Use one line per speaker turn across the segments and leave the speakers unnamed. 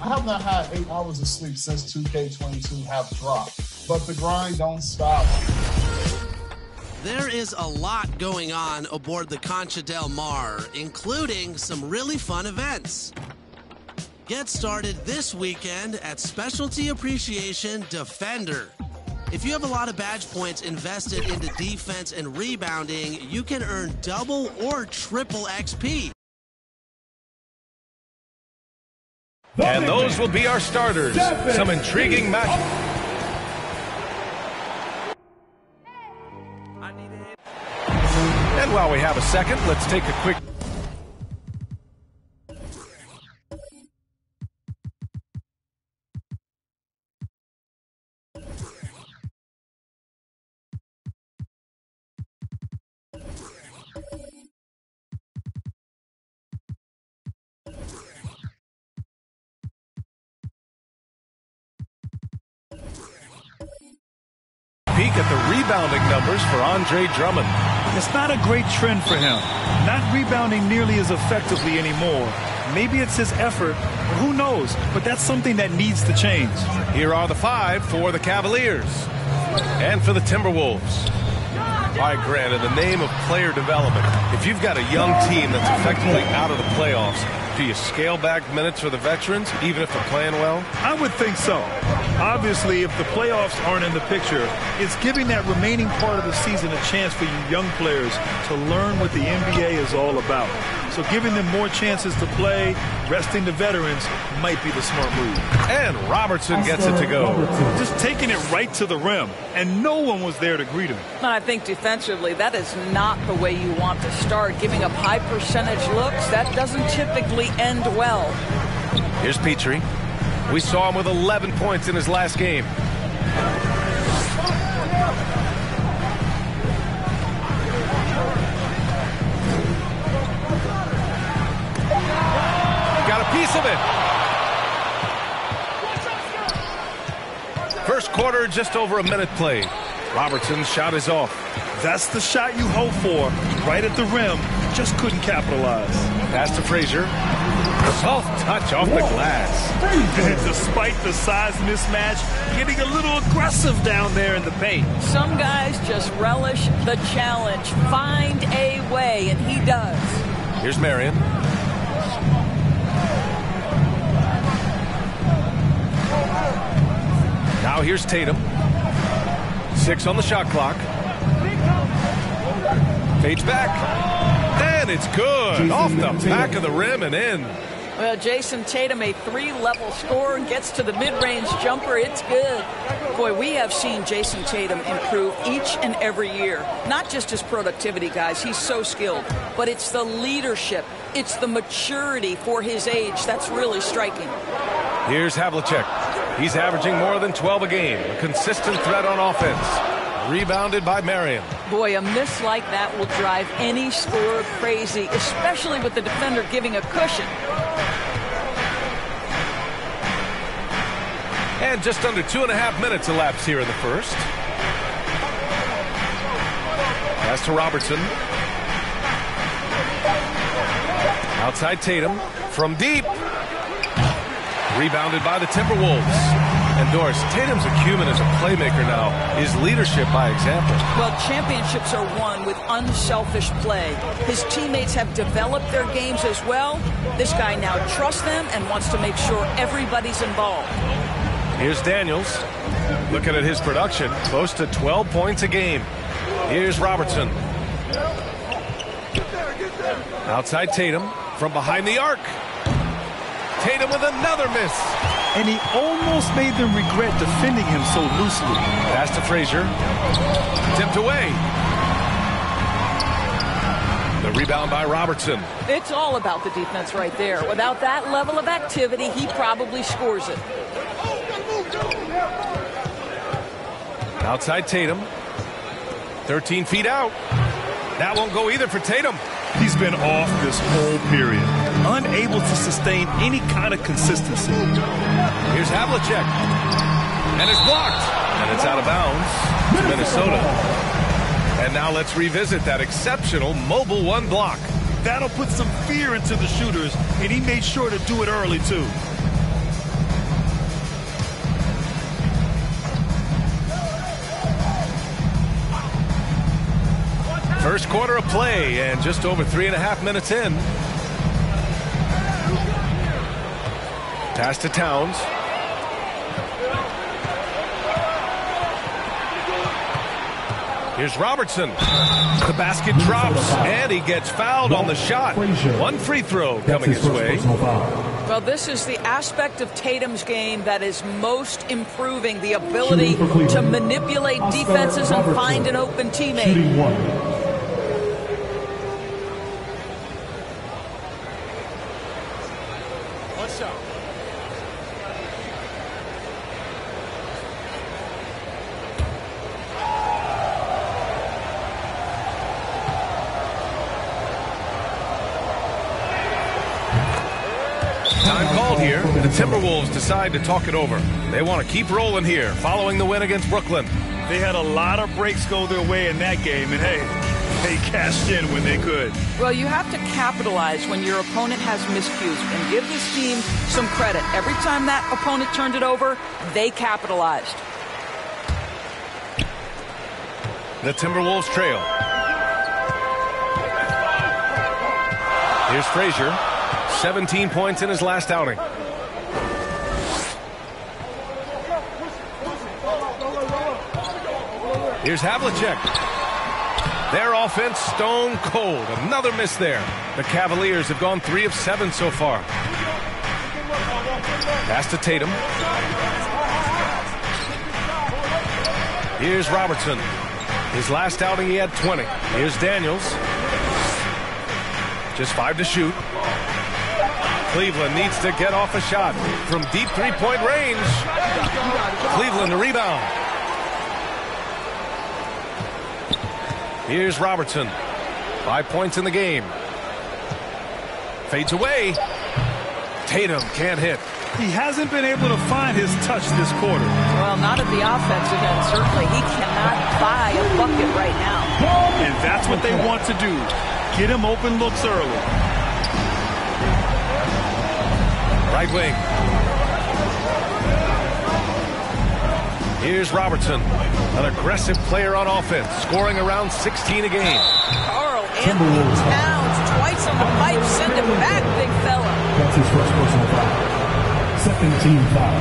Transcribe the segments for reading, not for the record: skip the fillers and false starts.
I have not had 8 hours of sleep since 2K22 have dropped, but the grind don't stop.
There is a lot going on aboard the Concha Del Mar, including some really fun events. Get started this weekend at Specialty Appreciation Defender. If you have a lot of badge points invested into defense and rebounding, you can earn double or triple XP.
And those will be our starters. Some intriguing match. And while we have a second, let's take a quick... peek at the rebounding numbers for Andre Drummond.
It's not a great trend for him. Not rebounding nearly as effectively anymore. Maybe it's his effort, but who knows? But that's something that needs to change.
Here are the 5 for the Cavaliers and for the Timberwolves. All right, Grant, in the name of player development, if you've got a young team that's effectively out of the playoffs, do you scale back minutes for the veterans, even if they're playing well?
I would think so. Obviously, if the playoffs aren't in the picture, it's giving that remaining part of the season a chance for you young players to learn what the NBA is all about. So giving them more chances to play, resting the veterans, might be the smart move.
And Robertson gets it to go.
Just taking it right to the rim, and no one was there to greet him.
I think defensively, that is not the way you want to start. Giving up high percentage looks, that doesn't typically end well.
Here's Petrie. We saw him with 11 points in his last game. Got a piece of it. First quarter, just over a minute played. Robertson's shot is off.
That's the shot you hope for. Right at the rim. Just couldn't capitalize.
Pass to Frazier. Soft touch off the glass.
Despite the size mismatch, getting a little aggressive down there in the paint.
Some guys just relish the challenge. Find a way, and he does.
Here's Marion. Now here's Tatum. 6 on the shot clock. Fades back. And it's good. Off the back of the rim and in.
Well, Jason Tatum, a 3-level scorer, gets to the mid-range jumper. It's good. Boy, we have seen Jason Tatum improve each and every year. Not just his productivity, guys. He's so skilled. But it's the leadership. It's the maturity for his age that's really striking.
Here's Havlicek. He's averaging more than 12 a game. A consistent threat on offense. Rebounded by Marion.
Boy, a miss like that will drive any scorer crazy, especially with the defender giving a cushion.
And just under 2.5 minutes elapsed here in the first. Pass to Robertson. Outside Tatum. From deep. Rebounded by the Timberwolves. And Doris, Tatum's acumen as a playmaker now is leadership by example.
Well, championships are won with unselfish play. His teammates have developed their games as well. This guy now trusts them and wants to make sure everybody's involved.
Here's Daniels. Looking at his production, close to 12 points a game. Here's Robertson. Outside Tatum from behind the arc. Tatum with another miss.
And he almost made them regret defending him so loosely.
Pass to Frazier. Tipped away. The rebound by Robertson.
It's all about the defense right there. Without that level of activity, he probably scores it.
Outside Tatum. 13 feet out. That won't go either for Tatum.
He's been off this whole period. Unable to sustain any kind of consistency.
Here's Havlicek. And it's blocked. And it's out of bounds to Minnesota. And now let's revisit that exceptional mobile 1 block.
That'll put some fear into the shooters, and he made sure to do it early, too.
First quarter of play and just over 3.5 minutes in. Pass to Towns. Here's Robertson. The basket drops, and he gets fouled on the shot. One free throw coming his way.
Well, this is the aspect of Tatum's game that is most improving, the ability to manipulate defenses and find an open teammate.
The Timberwolves decide to talk it over. They want to keep rolling here following the win against Brooklyn.
They had a lot of breaks go their way in that game, and hey, they cashed in when they could.
Well, you have to capitalize when your opponent has miscues and give this team some credit. Every time that opponent turned it over, they capitalized.
The Timberwolves trail. Here's Frazier. 17 points in his last outing. Here's Havlicek. Their offense stone cold. Another miss there. The Cavaliers have gone 3 of 7 so far. Pass to Tatum. Here's Robertson. His last outing he had 20. Here's Daniels. Just 5 to shoot. Cleveland needs to get off a shot from deep three-point range. Cleveland the rebound. Here's Robertson. 5 points in the game. Fades away. Tatum can't hit.
He hasn't been able to find his touch this quarter.
Well, not at the offensive end, certainly. He cannot buy a bucket right now.
And that's what they want to do. Get him open looks early.
Right wing. Here's Robertson, an aggressive player on offense, scoring around 16 a game.
Carl Anthony Towns, twice on the pipe, send him back, big fella.
That's his first personal foul. Second team foul.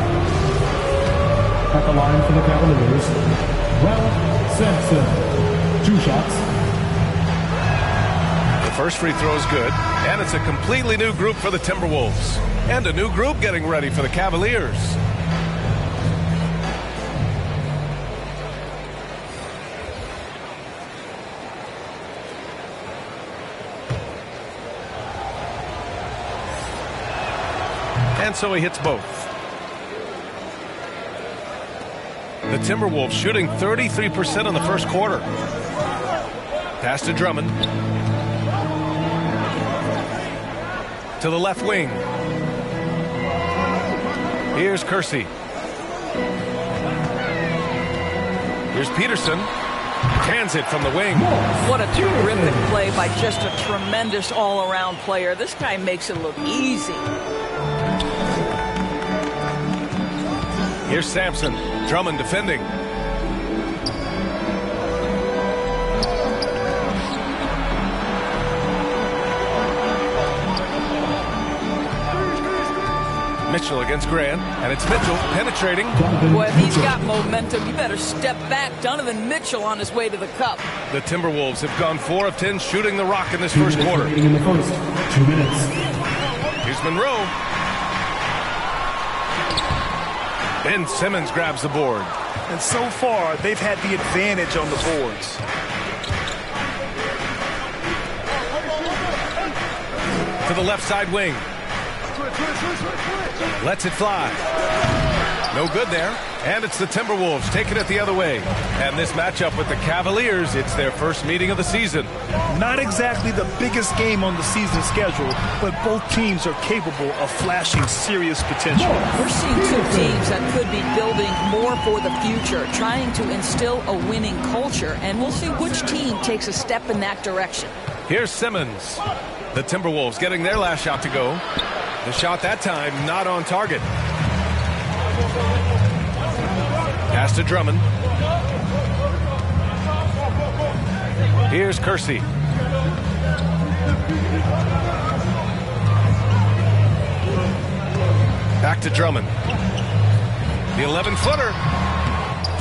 At the line for the Cavaliers, Ralph Sampson. 2 shots.
The first free throw is good, and it's a completely new group for the Timberwolves. And a new group getting ready for the Cavaliers. And so he hits both. The Timberwolves shooting 33% in the first quarter. Pass to Drummond. To the left wing. Here's Kersey. Here's Peterson. Cans it from the wing.
What a terrific play by just a tremendous all-around player. This guy makes it look easy.
Here's Sampson. Drummond defending. Mitchell against Grant, and it's Mitchell penetrating.
Boy, if he's got momentum, you better step back. Donovan Mitchell on his way to the cup.
The Timberwolves have gone 4 of 10 shooting the rock in this first quarter.
In the first 2 minutes.
Here's Monroe. Ben Simmons grabs the board.
And so far, they've had the advantage on the boards.
To the left side wing. Lets it fly. No good there. And it's the Timberwolves taking it the other way. And this matchup with the Cavaliers, it's their first meeting of the season.
Not exactly the biggest game on the season schedule, but both teams are capable of flashing serious potential.
We're seeing 2 teams that could be building more for the future, trying to instill a winning culture, and we'll see which team takes a step in that direction.
Here's Simmons. The Timberwolves getting their last shot to go. The shot that time not on target. Pass to Drummond. Here's Kersey. Back to Drummond. The 11-footer.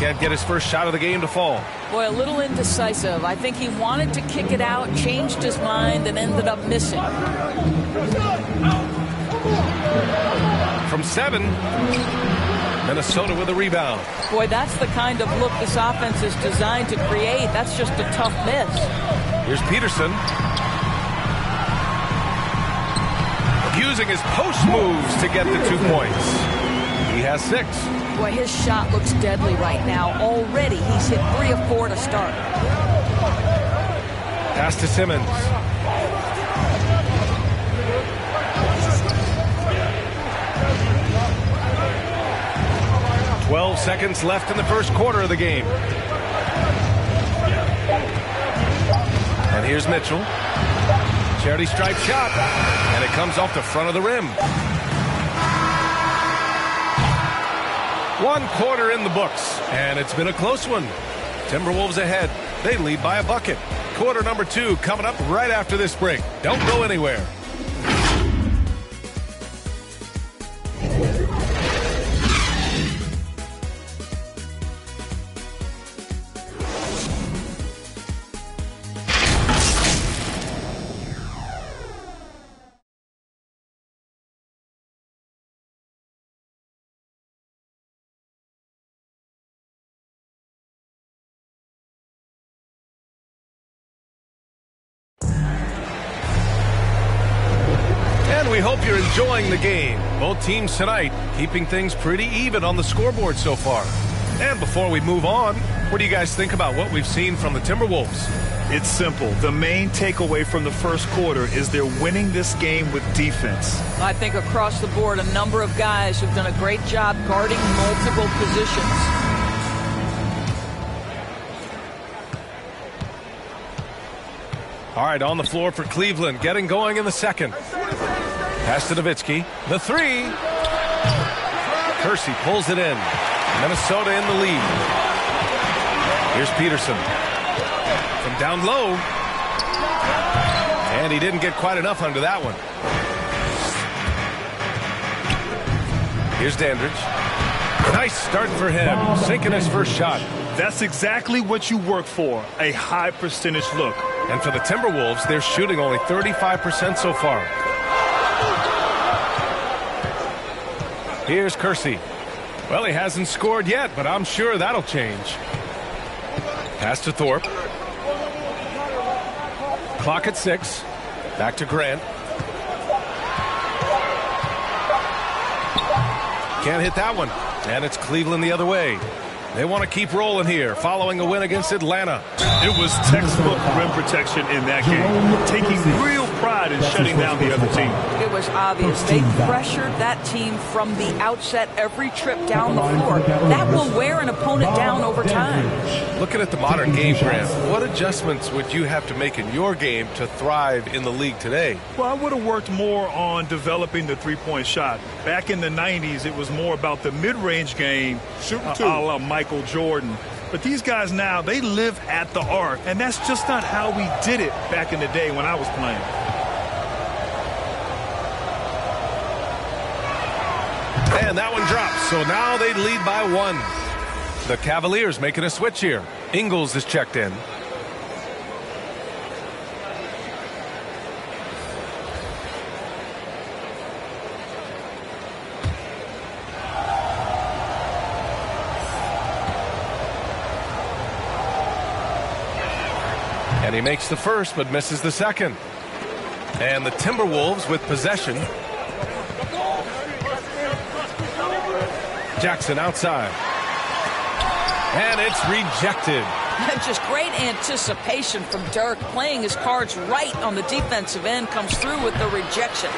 Can't get his first shot of the game to fall.
Boy, a little indecisive. I think he wanted to kick it out, changed his mind, and ended up missing.
From 7, Minnesota with a rebound.
Boy, that's the kind of look this offense is designed to create. That's just a tough miss.
Here's Peterson. Using his post moves to get the 2 points. He has 6.
Boy, his shot looks deadly right now. Already, he's hit 3 of 4 to start.
Pass to Simmons. "12 seconds left in the first quarter of the game. And here's Mitchell. Charity stripe shot. And it comes off the front of the rim. 1 quarter in the books. And it's been a close one. Timberwolves ahead. They lead by a bucket. Quarter number 2 coming up right after this break. Don't go anywhere. We hope you're enjoying the game. Both teams tonight keeping things pretty even on the scoreboard so far. And before we move on, what do you guys think about what we've seen from the Timberwolves?
It's simple. The main takeaway from the first quarter is they're winning this game with defense.
I think across the board, a number of guys have done a great job guarding multiple positions.
All right, on the floor for Cleveland, getting going in the second. Pass to Nowitzki. The 3. Kersey pulls it in. Minnesota in the lead. Here's Peterson. From down low. And he didn't get quite enough under that one. Here's Dandridge. Nice start for him. Sinking his first shot.
That's exactly what you work for. A high percentage look.
And for the Timberwolves, they're shooting only 35% so far. Here's Kersey. Well, he hasn't scored yet, but I'm sure that'll change. Pass to Thorpe. Clock at 6. Back to Grant. Can't hit that one. And it's Cleveland the other way. They want to keep rolling here, following a win against Atlanta.
It was textbook rim protection in that game, taking real pride in shutting down the other team.
It was obvious. They pressured that team from the outset every trip down the floor. That will wear an opponent down over time.
Looking at the modern game, Grant, what adjustments would you have to make in your game to thrive in the league today?
Well, I would have worked more on developing the three-point shot. Back in the 90s, it was more about the mid-range game, a la Michael Jordan. But these guys now, they live at the arc, and that's just not how we did it back in the day when I was playing.
And that one drops, so now they lead by 1. The Cavaliers making a switch here. Ingles is checked in. And he makes the first, but misses the second. And the Timberwolves with possession. Jackson outside. And it's rejected.
Just great anticipation from Dirk, playing his cards right on the defensive end, comes through with the rejection.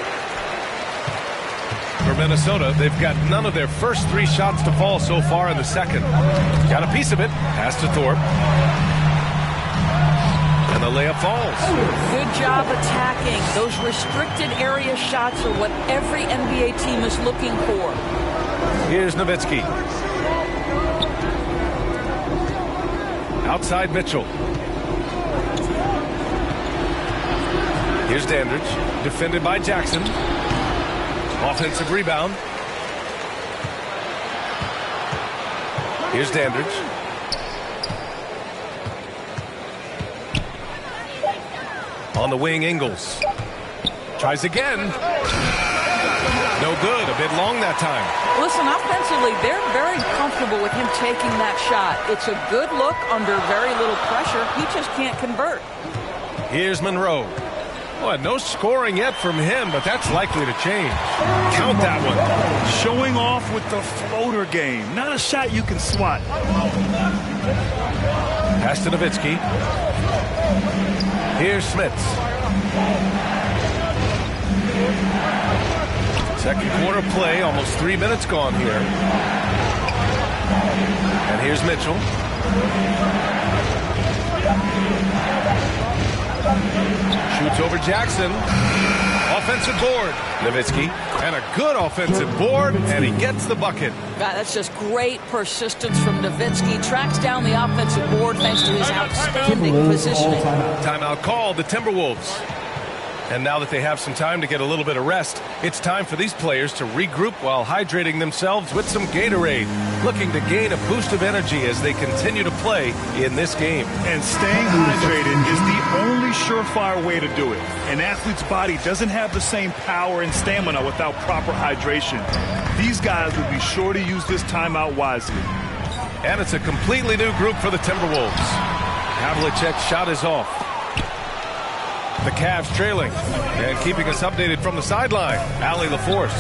For Minnesota, they've got none of their first 3 shots to fall so far in the second. Got a piece of it. Pass to Thorpe. And the layup falls.
Good job attacking. Those restricted area shots are what every NBA team is looking for.
Here's Nowitzki. Outside Mitchell. Here's Dandridge, defended by Jackson. Offensive rebound. Here's Dandridge. On the wing, Ingles. Tries again. No good. A bit long that time.
Listen, offensively, they're very comfortable with him taking that shot. It's a good look under very little pressure. He just can't convert.
Here's Monroe. Well, no scoring yet from him, but that's likely to change. Count that one.
Showing off with the floater game. Not a shot you can swat.
Pass to Nowitzki. Here's Smits. Second quarter play, almost 3 minutes gone here. And here's Mitchell. Shoots over Jackson. Offensive board. Nowitzki. And a good offensive board, and he gets the bucket.
God, that's just great persistence from Nowitzki. Tracks down the offensive board thanks to his outstanding positioning.
Timeout called, the Timberwolves. And now that they have some time to get a little bit of rest, it's time for these players to regroup while hydrating themselves with some Gatorade, looking to gain a boost of energy as they continue to play in this game.
And staying hydrated is the only surefire way to do it. An athlete's body doesn't have the same power and stamina without proper hydration. These guys will be sure to use this timeout wisely.
And it's a completely new group for the Timberwolves. Havlicek's shot is off. The Cavs trailing and keeping us updated from the sideline. Allie LaForce.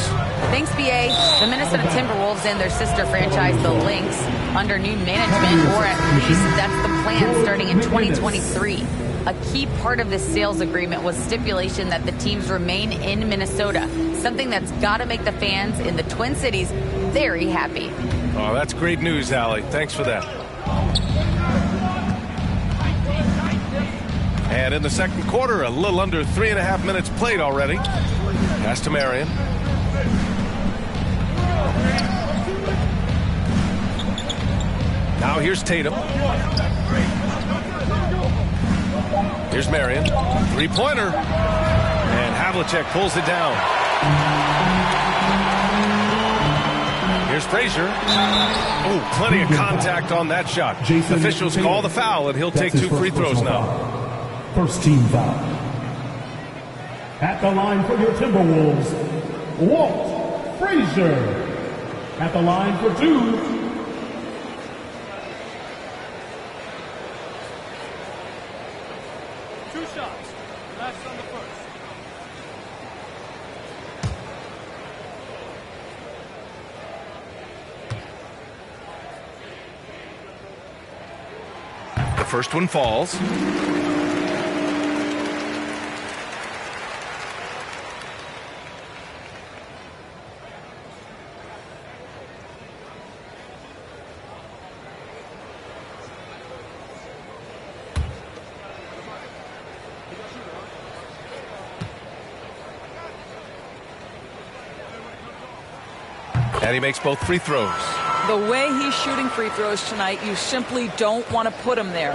Thanks, BA. The Minnesota Timberwolves and their sister franchise, the Lynx, under new management, or at least that's the plan starting in 2023. A key part of this sales agreement was stipulation that the teams remain in Minnesota, something that's got to make the fans in the Twin Cities very happy.
Oh, that's great news, Allie. Thanks for that. And in the second quarter, a little under 3.5 minutes played already. Pass to Marion. Now here's Tatum. Here's Marion. Three-pointer. And Havlicek pulls it down. Here's Frazier. Oh, plenty of contact on that shot. Officials call the foul, and he'll take 2 free throws now.
First team foul. At the line for your Timberwolves, Walt Frazier. At the line for 2.
Two shots. Last on the first.
The first one falls. And he makes both free throws.
The way he's shooting free throws tonight, you simply don't want to put him there.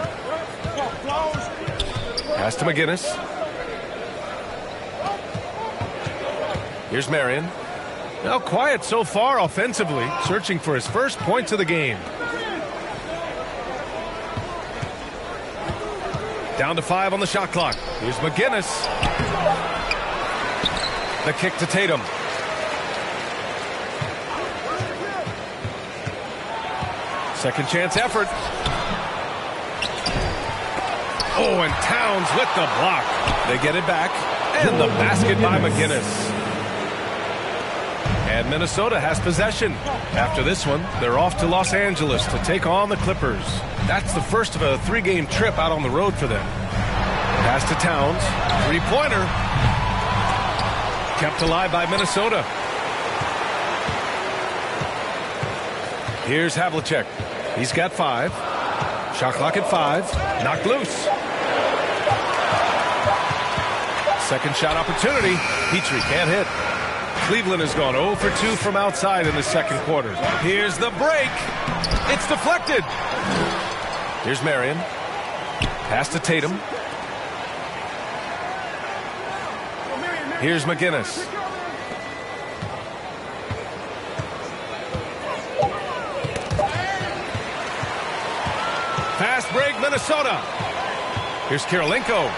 Pass to McGinnis. Here's Marion. Now quiet so far offensively, searching for his first points of the game. Down to 5 on the shot clock. Here's McGinnis. The kick to Tatum. Second chance effort. Oh, and Towns with the block. They get it back. And the basket by McGinnis. And Minnesota has possession. After this one, they're off to Los Angeles to take on the Clippers. That's the first of a 3-game trip out on the road for them. Pass to Towns. Three-pointer. Kept alive by Minnesota. Here's Havlicek. He's got 5. Shot clock at 5. Knocked loose. Second shot opportunity. Petrie can't hit. Cleveland has gone 0 for 2 from outside in the second quarter. Here's the break. It's deflected. Here's Marion. Pass to Tatum. Here's McGinnis. Fast break, Minnesota. Here's Kirilenko.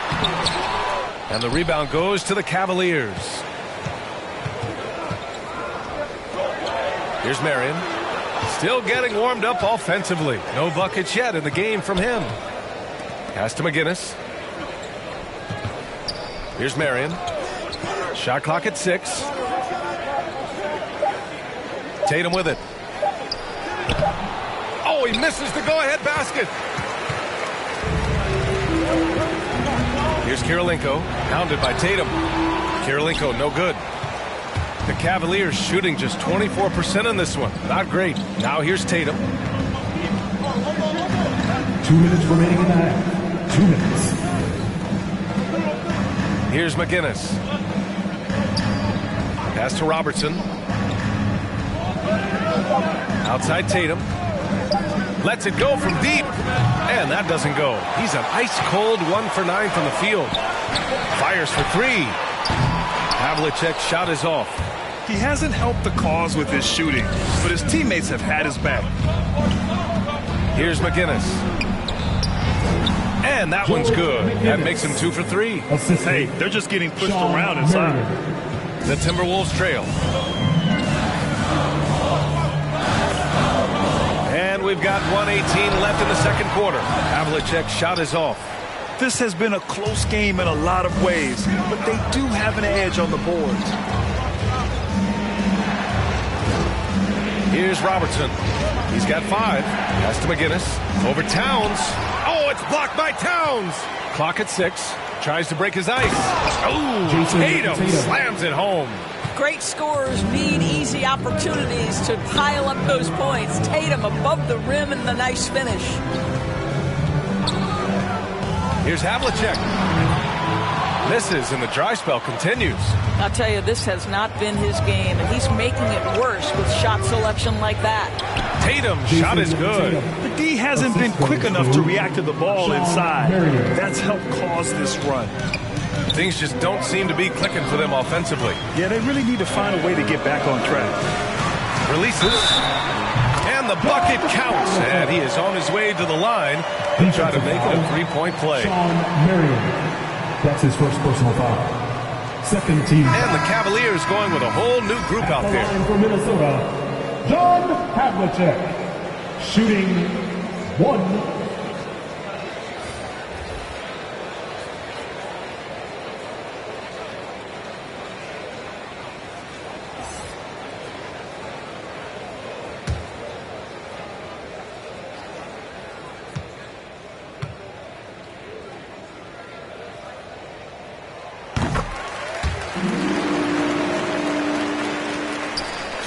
And the rebound goes to the Cavaliers. Here's Marion. Still getting warmed up offensively. No buckets yet in the game from him. Pass to McGinnis. Here's Marion. Shot clock at 6. Tatum with it. Oh, he misses the go-ahead basket. Here's Kirilenko, pounded by Tatum. Kirilenko, no good. The Cavaliers shooting just 24% in this one. Not great. Now here's Tatum.
2 minutes remaining in the half. 2 minutes.
Here's McGinnis. Pass to Robertson. Outside Tatum. Lets it go from deep. And that doesn't go. He's an ice-cold 1 for 9 from the field. Fires for 3. Havlicek's shot is off.
He hasn't helped the cause with his shooting, but his teammates have had his back.
Here's McGinnis. And that one's good. That makes him 2 for 3.
Hey, they're just getting pushed around inside.
The Timberwolves trail. And we've got 1:18 left in the second quarter. Havlicek's shot is off.
This has been a close game in a lot of ways, but they do have an edge on the boards.
Here's Robertson. He's got 5. Pass to McGinnis. Over Towns. Oh, it's blocked by Towns. Clock at 6. Tries to break his ice. Oh, Tatum slams it home.
Great scorers need easy opportunities to pile up those points. Tatum above the rim and the nice finish.
Here's Havlicek. Misses, and the dry spell continues.
I'll tell you, this has not been his game, and he's making it worse with shot selection like that.
Tatum's shot is good.
The D hasn't been quick enough to react to the ball inside. That's helped cause this run.
Things just don't seem to be clicking for them offensively.
Yeah, they really need to find a way to get back on track.
Releases. And the bucket counts. And he is on his way to the line to try to make it a 3-point play.
That's his first personal foul. Second team.
And the Cavaliers going with a whole new group out there.
For Minnesota, John Havlicek, shooting 1.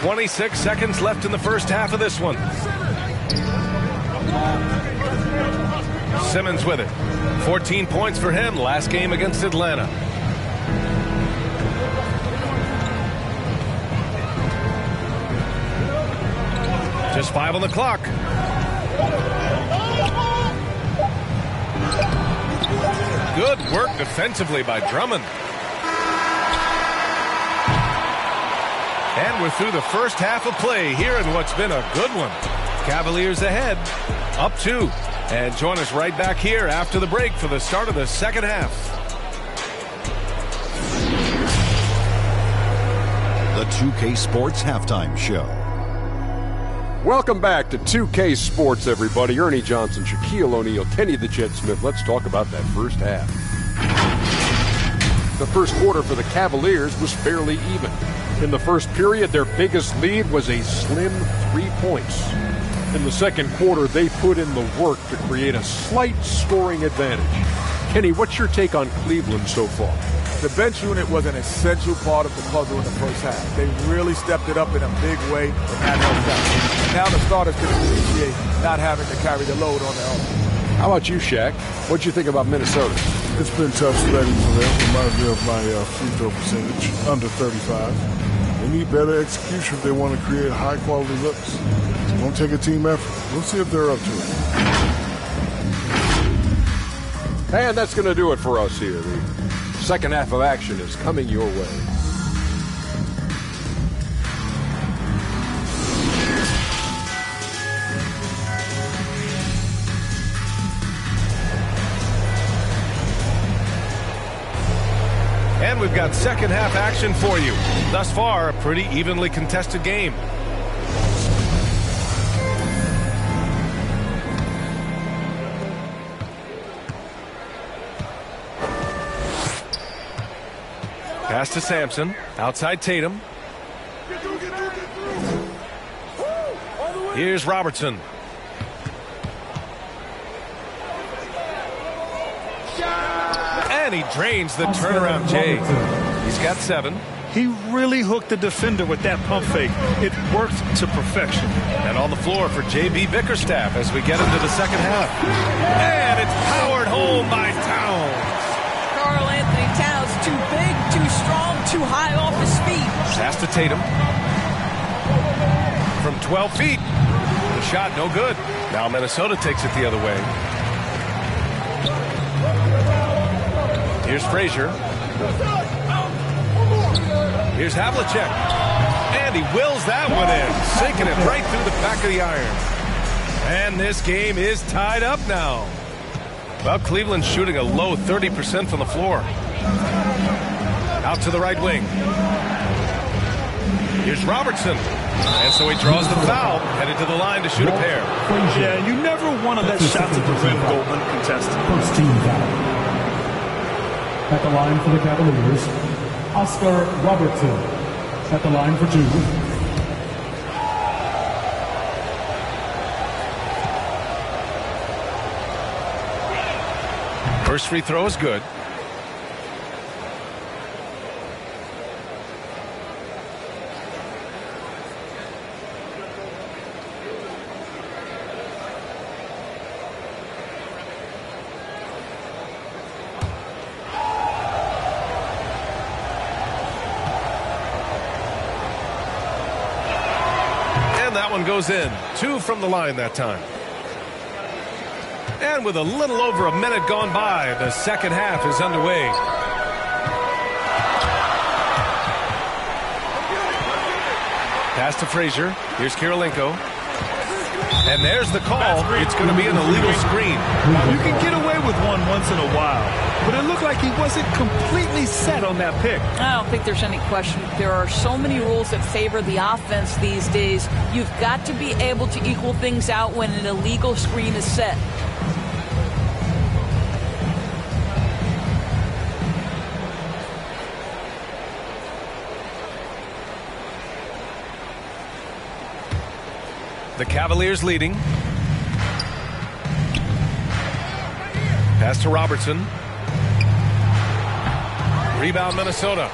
26 seconds left in the first half of this one. Simmons with it. 14 points for him last game against Atlanta. Just 5 on the clock. Good work defensively by Drummond. And we're through the first half of play here in what's been a good one. Cavaliers ahead, up 2. And join us right back here after the break for the start of the second half.
The 2K Sports Halftime Show.
Welcome back to 2K Sports, everybody. Ernie Johnson, Shaquille O'Neal, Kenny the Jet Smith. Let's talk about that first half. The first quarter for the Cavaliers was fairly even. In the first period, their biggest lead was a slim 3 points. In the second quarter, they put in the work to create a slight scoring advantage. Kenny, what's your take on Cleveland so far?
The bench unit was an essential part of the puzzle in the first half. They really stepped it up in a big way, and that helped out. Now the starters can appreciate not having to carry the load on their own.
How about you, Shaq? What'd you think about Minnesota?
It's been tough sledding for them. Reminds me of my free throw percentage, under 35. They need better execution if they want to create high-quality looks. It's going to take a team effort. We'll see if they're up to it.
And that's going to do it for us here. The second half of action is coming your way.
And we've got second half action for you. Thus far, a pretty evenly contested game. Pass to Sampson. Outside Tatum. Here's Robertson. And he drains the turnaround Jay. He's got 7.
He really hooked the defender with that pump fake. It worked to perfection.
And on the floor for J.B. Bickerstaff as we get into the second half. And it's powered home by Towns.
Karl Anthony Towns, too big, too strong, too high off his feet.
Pass to Tatum. From 12 feet. The shot no good. Now Minnesota takes it the other way. Here's Frazier. Here's Havlicek. And he wills that one in, sinking it right through the back of the iron. And this game is tied up now. Well, Cleveland's shooting a low 30% from the floor. Out to the right wing. Here's Robertson. And so he draws the foul, headed to the line to shoot a pair.
Yeah, you never want to let shots at the rim go uncontested.
First team foul. At the line for the Cavaliers, Oscar Robertson. At the line for 2.
First free throw is good. That one goes in. 2 from the line that time. And with a little over a minute gone by, the second half is underway. Pass to Frazier. Here's Kirilenko. And there's the call. It's going to be an illegal screen.
You can get away with one once in a while, but it looked like he wasn't completely set on that pick.
I don't think there's any question. There are so many rules that favor the offense these days. You've got to be able to equal things out when an illegal screen is set.
The Cavaliers leading. Pass to Robertson. Rebound Minnesota.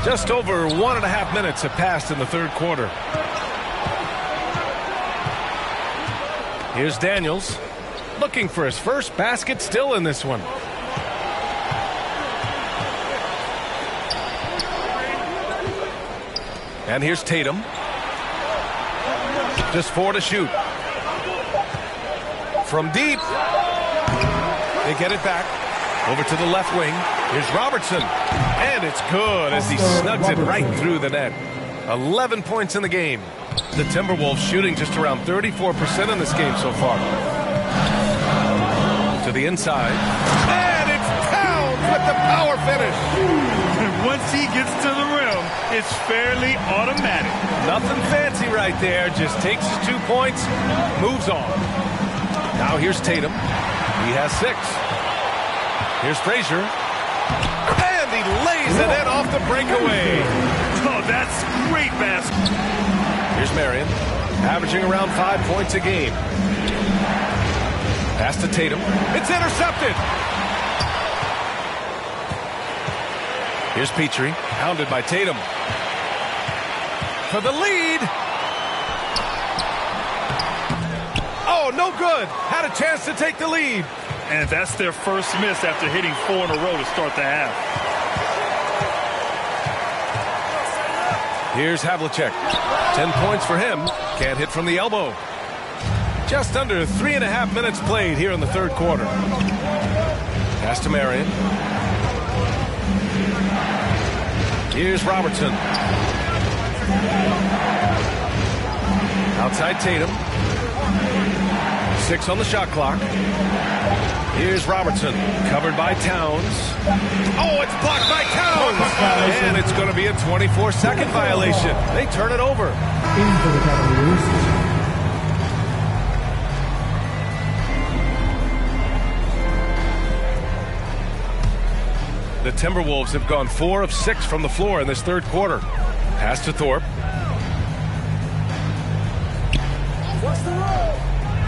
Just over 1.5 minutes have passed in the third quarter. Here's Daniels. Looking for his first basket, still in this one. And here's Tatum. Just 4 to shoot. From deep. They get it back. Over to the left wing. Here's Robertson. And it's good as he snugs it right through the net. 11 points in the game. The Timberwolves shooting just around 34% in this game so far. To the inside. And it's Towns with the power finish.
Once he gets to the rim, it's fairly automatic.
Nothing fancy right there. Just takes his 2 points, moves on. Now here's Tatum. He has 6. Here's Frazier. And he lays it in off the breakaway.
Oh, that's great basket.
Here's Marion, averaging around 5 points a game. Pass to Tatum. It's intercepted. Here's Petrie, hounded by Tatum. For the lead. Oh, no good. Had a chance to take the lead.
And that's their first miss after hitting 4 in a row to start the half.
Here's Havlicek. 10 points for him. Can't hit from the elbow. Just under 3.5 minutes played here in the third quarter. Pass to Marion. Here's Robertson. Outside Tatum. 6 on the shot clock. Here's Robertson, covered by Towns. Oh, it's blocked by Towns! And it's going to be a 24-second violation. They turn it over.
In for the Cavaliers.
The Timberwolves have gone 4 of 6 from the floor in this third quarter. Pass to Thorpe.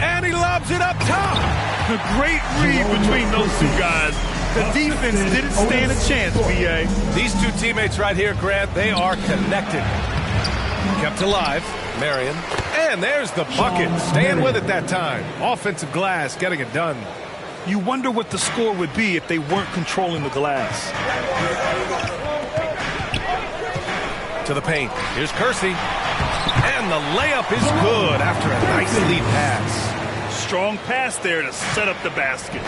And he lobs it up top.
A great read between those two guys. The defense didn't stand a chance, B.A.
These two teammates right here, Grant, they are connected. Kept alive, Marion. And there's the bucket. Staying with it that time. Offensive glass, getting it done.
You wonder what the score would be if they weren't controlling the glass.
To the paint. Here's Kersey. And the layup is good after a nice lead pass.
Strong pass there to set up the basket.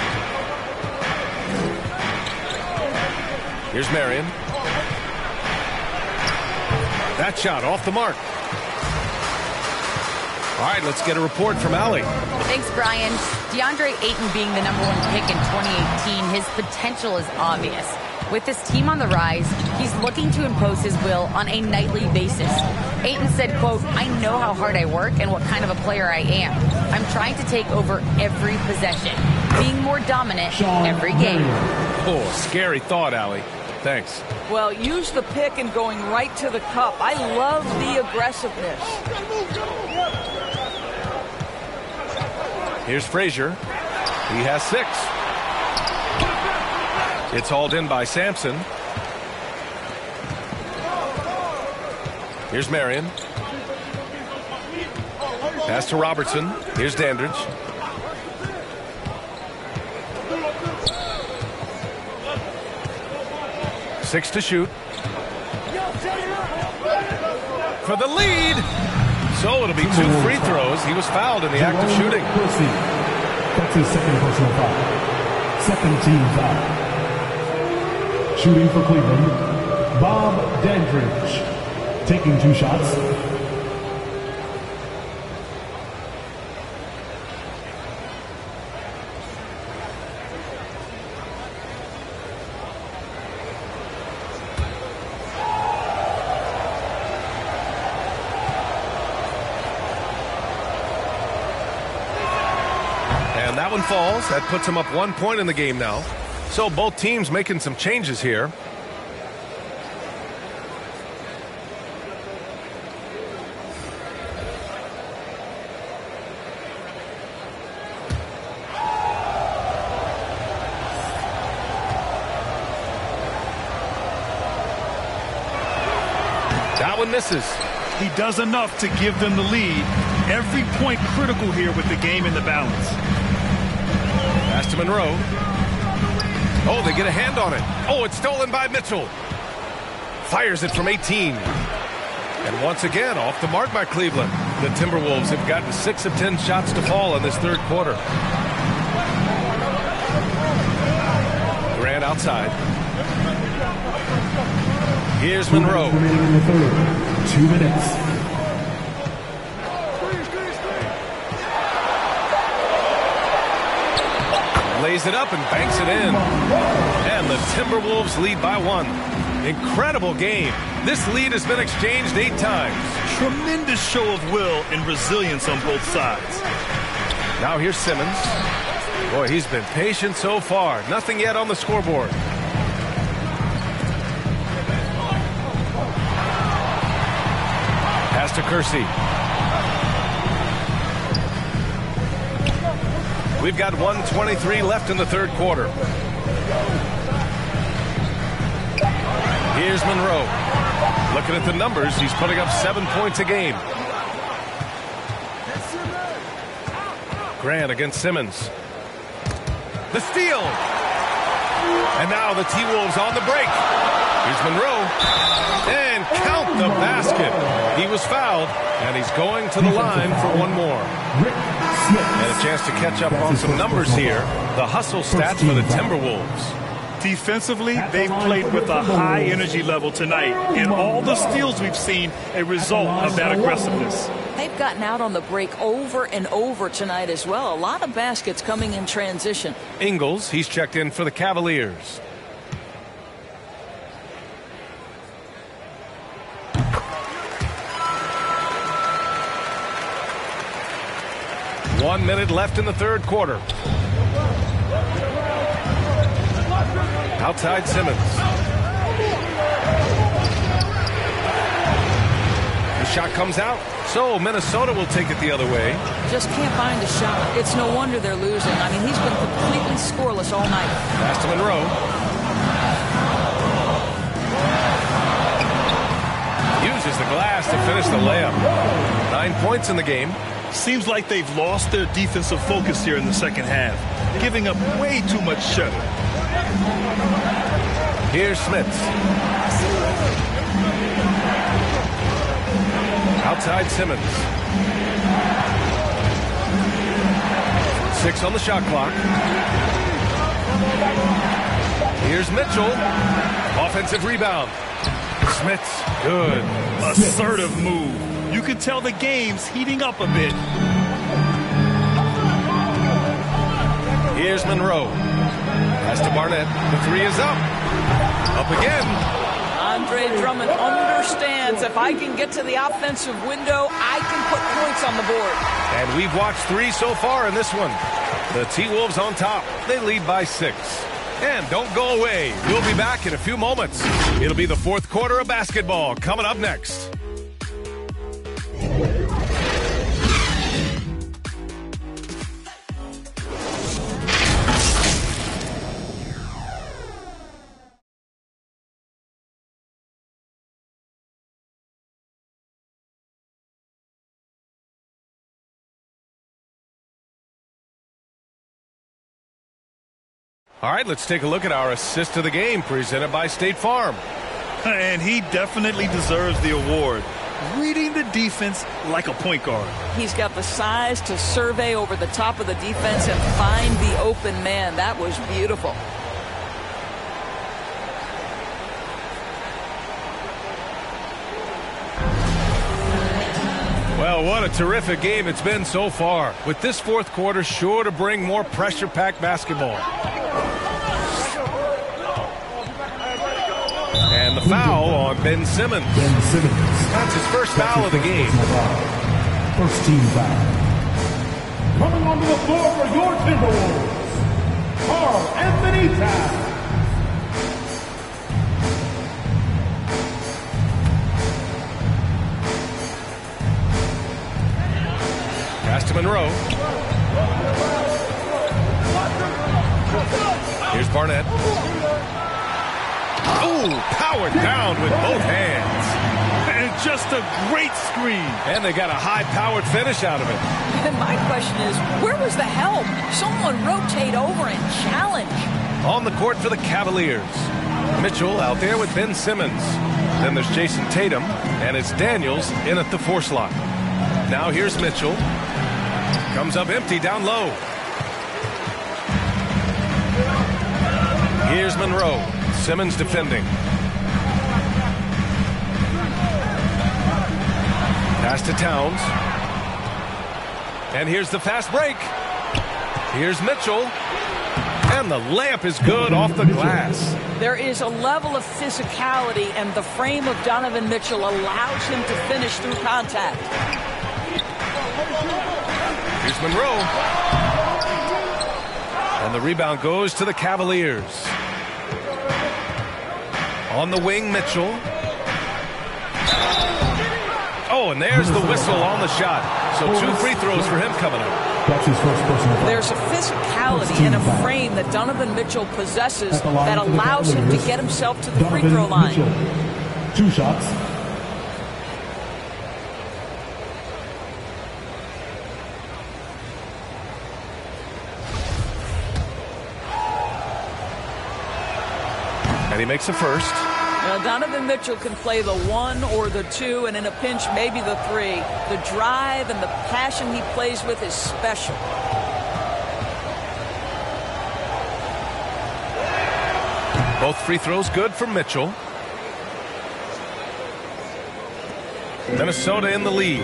Here's Marion. That shot off the mark. All right, let's get a report from Allie.
Thanks, Brian. DeAndre Ayton being the #1 pick in 2018, his potential is obvious. With his team on the rise, he's looking to impose his will on a nightly basis. Ayton said, quote, "I know how hard I work and what kind of a player I am. I'm trying to take over every possession, being more dominant every game."
Oh, scary thought, Allie. Thanks.
Well, use the pick and going right to the cup. I love the aggressiveness.
Here's Frazier. He has 6. It's hauled in by Sampson. Here's Marion. Pass to Robertson. Here's Dandridge. Six to shoot. For the lead. So it'll be 2 free throws. He was fouled in the act of shooting.
That's his second personal foul. Second team foul. Shooting for Cleveland, Bob Dandridge. Taking 2 shots.
And that one falls. That puts him up 1 point in the game now. So both teams making some changes here. That one misses.
He does enough to give them the lead. Every point critical here with the game in the balance.
Pass to Monroe. Oh, they get a hand on it. Oh, it's stolen by Mitchell. Fires it from 18. And once again, off the mark by Cleveland. The Timberwolves have gotten 6 of 10 shots to fall in this third quarter. Grant outside. Here's Monroe.
2 minutes.
Lays it up and banks it in. And the Timberwolves lead by 1. Incredible game. This lead has been exchanged 8 times.
Tremendous show of will and resilience on both sides.
Now here's Simmons. Boy, he's been patient so far. Nothing yet on the scoreboard. Pass to Kersey. We've got 1:23 left in the third quarter. Here's Monroe. Looking at the numbers, he's putting up 7 points a game. Grant against Simmons. The steal. And now the T-Wolves on the break. Here's Monroe. And count the basket. He was fouled, and he's going to the line for one more. And a chance to catch up on some numbers here. The hustle stats for the Timberwolves.
Defensively, they've played with a high energy level tonight. And all the steals we've seen, a result of that aggressiveness.
They've gotten out on the break over and over tonight as well. A lot of baskets coming in transition.
Ingles, he's checked in for the Cavaliers. One minute left in the third quarter. Outside Simmons. The shot comes out. So Minnesota will take it the other way.
Just can't find a shot. It's no wonder they're losing. I mean, he's been completely scoreless all night.
Pass to Monroe. Uses the glass to finish the layup. 9 points in the game.
Seems like they've lost their defensive focus here in the second half, giving up way too much shuttle.
Here's Smits. Outside Simmons. 6 on the shot clock. Here's Mitchell. Offensive rebound. Smits, good.
Assertive move. You can tell the game's heating up a bit.
Here's Monroe. Pass to Barnett. The three is up. Up again.
Andre Drummond understands if I can get to the offensive window, I can put points on the board.
And we've watched 3 so far in this one. The T-Wolves on top. They lead by 6. And don't go away. We'll be back in a few moments. It'll be the fourth quarter of basketball coming up next. All right, let's take a look at our assist of the game presented by State Farm.
And he definitely deserves the award. Reading the defense like a point guard.
He's got the size to survey over the top of the defense and find the open man. That was beautiful.
Well, what a terrific game it's been so far. With this fourth quarter sure to bring more pressure-packed basketball. And the foul on Ben Simmons. That's his first foul of the game.
First team foul. Coming onto the floor for your Timberwolves, Karl-Anthony Towns.
Pass to Monroe. Here's Barnett. Oh, powered down with both hands.
And just a great screen.
And they got a high-powered finish out of it.
And my question is, where was the help? Someone rotate over and challenge.
On the court for the Cavaliers. Mitchell out there with Ben Simmons. Then there's Jason Tatum, and it's Daniels in at the 4 slot. Now here's Mitchell. Comes up empty down low. Here's Monroe. Simmons defending. Pass to Towns. And here's the fast break. Here's Mitchell. And the layup is good off the glass.
There is a level of physicality, and the frame of Donovan Mitchell allows him to finish through contact.
Here's Monroe. And the rebound goes to the Cavaliers. On the wing, Mitchell. Oh, and there's the whistle on the shot. So 2 free throws for him coming up.
That's his first personal foul.
There's a physicality and a frame that Donovan Mitchell possesses that allows him to get himself to the free throw line.
Mitchell, 2 shots.
And he makes a first.
Donovan Mitchell can play the 1 or the 2, and in a pinch, maybe the 3. The drive and the passion he plays with is special.
Both free throws good for Mitchell. Minnesota in the lead.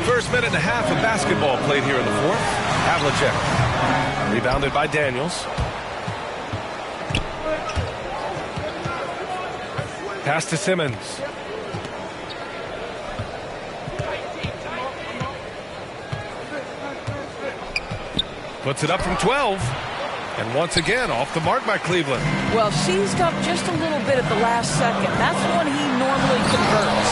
First minute and a half of basketball played here in the fourth. Havlicek. Rebounded by Daniels. Pass to Simmons. Puts it up from 12. And once again, off the mark by Cleveland.
Well, seized up just a little bit at the last second. That's when he normally converts.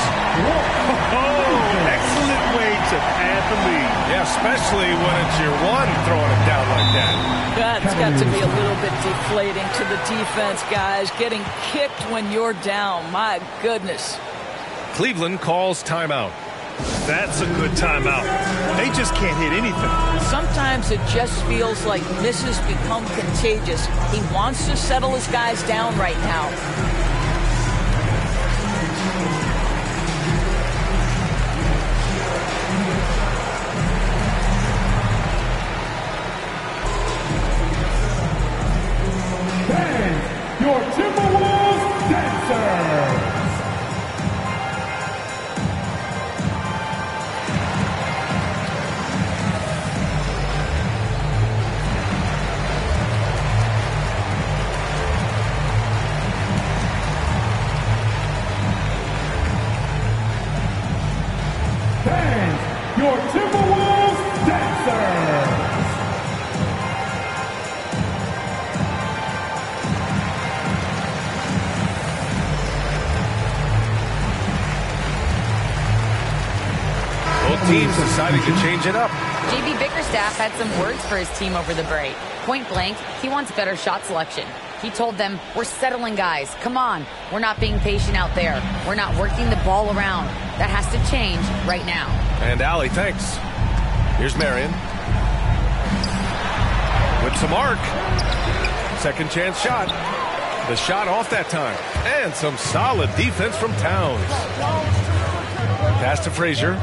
Oh, excellent way to add the lead.
Yeah, especially when it's your one throwing it down like that.
That's got to be a little bit deflating to the defense, guys. Getting kicked when you're down. My goodness.
Cleveland calls timeout.
That's a good timeout. They just can't hit anything.
Sometimes it just feels like misses become contagious. He wants to settle his guys down right now.
And your Timberwolves dancers. Your Timberwolves dancers.
Both teams deciding to change it up.
JB Bickerstaff had some words for his team over the break. Point blank, he wants better shot selection. He told them, we're settling, guys. Come on. We're not being patient out there. We're not working the ball around. That has to change right now.
And Allie, thanks. Here's Marion. With some arc. Second chance shot. The shot off that time. And some solid defense from Towns. Pass to Frazier.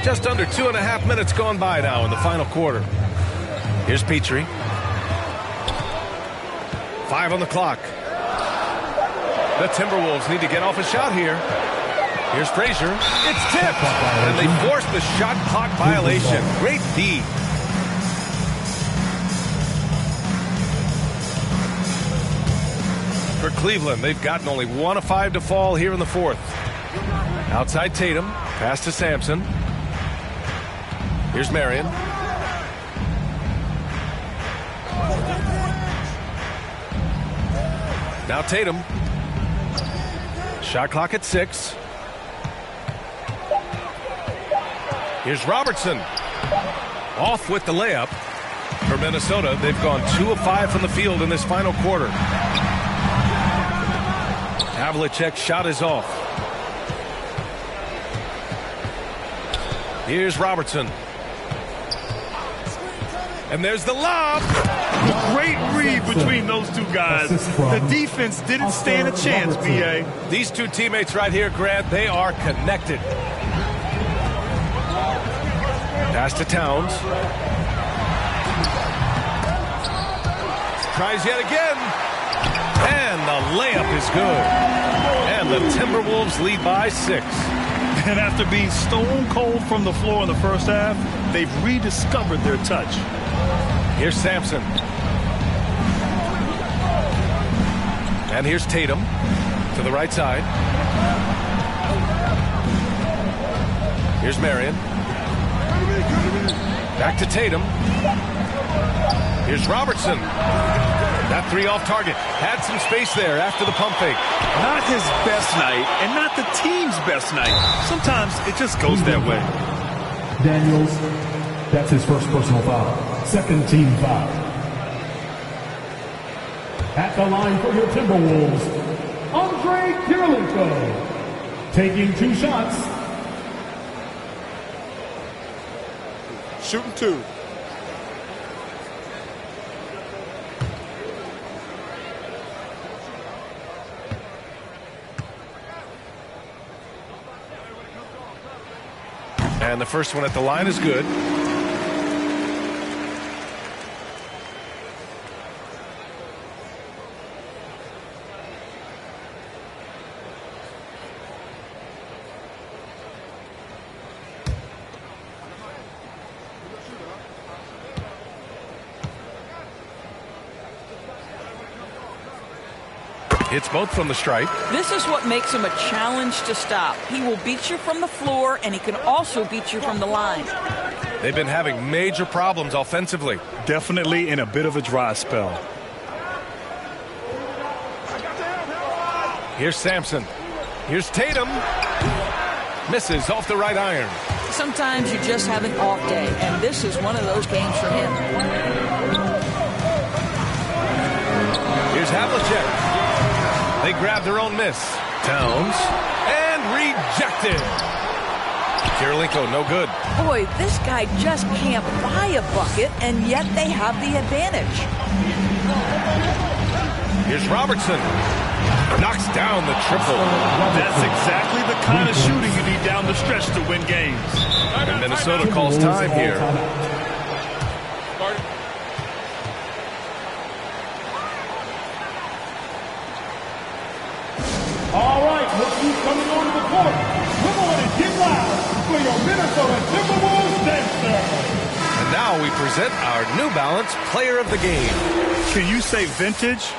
Just under 2.5 minutes gone by now in the final quarter. Here's Petrie. 5 on the clock. The Timberwolves need to get off a shot here. Here's Frazier. It's tipped. And they force the shot clock violation. Great D. For Cleveland, they've gotten only 1 of 5 to fall here in the fourth. Outside Tatum. Pass to Sampson. Here's Marion. Now Tatum. Shot clock at 6. Here's Robertson. Off with the layup. For Minnesota, they've gone 2 of 5 from the field in this final quarter. Havlicek's shot is off. Here's Robertson. And there's the lob.
Great read between those two guys. The defense didn't stand a chance, B.A.
These two teammates right here, Grant, they are connected. Pass to Towns. Tries yet again. And the layup is good. And the Timberwolves lead by 6.
And after being stone cold from the floor in the first half, they've rediscovered their touch.
Here's Sampson. And here's Tatum to the right side. Here's Marion. Back to Tatum. Here's Robertson. That 3 off target. Had some space there after the pump fake.
Not his best night and not the team's best night. Sometimes it just goes that way.
Daniels, that's his first personal foul. Second team foul. At the line for your Timberwolves, Andre Kirilenko, taking 2 shots.
Shooting 2.
And the first one at the line is good. Hits both from the stripe.
This is what makes him a challenge to stop. He will beat you from the floor, and he can also beat you from the line.
They've been having major problems offensively.
Definitely in a bit of a dry spell.
Here's Sampson. Here's Tatum. Misses off the right iron.
Sometimes you just have an off day, and this is one of those games for him.
Here's Havlicek. They grab their own miss. Towns. And rejected. Kirilenko, no good.
Boy, this guy just can't buy a bucket, and yet they have the advantage.
Here's Robertson. Knocks down the triple.
That's exactly the kind of shooting you need down the stretch to win games.
And Minnesota calls time here.
All right, look who's coming onto the court. Come on and get loud for your Minnesota Timberwolves dancer.
And now we present our New Balance Player of the Game.
Can you say vintage?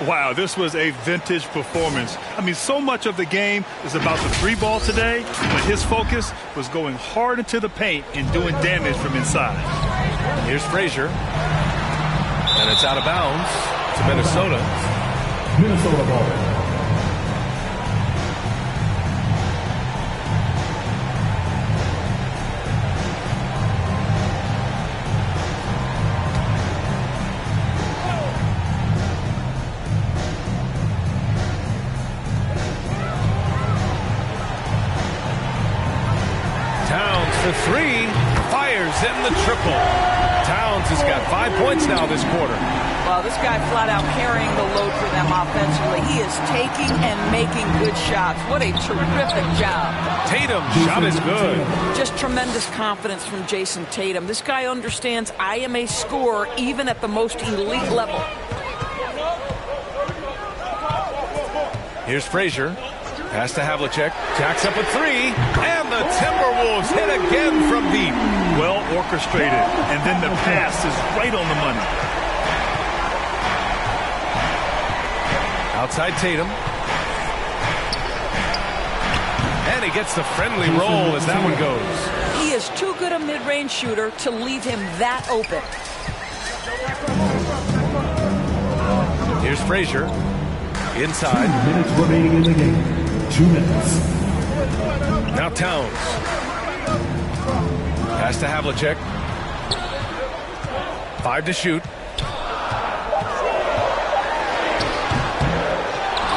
Wow, this was a vintage performance. I mean, so much of the game is about the three ball today, but his focus was going hard into the paint and doing damage from inside.
Here's Frazier. And it's out of bounds to Minnesota.
Minnesota ball.
For three, fires in the triple. Towns has got 5 points now this quarter.
Well, this guy flat out carrying the load for them offensively. He is taking and making good shots. What a terrific job.
Tatum, shot is good.
Just tremendous confidence from Jason Tatum. This guy understands I am a scorer even at the most elite level.
Here's Frazier. Pass to Havlicek. Jacks up a three. And the Timberwolves hit again from deep.
Well orchestrated. And then the pass is right on the money.
Outside Tatum. And he gets the friendly roll as that one goes.
He is too good a mid-range shooter to leave him that open.
Here's Frazier. Inside.
2 minutes remaining in the game. 2 minutes.
Now Towns. Pass to Havlicek. 5 to shoot.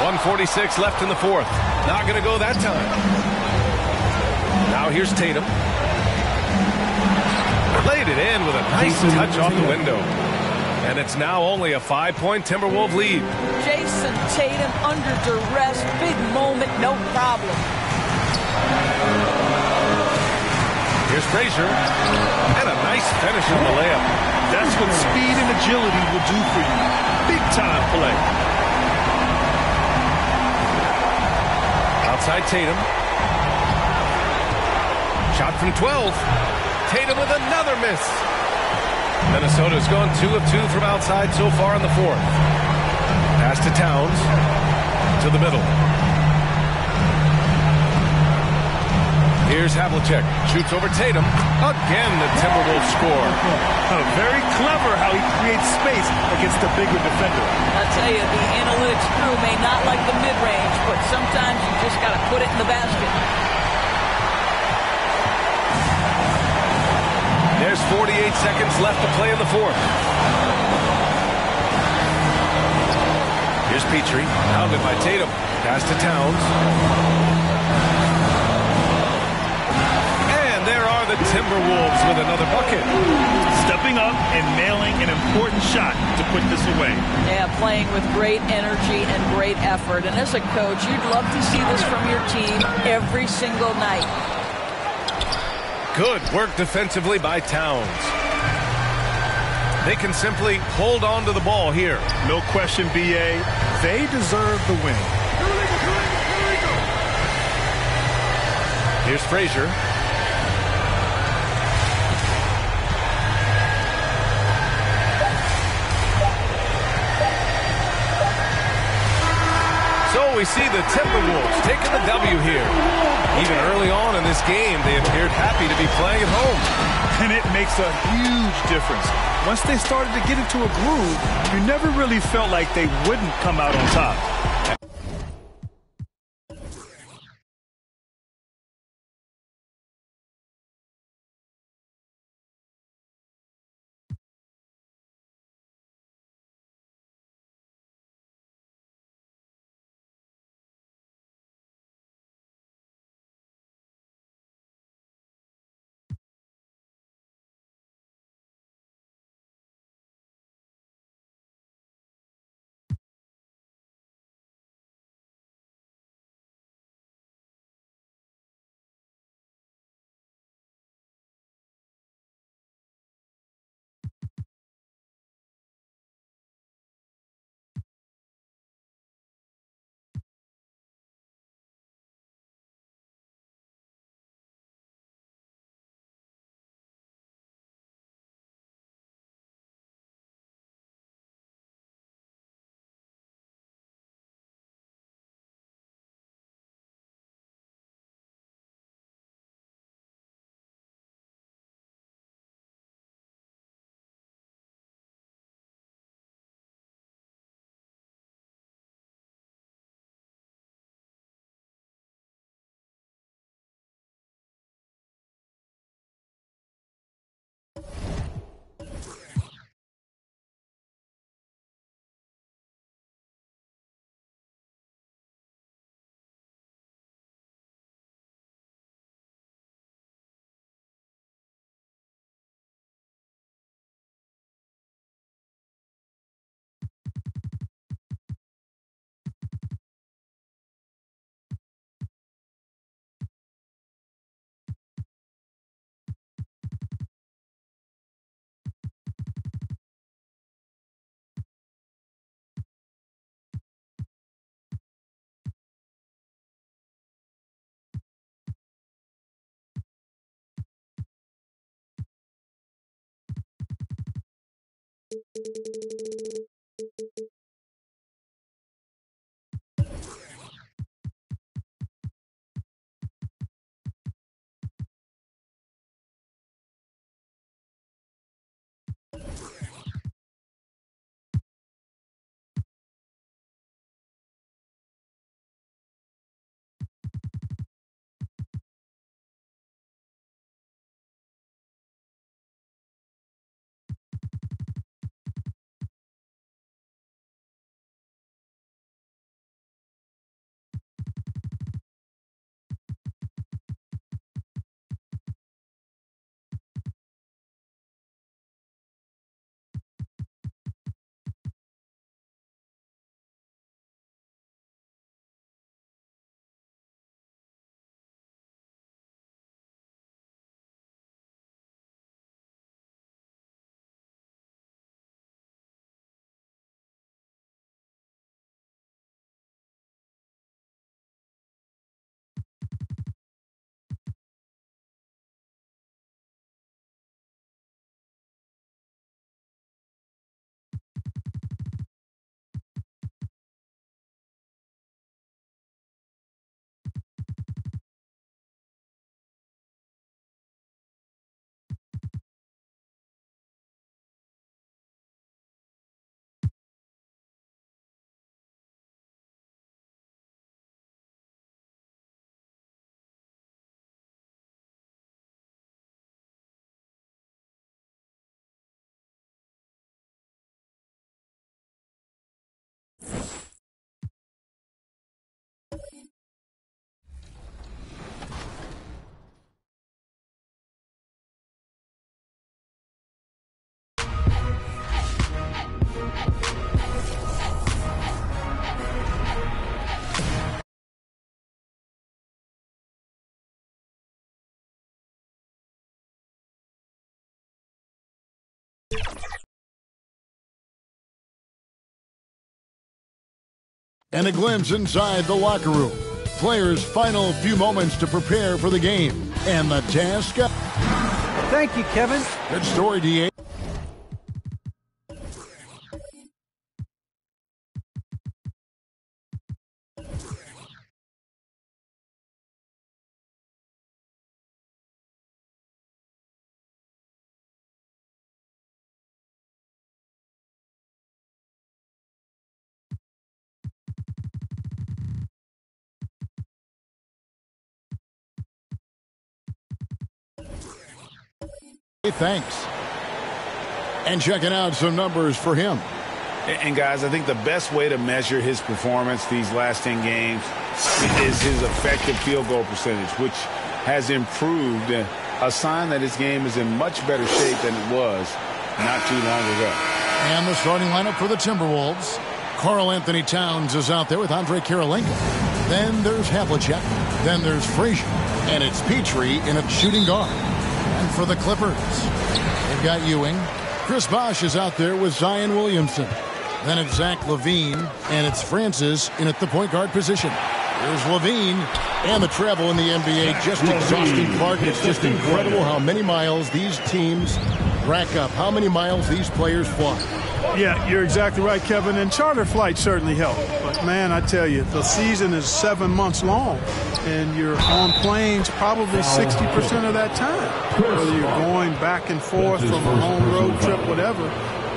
1:46 left in the fourth. Not going to go that time. Now here's Tatum. Played it in with a nice touch off the window. And it's now only a 5-point Timberwolves lead.
Jason Tatum under duress, big moment, no problem.
Here's Frazier. And a nice finish on the layup.
That's what speed and agility will do for you. Big time play.
Outside Tatum. Shot from 12. Tatum with another miss. Minnesota's gone 2 of 2 from outside so far in the fourth. Pass to Towns. To the middle. Here's Havlicek. Shoots over Tatum. Again, the Timberwolves score.
Very clever how he creates space against the bigger defender.
I tell you, the analytics crew may not like the mid-range, but sometimes you just got to put it in the basket.
There's 48 seconds left to play in the fourth. Here's Petrie. Pounded by Tatum. Pass to Towns. And there are the Timberwolves with another bucket.
Stepping up and nailing an important shot to put this away.
Yeah, playing with great energy and great effort. And as a coach, you'd love to see this from your team every single night.
Good work defensively by Towns. They can simply hold on to the ball here.
No question, B.A. They deserve the win.
Here's Frazier. So we see the Timberwolves taking the W here. Even early on in this game, they appeared happy to be playing at home.
And it makes a huge difference. Once they started to get into a groove, you never really felt like they wouldn't come out on top.
And a glimpse inside the locker room. Players' final few moments to prepare for the game. And the task.
Thank you, Kevin.
Good story, D.A. Thanks. And checking out some numbers for him.
And guys, I think the best way to measure his performance these last 10 games is his effective field goal percentage, which has improved, a sign that his game is in much better shape than it was not too long ago.
And the starting lineup for the Timberwolves. Karl Anthony Towns is out there with Andre Kirilenko. Then there's Havlicek. Then there's Frazier. And it's Petrie in a shooting guard. And for the Clippers, they've got Ewing. Chris Bosh is out there with Zion Williamson. Then it's Zach LaVine, and it's Francis in at the point guard position. Here's LaVine, and the travel in the NBA, just exhausting, Clark. It's just incredible how many miles these teams rack up, how many miles these players fly.
Yeah, you're exactly right, Kevin, and charter flights certainly help. But, man, I tell you, the season is 7 months long, and you're on planes probably 60% of that time. Whether you're going back and forth from a home road trip, whatever,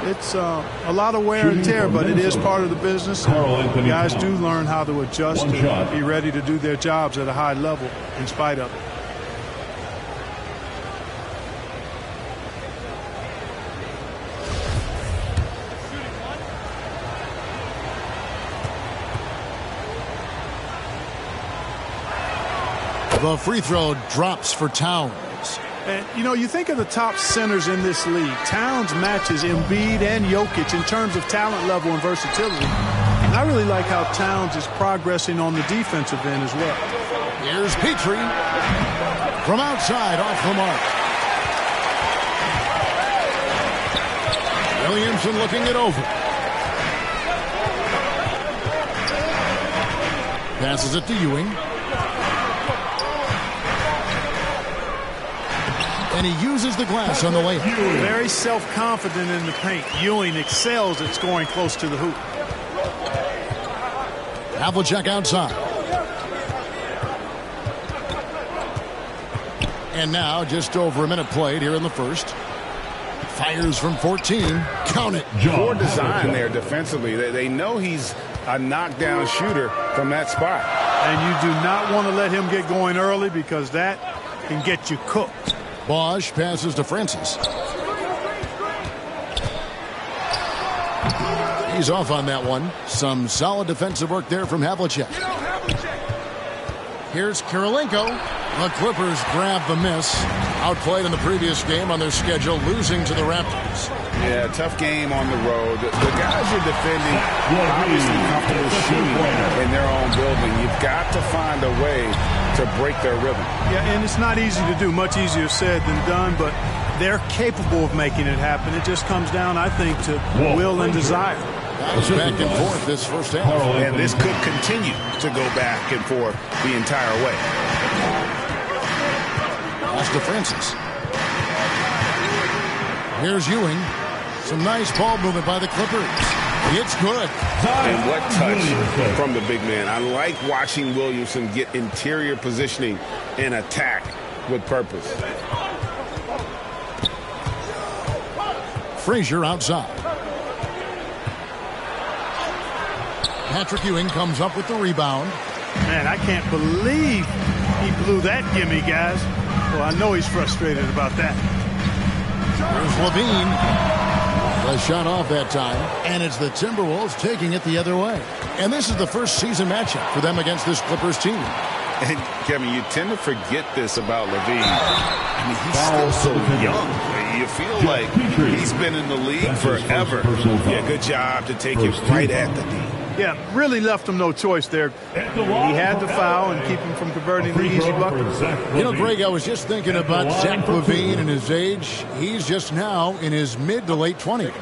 it's a lot of wear and tear, but it is part of the business. And guys do learn how to adjust and be ready to do their jobs at a high level in spite of it.
The free throw drops for Towns.
And, you know, you think of the top centers in this league. Towns matches Embiid and Jokic in terms of talent level and versatility. And I really like how Towns is progressing on the defensive end as well.
Here's Petrie. From outside, off the mark. Williamson looking it over. Passes it to Ewing. And he uses the glass on the layup.
Very self-confident in the paint. Ewing excels at scoring close to the hoop.
Havlicek outside. And now just over a minute played here in the first. Fires from 14. Count it.
Poor design there defensively. They know he's a knockdown shooter from that spot.
And you do not want to let him get going early because that can get you cooked.
Bosh passes to Francis. He's off on that one. Some solid defensive work there from Havlicek. Here's Kirilenko. The Clippers grab the miss. Outplayed in the previous game on their schedule, losing to the Raptors.
Yeah, tough game on the road. The guys are defending, obviously comfortable shooting in their own building. You've got to find a way to break their rhythm.
Yeah, and it's not easy to do. Much easier said than done, but they're capable of making it happen. It just comes down, I think, to will and desire.
It's back and forth this first half.
And this could continue to go back and forth the entire way.
Pass to Francis. Here's Ewing. Some nice ball movement by the Clippers. It's good.
And what touch from the big man. I like watching Williamson get interior positioning and attack with purpose.
Frazier outside. Patrick Ewing comes up with the rebound.
Man, I can't believe he blew that gimme, guys. Well, I know he's frustrated about that.
There's LaVine. The shot off that time. And it's the Timberwolves taking it the other way. And this is the first season matchup for them against this Clippers team.
And, Kevin, you tend to forget this about LaVine. I mean, he's still so young. You feel like he's been in the league forever. Yeah, good job to take it right at the knee.
Yeah, really left him no choice there. He had to foul and keep him from converting the easy bucket.
You know, Greg, I was just thinking about Zach LaVine and his age. He's just now in his mid to late 20s.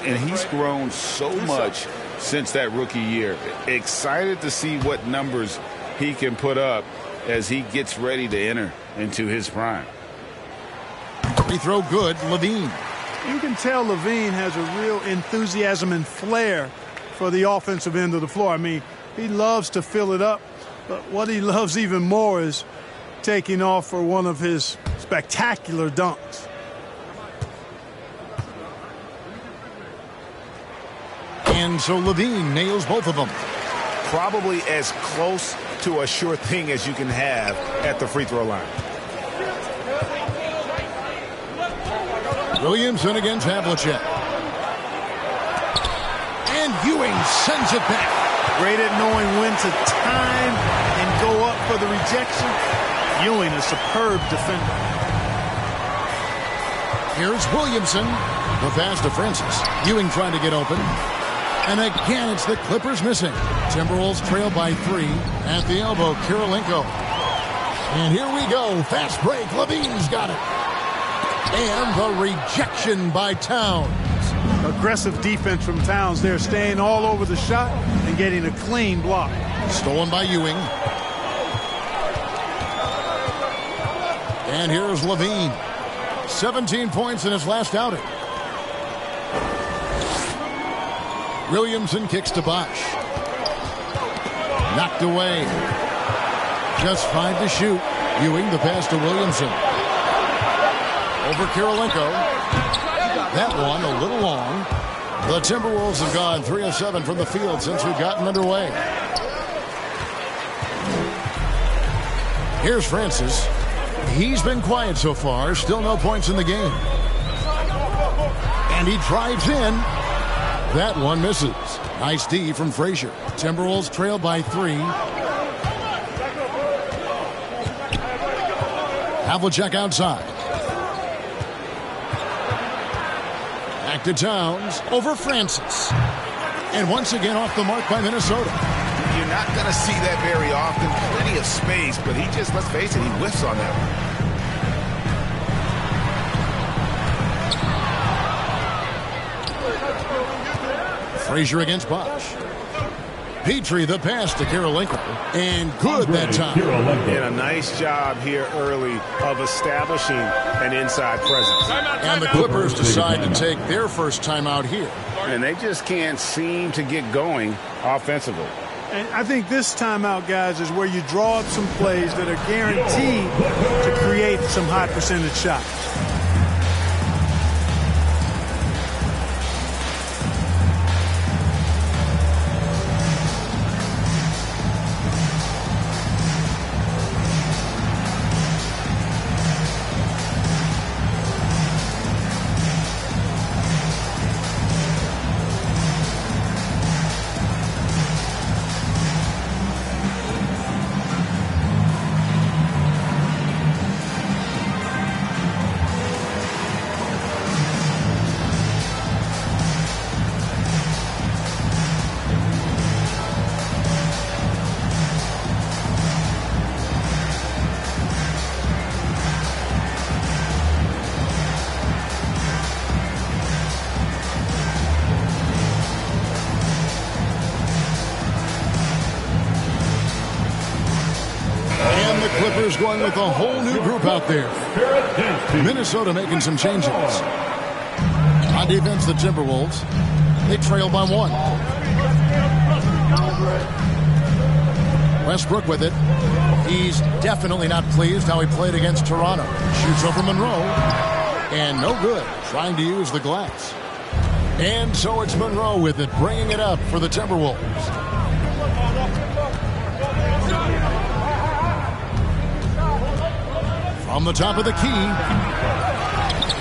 And he's grown so much since that rookie year. Excited to see what numbers he can put up as he gets ready to enter into his prime.
Free throw good, Levine.
You can tell Levine has a real enthusiasm and flair for the offensive end of the floor. I mean, he loves to fill it up, but what he loves even more is taking off for one of his spectacular dunks.
And so Levine nails both of them.
Probably as close to a sure thing as you can have at the free throw line.
Williamson against Havlicek. And Ewing sends it back.
Great at knowing when to time and go up for the rejection. Ewing, a superb defender.
Here's Williamson. The pass to Francis. Ewing trying to get open. And again, it's the Clippers missing. Timberwolves trail by 3 at the elbow. Kirilenko. And here we go. Fast break. Levine's got it. And the rejection by Towns.
Aggressive defense from Towns there, staying all over the shot and getting a clean block.
Stolen by Ewing. And here's Levine. 17 points in his last outing. Williamson kicks to Bosch. Knocked away. Just 5 to shoot. Ewing, the pass to Williamson. Over Kirilenko. That one a little long. The Timberwolves have gone 3 of 7 from the field since we've gotten underway. Here's Francis. He's been quiet so far. Still no points in the game. And he drives in. That one misses. Nice D from Frazier. Timberwolves trail by 3. Havlicek outside. Back to Towns. Over Francis. And once again off the mark by Minnesota.
You're not going to see that very often. Plenty of space, but he just, let's face it, he whiffs on that one.
Frazier against Bosch. Petrie the pass to Kirilenko. And good that time.
And a nice job here early of establishing an inside presence.
And the Clippers decide to take their first timeout here.
And they just can't seem to get going offensively.
And I think this timeout, guys, is where you draw up some plays that are guaranteed to create some high percentage shots.
Clippers going with a whole new group out there. Minnesota making some changes. On defense, the Timberwolves. They trail by 1. Westbrook with it. He's definitely not pleased how he played against Toronto. Shoots over Monroe. And no good. Trying to use the glass. And so it's Monroe with it, bringing it up for the Timberwolves. From the top of the key,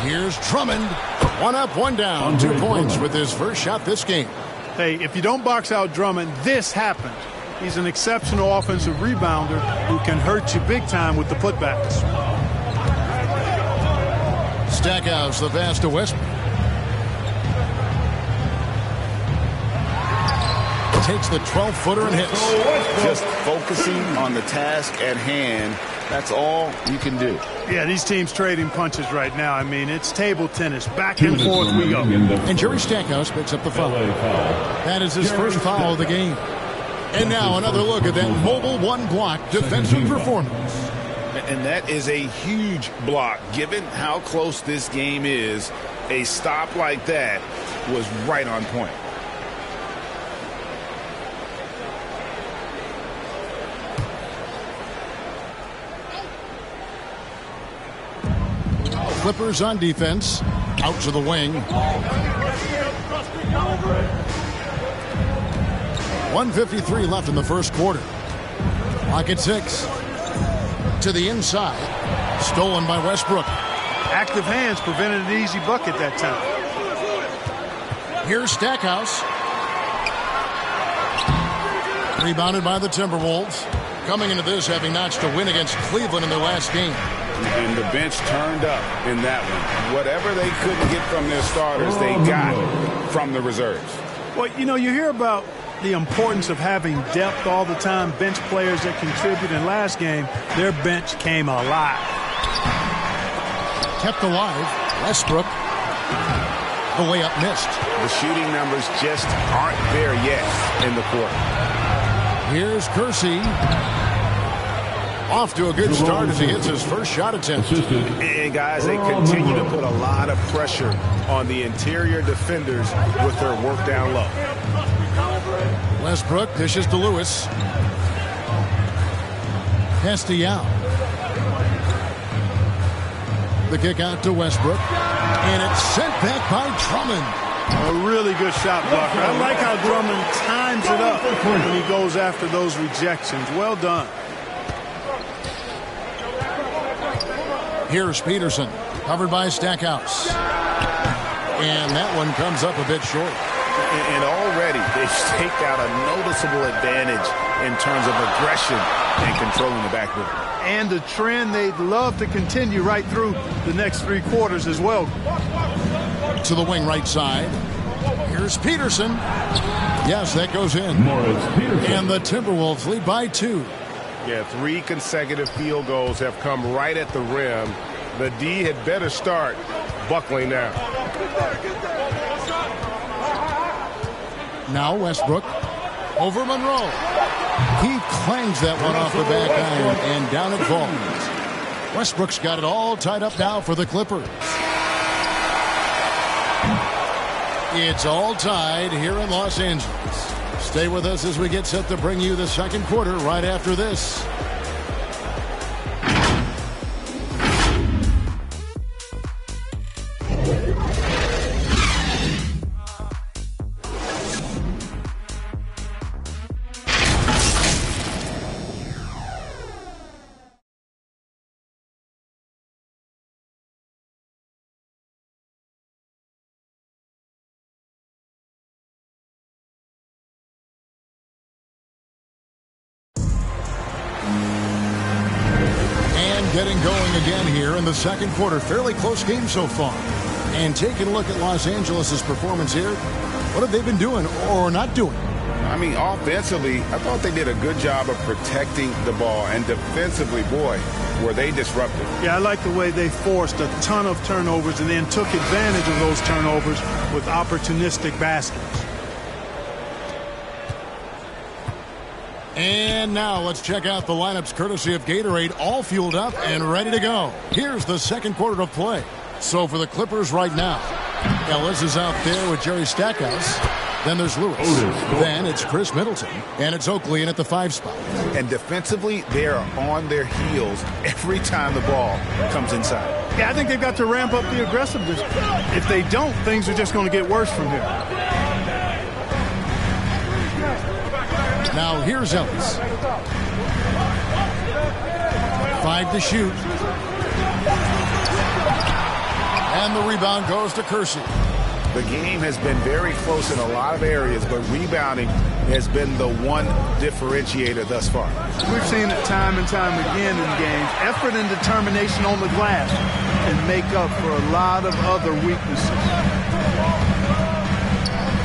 here's Drummond. 1 up, 1 down. 2 points with his first shot this game.
Hey, if you don't box out Drummond, this happens. He's an exceptional offensive rebounder who can hurt you big time with the putbacks.
Stackhouse, the pass to Westbrook. Takes the 12-footer and hits.
Just focusing on the task at hand That's all you can do.
Yeah, these teams trading punches right now. I mean, it's table tennis. Back and forth we go.
And Jerry Stackhouse picks up the foul. That is his first foul of the game. And now another look at that mobile one-block defensive performance.
And that is a huge block. Given how close this game is, a stop like that was right on point.
Clippers on defense. Out to the wing. 1:53 left in the first quarter. Clock at 6. To the inside. Stolen by Westbrook.
Active hands prevented an easy bucket that time.
Here's Stackhouse. Rebounded by the Timberwolves. Coming into this having notched a win against Cleveland in their last game.
And the bench turned up in that one. Whatever they couldn't get from their starters, they got from the reserves.
Well, you know, you hear about the importance of having depth all the time, bench players that contribute. In last game, their bench came alive.
Kept alive. Westbrook. The layup missed.
The shooting numbers just aren't there yet in the quarter.
Here's Kersey. Off to a good start as he hits his first shot attempt.
And guys, they continue to put a lot of pressure on the interior defenders with their work down low.
Westbrook dishes to Lewis. Pass to Yao. The kick out to Westbrook. And it's sent back by Drummond.
A really good shot blocker. I like how Drummond times it up when he goes after those rejections. Well done.
Here's Peterson, covered by Stackhouse. And that one comes up a bit short.
And already they've staked out a noticeable advantage in terms of aggression and controlling the backboard.
And a trend they'd love to continue right through the next 3 quarters as well.
To the wing right side. Here's Peterson. Yes, that goes in. And the Timberwolves lead by 2.
Yeah, 3 consecutive field goals have come right at the rim. The D had better start buckling now.
Now Westbrook over Monroe. He clangs that one off the back iron and down it falls. Westbrook's got it all tied up now for the Clippers. It's all tied here in Los Angeles. Stay with us as we get set to bring you the second quarter right after this. Getting going again here in the second quarter. Fairly close game so far. And taking a look at Los Angeles' performance here, what have they been doing or not doing?
I mean, offensively, I thought they did a good job of protecting the ball. And defensively, boy, were they disruptive.
Yeah, I like the way they forced a ton of turnovers and then took advantage of those turnovers with opportunistic baskets.
And now let's check out the lineups courtesy of Gatorade, all fueled up and ready to go. Here's the second quarter of play. So for the Clippers right now, Ellis is out there with Jerry Stackhouse. Then there's Lewis. Then it's Chris Middleton. And it's Oakley in at the 5 spot.
And defensively, they are on their heels every time the ball comes inside.
Yeah, I think they've got to ramp up the aggressiveness. If they don't, things are just going to get worse from here.
Now here's Ellis. 5 to shoot. And the rebound goes to Kersey.
The game has been very close in a lot of areas, but rebounding has been the one differentiator thus far.
We've seen it time and time again in games. Effort and determination on the glass can make up for a lot of other weaknesses.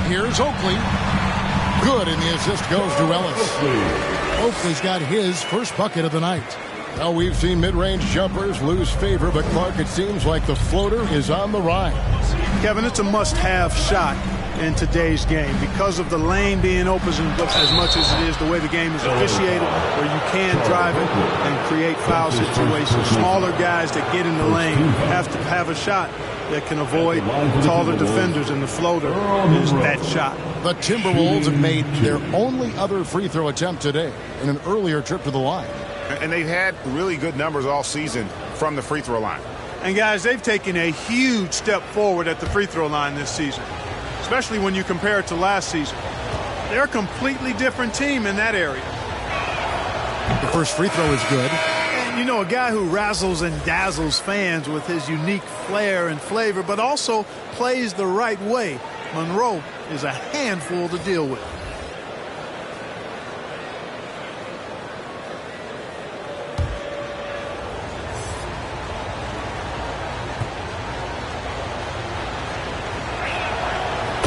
Here's Oakley. Good, and the assist goes to Ellis. Oakley's got his first bucket of the night. Well, we've seen mid-range jumpers lose favor, but Clark, it seems like the floater is on the rise.
Kevin, it's a must-have shot in today's game because of the lane being open as much as it is, the way the game is officiated, where you can drive it and create foul situations. Smaller guys that get in the lane have to have a shot that can avoid taller defenders, and the floater is that shot.
The Timberwolves have made their only other free throw attempt today in an earlier trip to the line.
And they've had really good numbers all season from the free throw line.
And guys, they've taken a huge step forward at the free throw line this season, especially when you compare it to last season. They're a completely different team in that area.
The first free throw is good.
And, you know, a guy who razzles and dazzles fans with his unique flair and flavor, but also plays the right way. Monroe is a handful to deal with.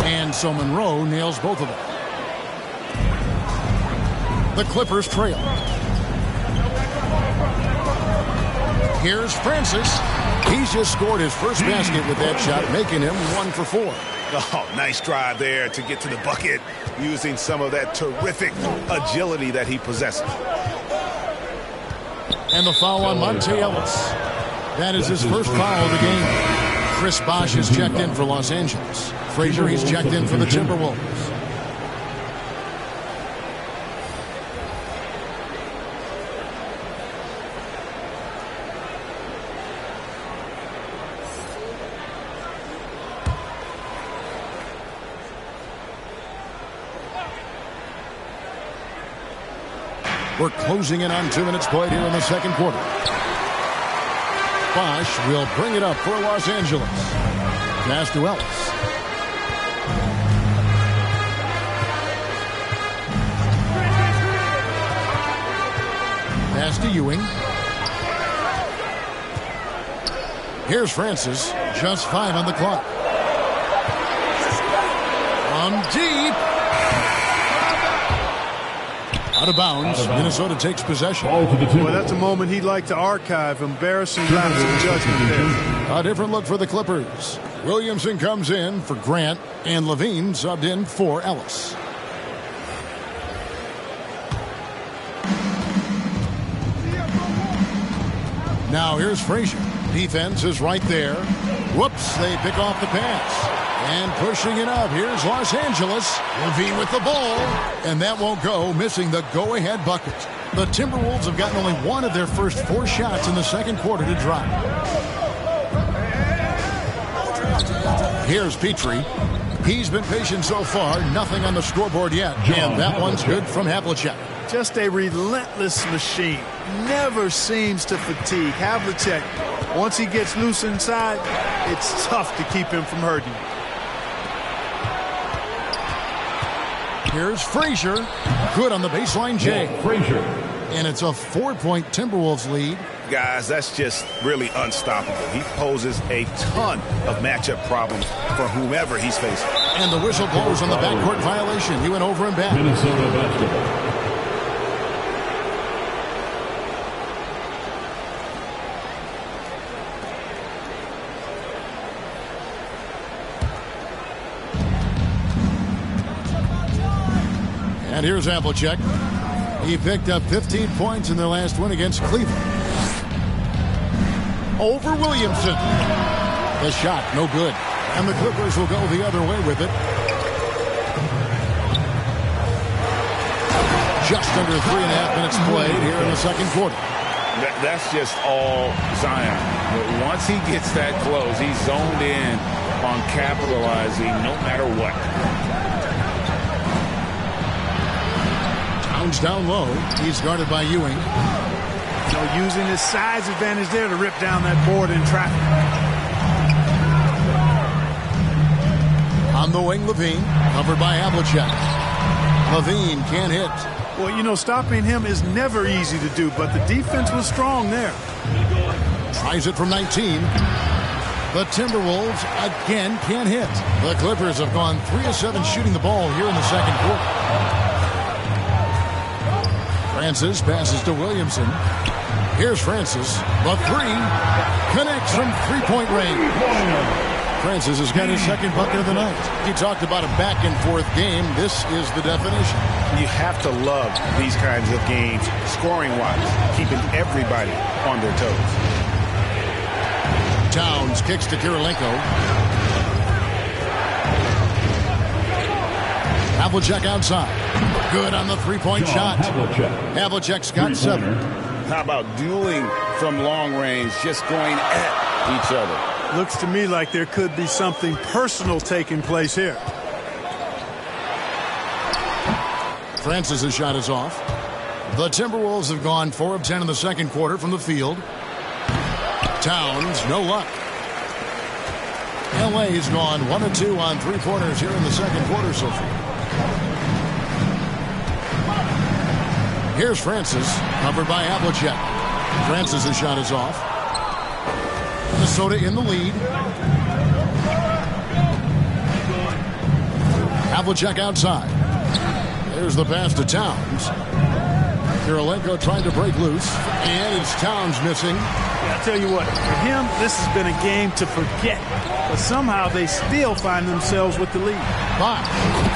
And so Monroe nails both of them. The Clippers trail. Here's Francis. He's just scored his first basket with that shot, making him 1 for 4.
Oh, nice drive there to get to the bucket, using some of that terrific agility that he possesses.
And the foul on Monte Ellis. That is his first foul of the game. Chris Bosh is checked in for Los Angeles. Frazier, he's checked in for the Timberwolves. We're closing in on 2 minutes played here in the second quarter. Bosh will bring it up for Los Angeles. Pass to Ellis. Pass to Ewing. Here's Francis. Just 5 on the clock. From deep. Out of bounds. Minnesota takes possession.
Well, that's a moment he'd like to archive. Embarrassing lapse of judgment there.
A different look for the Clippers. Williamson comes in for Grant, and Levine subbed in for Ellis. Now here's Frazier. Defense is right there. Whoops, they pick off the pass. And pushing it up, here's Los Angeles. Levine with the ball. And that won't go, missing the go-ahead bucket. The Timberwolves have gotten only one of their first 4 shots in the second quarter to drop. Here's Petrie. He's been patient so far, nothing on the scoreboard yet. And that one's good from Havlicek.
Just a relentless machine. Never seems to fatigue. Havlicek, once he gets loose inside, it's tough to keep him from hurting.
Here's Frazier. Good on the baseline, Jay.
Frazier.
And it's a 4-point Timberwolves lead.
Guys, that's just really unstoppable. He poses a ton of matchup problems for whomever he's facing.
And the whistle blows on the backcourt violation. He went over and back.
Minnesota basketball.
And here's Havlicek. He picked up 15 points in their last win against Cleveland. Over Williamson. The shot, no good. And the Clippers will go the other way with it. Just under 3.5 minutes played here in the second quarter.
That's just all Zion. But once he gets that close, he's zoned in on capitalizing no matter what.
Towns down low. He's guarded by Ewing.
Using his size advantage there to rip down that board in traffic.
On the wing, Levine. Covered by Havlicek. Levine can't hit.
Well, stopping him is never easy to do, but the defense was strong there.
Tries it from 19. The Timberwolves again can't hit. The Clippers have gone 3 of 7 shooting the ball here in the second quarter. Francis passes to Williamson. Here's Francis. The three connects from three-point range. Francis has got his second bucket of the night. He talked about a back-and-forth game. This is the definition.
You have to love these kinds of games, scoring-wise, keeping everybody on their toes.
Towns kicks to Kirilenko. Havlicek outside. Good on the three-point shot. Havlicek's got 7.
How about dueling from long range, just going at each other?
Looks to me like there could be something personal taking place here.
Francis' shot is off. The Timberwolves have gone 4 of 10 in the second quarter from the field. Towns, no luck. LA's gone 1 of 2 on three-pointers here in the second quarter so far. Here's Francis, covered by Havlicek. Francis' shot is off. Minnesota in the lead. Havlicek outside. There's the pass to Towns. Kirilenko trying to break loose. And it's Towns missing.
I'll tell you what, for him, this has been a game to forget. But somehow they still find themselves with the lead.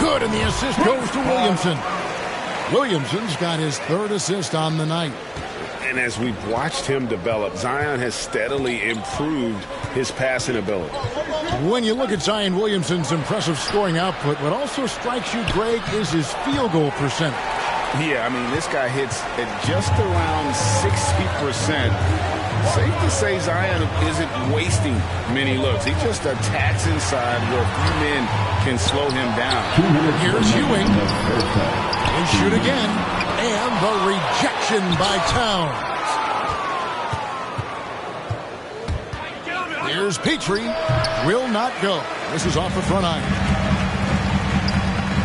Good, and the assist goes to Williamson. Williamson's got his 3rd assist on the night.
And as we've watched him develop, Zion has steadily improved his passing ability.
When you look at Zion Williamson's impressive scoring output, what also strikes you, Greg, is his field goal percentage.
Yeah, I mean, this guy hits at just around 60%. Safe to say Zion isn't wasting many looks. He just attacks inside where few men can slow him down.
Here's Ewing. And shoot again. And the rejection by Towns. Here's Petrie. Will not go. This is off the front iron.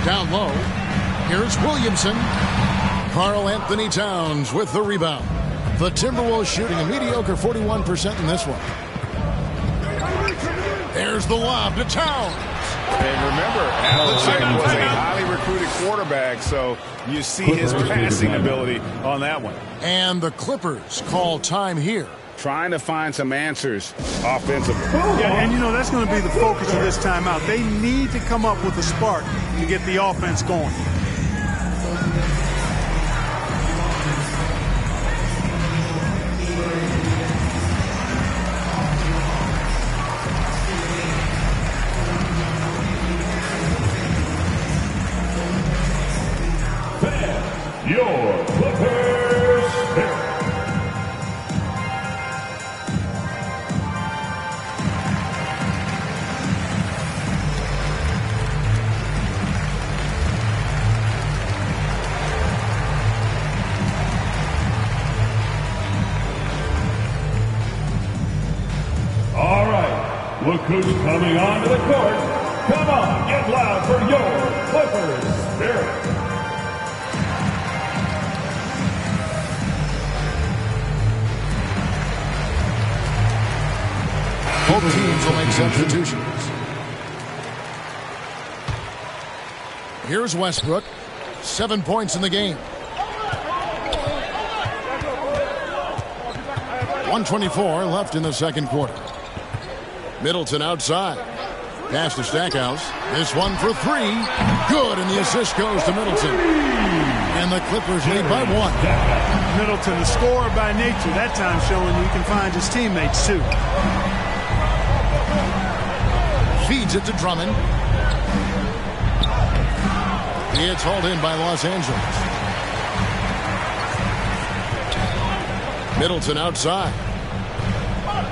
Down low. Here's Williamson. Karl Anthony Towns with the rebound. The Timberwolves shooting a mediocre 41% in this one. There's the lob to Towns.
And remember, Havlicek was a highly recruited quarterback, so you see his passing ability on that one.
And the Clippers call time here.
Trying to find some answers offensively.
Yeah, and you know, that's going to be the focus of this timeout. They need to come up with a spark to get the offense going.
Your Clippers Spirit. All right, look who's coming onto the court. Come on, get loud for your Clippers Spirit.
Both teams will make substitutions. Here's Westbrook. 7 points in the game. 1:24 left in the second quarter. Middleton outside. Pass to Stackhouse. This one for 3. Good, and the assist goes to Middleton. And the Clippers lead by 1.
Middleton, the scorer by nature, that time showing you can find his teammates too.
Feeds it to Drummond. It's hauled in by Los Angeles. Middleton outside.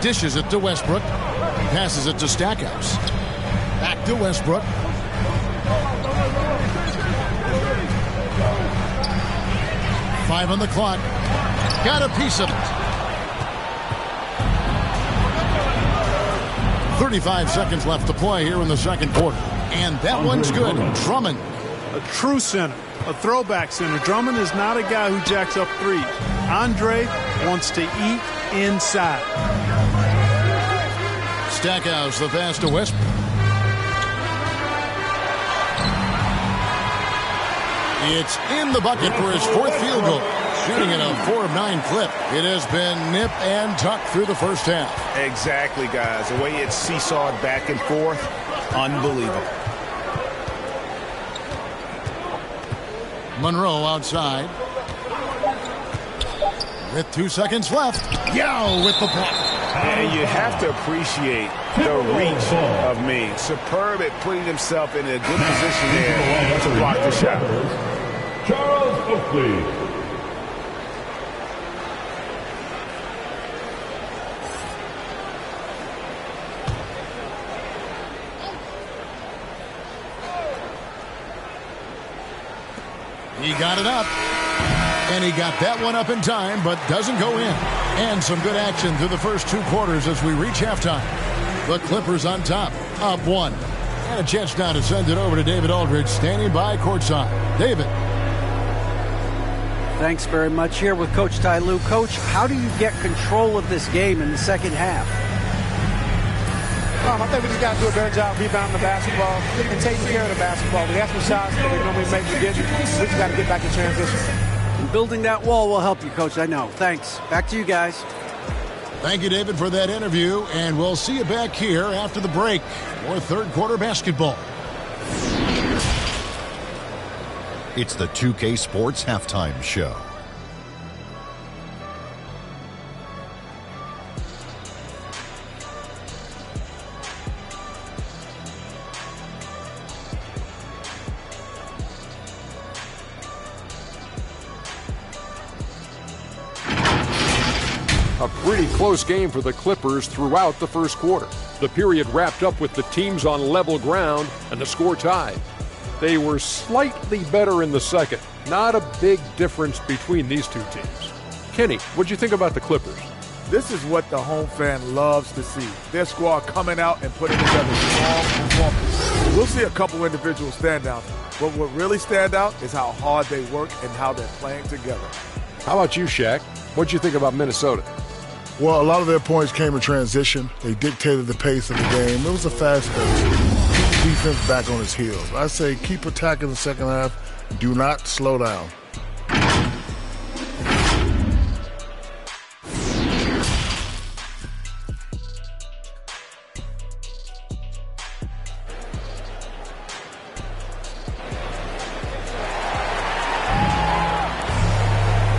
Dishes it to Westbrook. Passes it to Stackhouse. Back to Westbrook. Five on the clock. Got a piece of it. 35 seconds left to play here in the second quarter. And that one's good. Drummond.
A true center. A throwback center. Drummond is not a guy who jacks up threes. Andre wants to eat inside.
Stackhouse, the pass to Westbrook. It's in the bucket for his 4th field goal. Shooting at a 4 of 9 clip. It has been nip and tuck through the first half.
Exactly, guys. The way it's seesawed back and forth, unbelievable.
Monroe outside. With 2 seconds left. Yao with the block.
And you have to appreciate the reach of Ming. Superb at putting himself in a good position there to block the shot.
Charles Oakley.
He got it up. And he got that one up in time, but doesn't go in. And some good action through the first 2 quarters as we reach halftime. The Clippers on top, up 1. And a chance now to send it over to David Aldridge, standing by courtside. David.
Thanks very much. Here with Coach Ty Lue. Coach, how do you get control of this game in the second half?
I think we just got to do a better job rebounding the basketball and taking care of the basketball. We have some shots that we normally make, we didn't. We just got to get back in transition.
And building that wall will help you, Coach, I know. Thanks. Back to you guys.
Thank you, David, for that interview, and we'll see you back here after the break for third quarter basketball.
It's the 2K Sports Halftime Show.
A pretty close game for the Clippers throughout the first quarter. The period wrapped up with the teams on level ground and the score tied. They were slightly better in the second. Not a big difference between these two teams. Kenny, what'd you think about the Clippers?
This is what the home fan loves to see. Their squad coming out and putting together strong performance. We'll see a couple individual standouts, but what really stand out is how hard they work and how they're playing together.
How about you, Shaq? What'd you think about Minnesota?
Well, a lot of their points came in transition. They dictated the pace of the game. It was a fast pace. Defense back on its heels. I say keep attacking the second half. Do not slow down.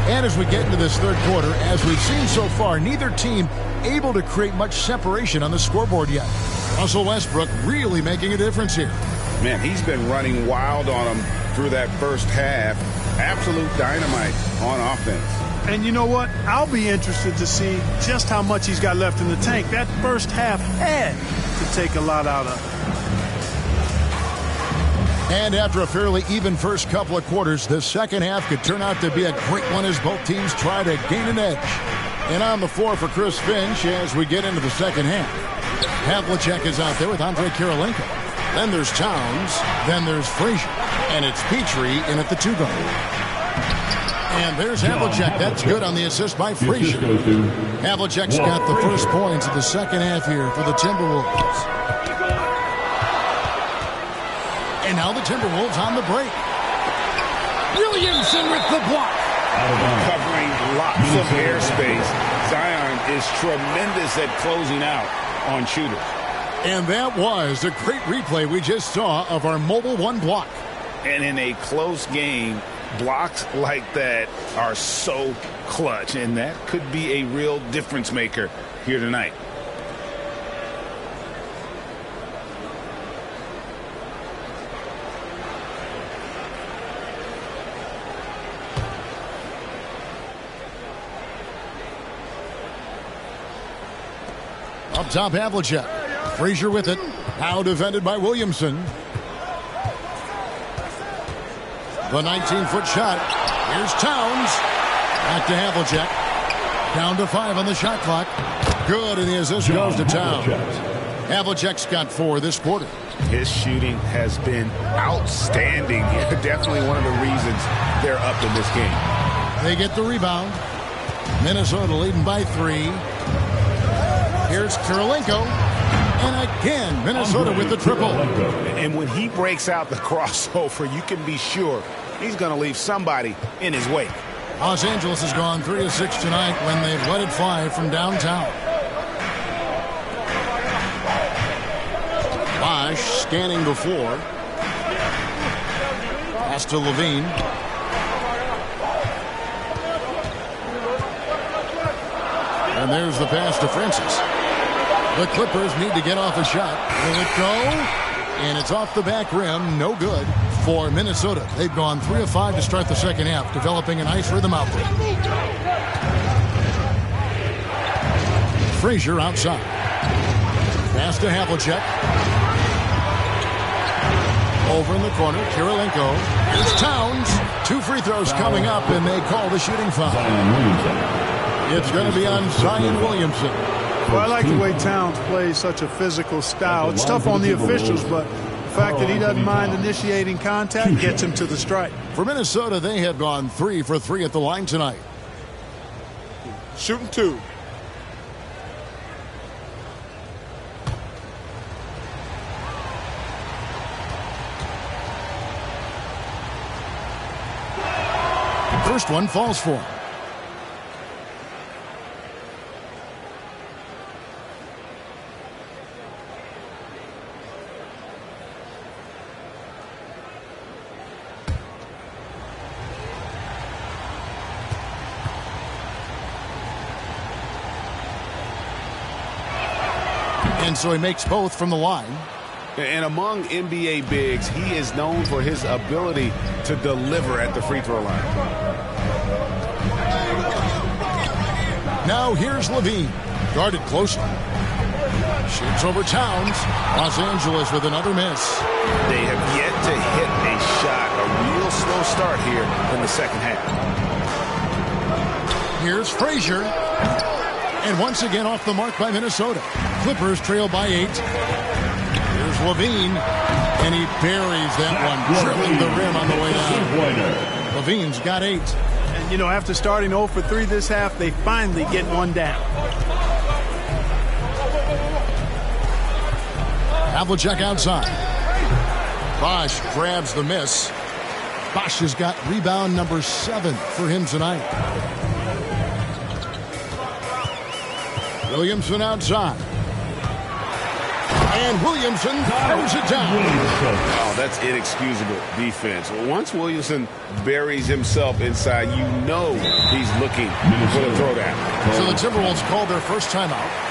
And as we get into this third quarter, as we've seen so far, neither team able to create much separation on the scoreboard yet. Russell Westbrook really making a difference here.
Man, he's been running wild on them through that first half. Absolute dynamite on offense.
And you know what? I'll be interested to see just how much he's got left in the tank. That first half had to take a lot out of him.
And after a fairly even first couple of quarters, the second half could turn out to be a great one as both teams try to gain an edge. And on the floor for Chris Finch as we get into the second half. Havlicek is out there with Andre Kirilenko. Then there's Towns. Then there's Frazier. And it's Petrie in at the 2 guard. And there's Havlicek. That's good on the assist by Frazier. Havlicek's got the first points of the second half here for the Timberwolves. And now the Timberwolves on the break. Williamson with the block.
Covering lots of airspace. Zion is tremendous at closing out on shooters.
And that was a great replay we just saw of our Mobile One block.
And in a close game, blocks like that are so clutch. And that could be a real difference maker here tonight.
Up top, Havlicek. Frazier with it. Now defended by Williamson. The 19-foot shot. Here's Towns. Back to Havlicek. Down to 5 on the shot clock. Good, and the assist goes to Towns. Havlicek's got 4 this quarter.
His shooting has been outstanding. Definitely one of the reasons they're up in this game.
They get the rebound. Minnesota leading by 3. Here's Kirilenko. And again, Minnesota with the triple.
And when he breaks out the crossover, you can be sure he's going to leave somebody in his wake.
Los Angeles has gone 3 of 6 tonight when they've let it fly from downtown. Bosch scanning the floor. Pass to Levine. And there's the pass to Francis. The Clippers need to get off a shot. Will it go? And it's off the back rim. No good for Minnesota. They've gone 3 of 5 to start the second half, developing a nice rhythm out there. Frazier outside. Pass to Havlicek. Over in the corner, Kirilenko. Here's Towns. 2 free throws coming up, and they call the shooting foul. It's going to be on Zion Williamson.
Well, I like the way Towns plays such a physical style. It's tough on the officials, but the fact that he doesn't mind initiating contact gets him to the strike.
For Minnesota, they have gone 3 for 3 at the line tonight.
Shooting 2.
First one falls for him. And so he makes both from the line.
And among NBA bigs, he is known for his ability to deliver at the free throw line.
Now here's Levine. Guarded closely. Shoots over Towns. Los Angeles with another miss.
They have yet to hit a shot. A real slow start here in the second half.
Here's Frazier. And once again off the mark by Minnesota. Clippers trail by 8. Here's Levine. And he buries that one, drilling the rim on the way down. Levine's got 8.
And, you know, after starting 0 for 3 this half, they finally get one down.
Havlicek outside. Bosch grabs the miss. Bosch has got rebound number 7 for him tonight. Williamson outside. And Williamson throws it down.
Oh, that's inexcusable defense. Once Williamson buries himself inside, you know he's looking for the throwdown.
So the Timberwolves called their first timeout.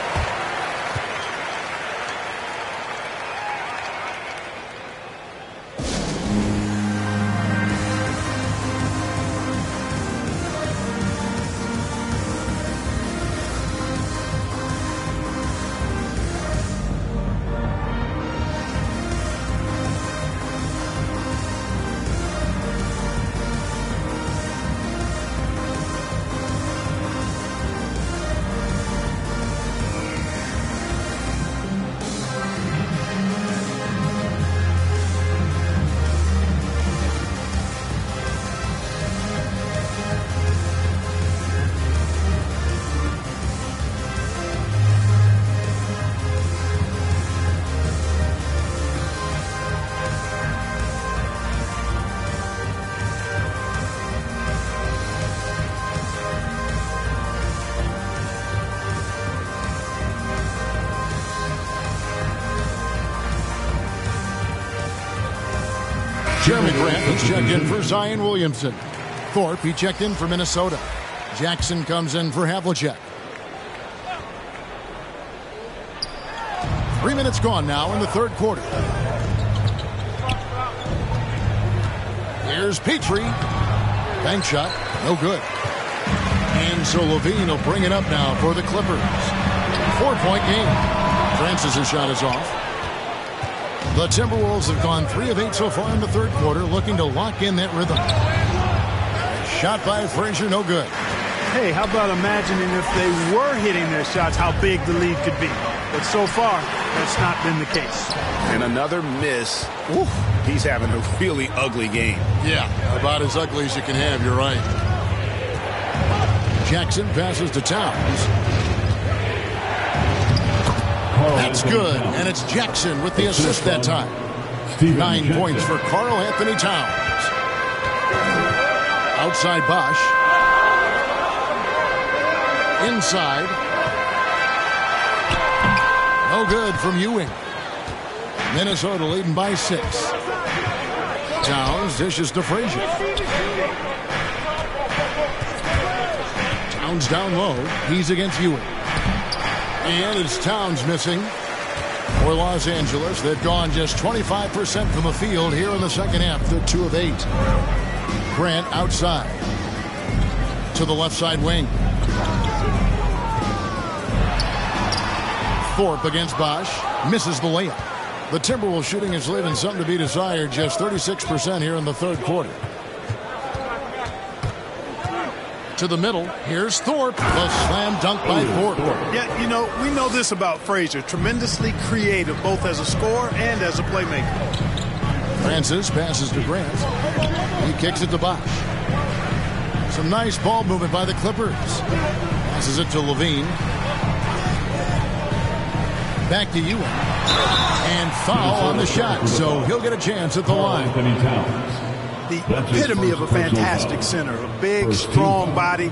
Jeremy Grant has checked in for Zion Williamson. Thorpe, he checked in for Minnesota. Jackson comes in for Havlicek. 3 minutes gone now in the third quarter. Here's Petrie. Bank shot, no good. And so Levine will bring it up now for the Clippers. 4-point game. Francis' shot is off. The Timberwolves have gone 3 of 8 so far in the third quarter, looking to lock in that rhythm. Shot by Frazier, no good.
Hey, how about imagining if they were hitting their shots, how big the lead could be. But so far, that's not been the case.
And another miss. Oof, he's having a really ugly game.
Yeah, about as ugly as you can have, you're right. Jackson passes to Towns. That's good, and it's Jackson with the assist that time. 9 points for Karl Anthony Towns. Outside Bosch. Inside. No good from Ewing. Minnesota leading by 6. Towns dishes to Frazier. Towns down low. He's against Ewing. And it's Towns missing for Los Angeles. They've gone just 25% from the field here in the second half. They're 2 of 8. Grant outside to the left side wing. Thorpe against Bosch. Misses the layup. The Timberwolves shooting is leaving something to be desired. Just 36% here in the third quarter. To the middle. Here's Thorpe. The slam dunk by Thorpe.
Yeah, you know, we know this about Frazier. Tremendously creative, both as a scorer and as a playmaker.
Francis passes to Grant. He kicks it to Bosch. Some nice ball movement by the Clippers. Passes it to Levine. Back to Ewing. And foul on the shot, so he'll get a chance at the line.
The epitome of a fantastic center. A big, strong body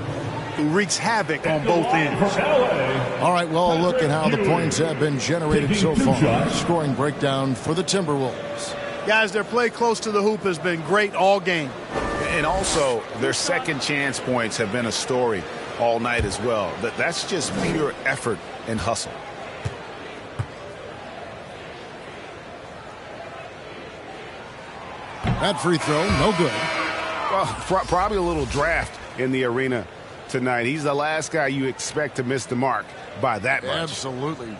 who wreaks havoc on both ends.
All right, well, look at how the points have been generated so far. Scoring breakdown for the Timberwolves.
Guys, their play close to the hoop has been great all game.
And also, their second chance points have been a story all night as well. That's just pure effort and hustle.
That free throw, no good.
Well, probably a little draft in the arena tonight. He's the last guy you expect to miss the mark by that much.
Absolutely.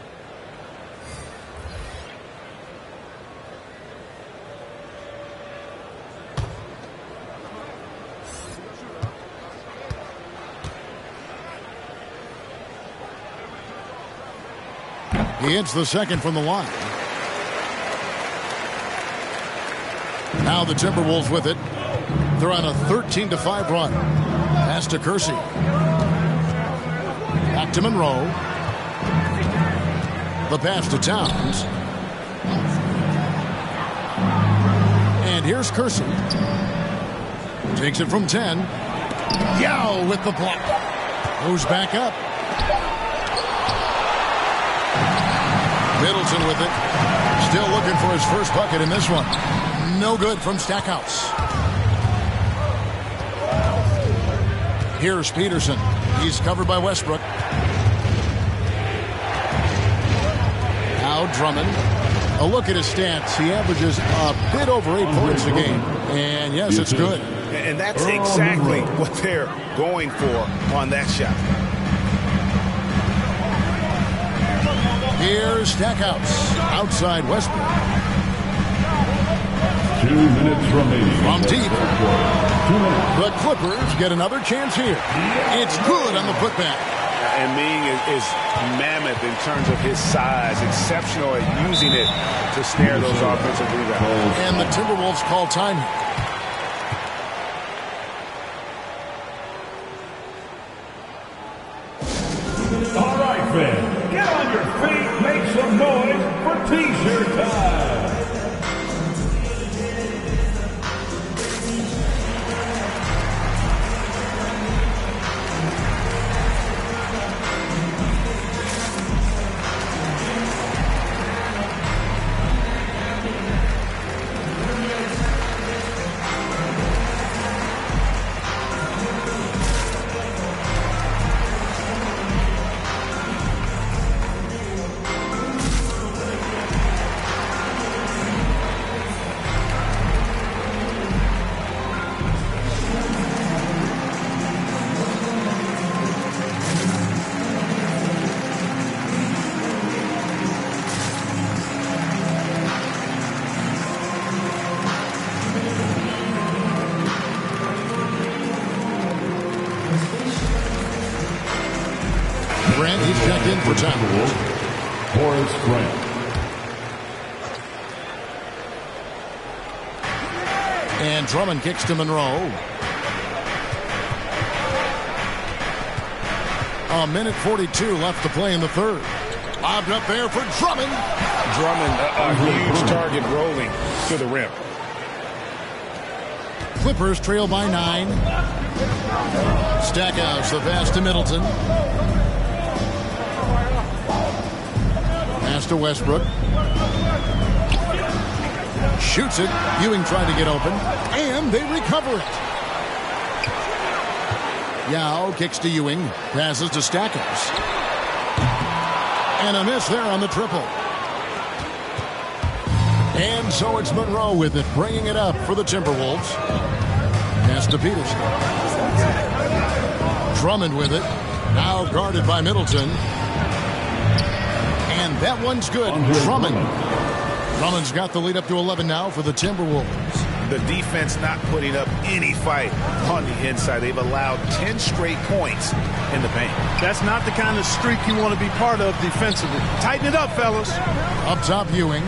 He hits the second from the line. Now the Timberwolves with it. They're on a 13-5 run. Pass to Kersey. Back to Monroe. The pass to Towns. And here's Kersey. Takes it from 10. Yao with the block. Goes back up. Middleton with it. Still looking for his first bucket in this one. No good from Stackhouse. Here's Peterson. He's covered by Westbrook. Now Drummond. A look at his stats. He averages a bit over 8 points a game. And yes, it's good.
And that's exactly what they're going for on that shot.
Here's Stackhouse. Outside Westbrook.
2 minutes remaining.
From deep. The Clippers get another chance here. It's good on the putback.
And Ming is mammoth in terms of his size. Exceptional at using it to snare those offensive rebounds.
And the Timberwolves call time here.
All right, fans. Get on your feet. Make some noise for T-shirt time.
Grant, he's checked in for time.
Horace Grant.
And Drummond kicks to Monroe. A minute 42 left to play in the third. Lobbed up there for Drummond.
Drummond, a huge target rolling to the rim.
Clippers trail by 9. Stackhouse, the pass to Middleton. pass to Westbrook. Shoots it. Ewing trying to get open. And they recover it. Yao kicks to Ewing. Passes to Stackhouse. And a miss there on the triple. And so it's Monroe with it, bringing it up for the Timberwolves. Pass to Peterson. Drummond with it. Now guarded by Middleton. And that one's good. Drummond. Drummond's got the lead up to 11 now for the Timberwolves.
The defense not putting up any fight on the inside. They've allowed 10 straight points in the paint.
That's not the kind of streak you want to be part of defensively. Tighten it up, fellas.
Up top, Ewing.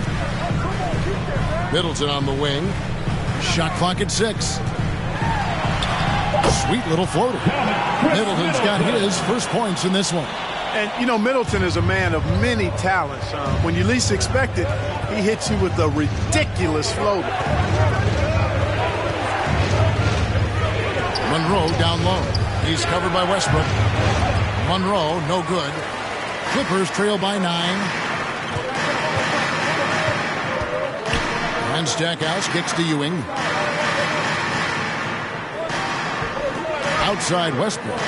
Middleton on the wing. Shot clock at 6. Sweet little floater. Middleton's got his first points in this one.
And, you know, Middleton is a man of many talents. When you least expect it, he hits you with a ridiculous floater.
Monroe down low. He's covered by Westbrook. Monroe, no good. Clippers trail by 9. And Stackhouse kicks to Ewing. Outside Westbrook.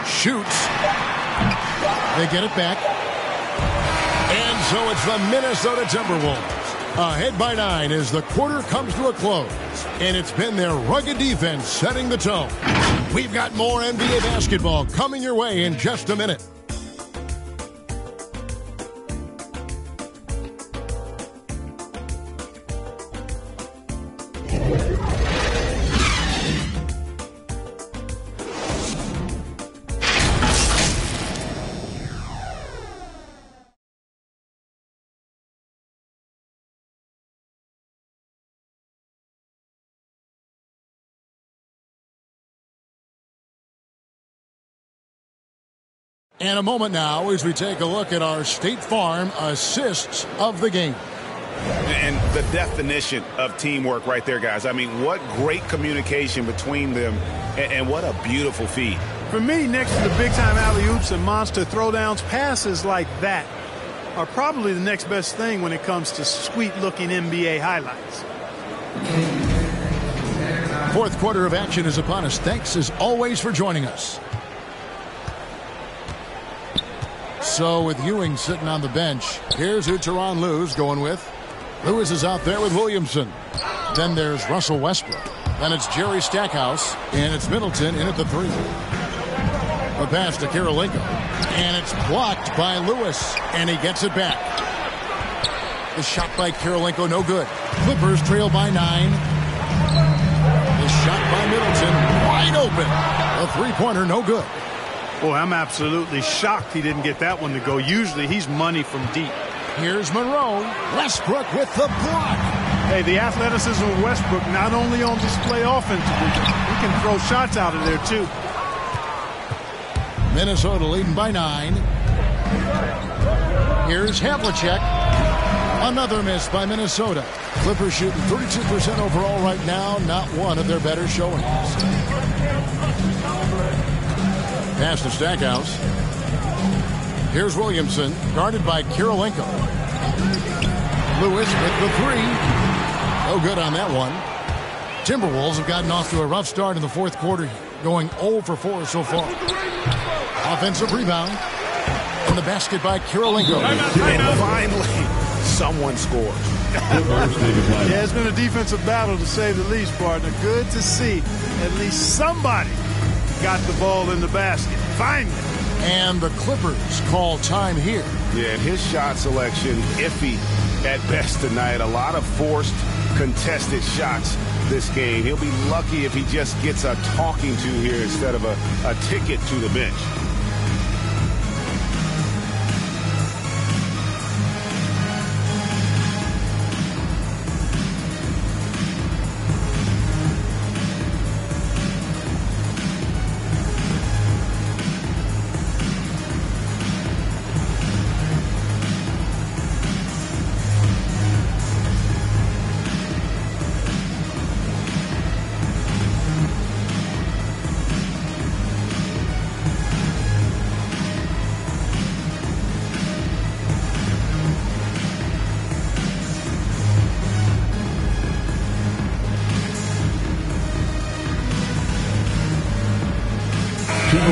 Shoots. They get it back. And so it's the Minnesota Timberwolves. Ahead by 9 as the quarter comes to a close. And it's been their rugged defense setting the tone. We've got more NBA basketball coming your way in just a minute. And a moment now as we take a look at our State Farm assists of the game.
And the definition of teamwork right there, guys. I mean, what great communication between them, and what a beautiful feed.
For me, next to the big-time alley-oops and monster throwdowns, passes like that are probably the next best thing when it comes to sweet-looking NBA highlights.
Fourth quarter of action is upon us. Thanks, as always, for joining us. So with Ewing sitting on the bench, here's who Tyronn Lue's going with. Lewis is out there with Williamson. Then there's Russell Westbrook. Then it's Jerry Stackhouse, and it's Middleton in at the 3. The pass to Karolinko, and it's blocked by Lewis, and he gets it back. The shot by Karolinko, no good. Clippers trail by 9. The shot by Middleton, wide open. A three-pointer, no good.
Boy, I'm absolutely shocked he didn't get that one to go. Usually he's money from deep.
Here's Monroe. Westbrook with the block.
Hey, the athleticism of Westbrook not only on display offensively, he can throw shots out of there too.
Minnesota leading by 9. Here's Havlicek. Another miss by Minnesota. Clippers shooting 32% overall right now. Not one of their better showings. Pass to Stackhouse. Here's Williamson, guarded by Karolinko. Lewis with the 3. No good on that one. Timberwolves have gotten off to a rough start in the fourth quarter, going 0 for 4 so far. Offensive rebound. And the basket by Karolinko.
And finally, someone scores.
Yeah, it's been a defensive battle to say the least, partner. Good to see at least somebody got the ball in the basket. Finally.
And the Clippers call time here.
Yeah, and his shot selection iffy at best tonight. A lot of forced, contested shots this game. He'll be lucky if he just gets a talking to here instead of a ticket to the bench.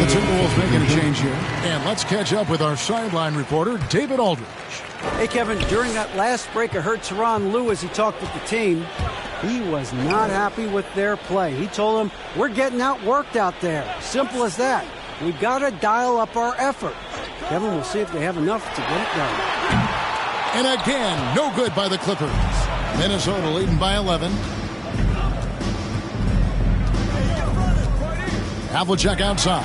Timberwolves making a change here. And let's catch up with our sideline reporter, David Aldridge.
Hey, Kevin, during that last break, I heard Tyronn Lue as he talked with the team. He was not happy with their play. He told them, we're getting outworked out there. Simple as that. We got to dial up our effort. Kevin, we'll see if they have enough to get it done.
And again, no good by the Clippers. Minnesota leading by 11. Havlicek outside.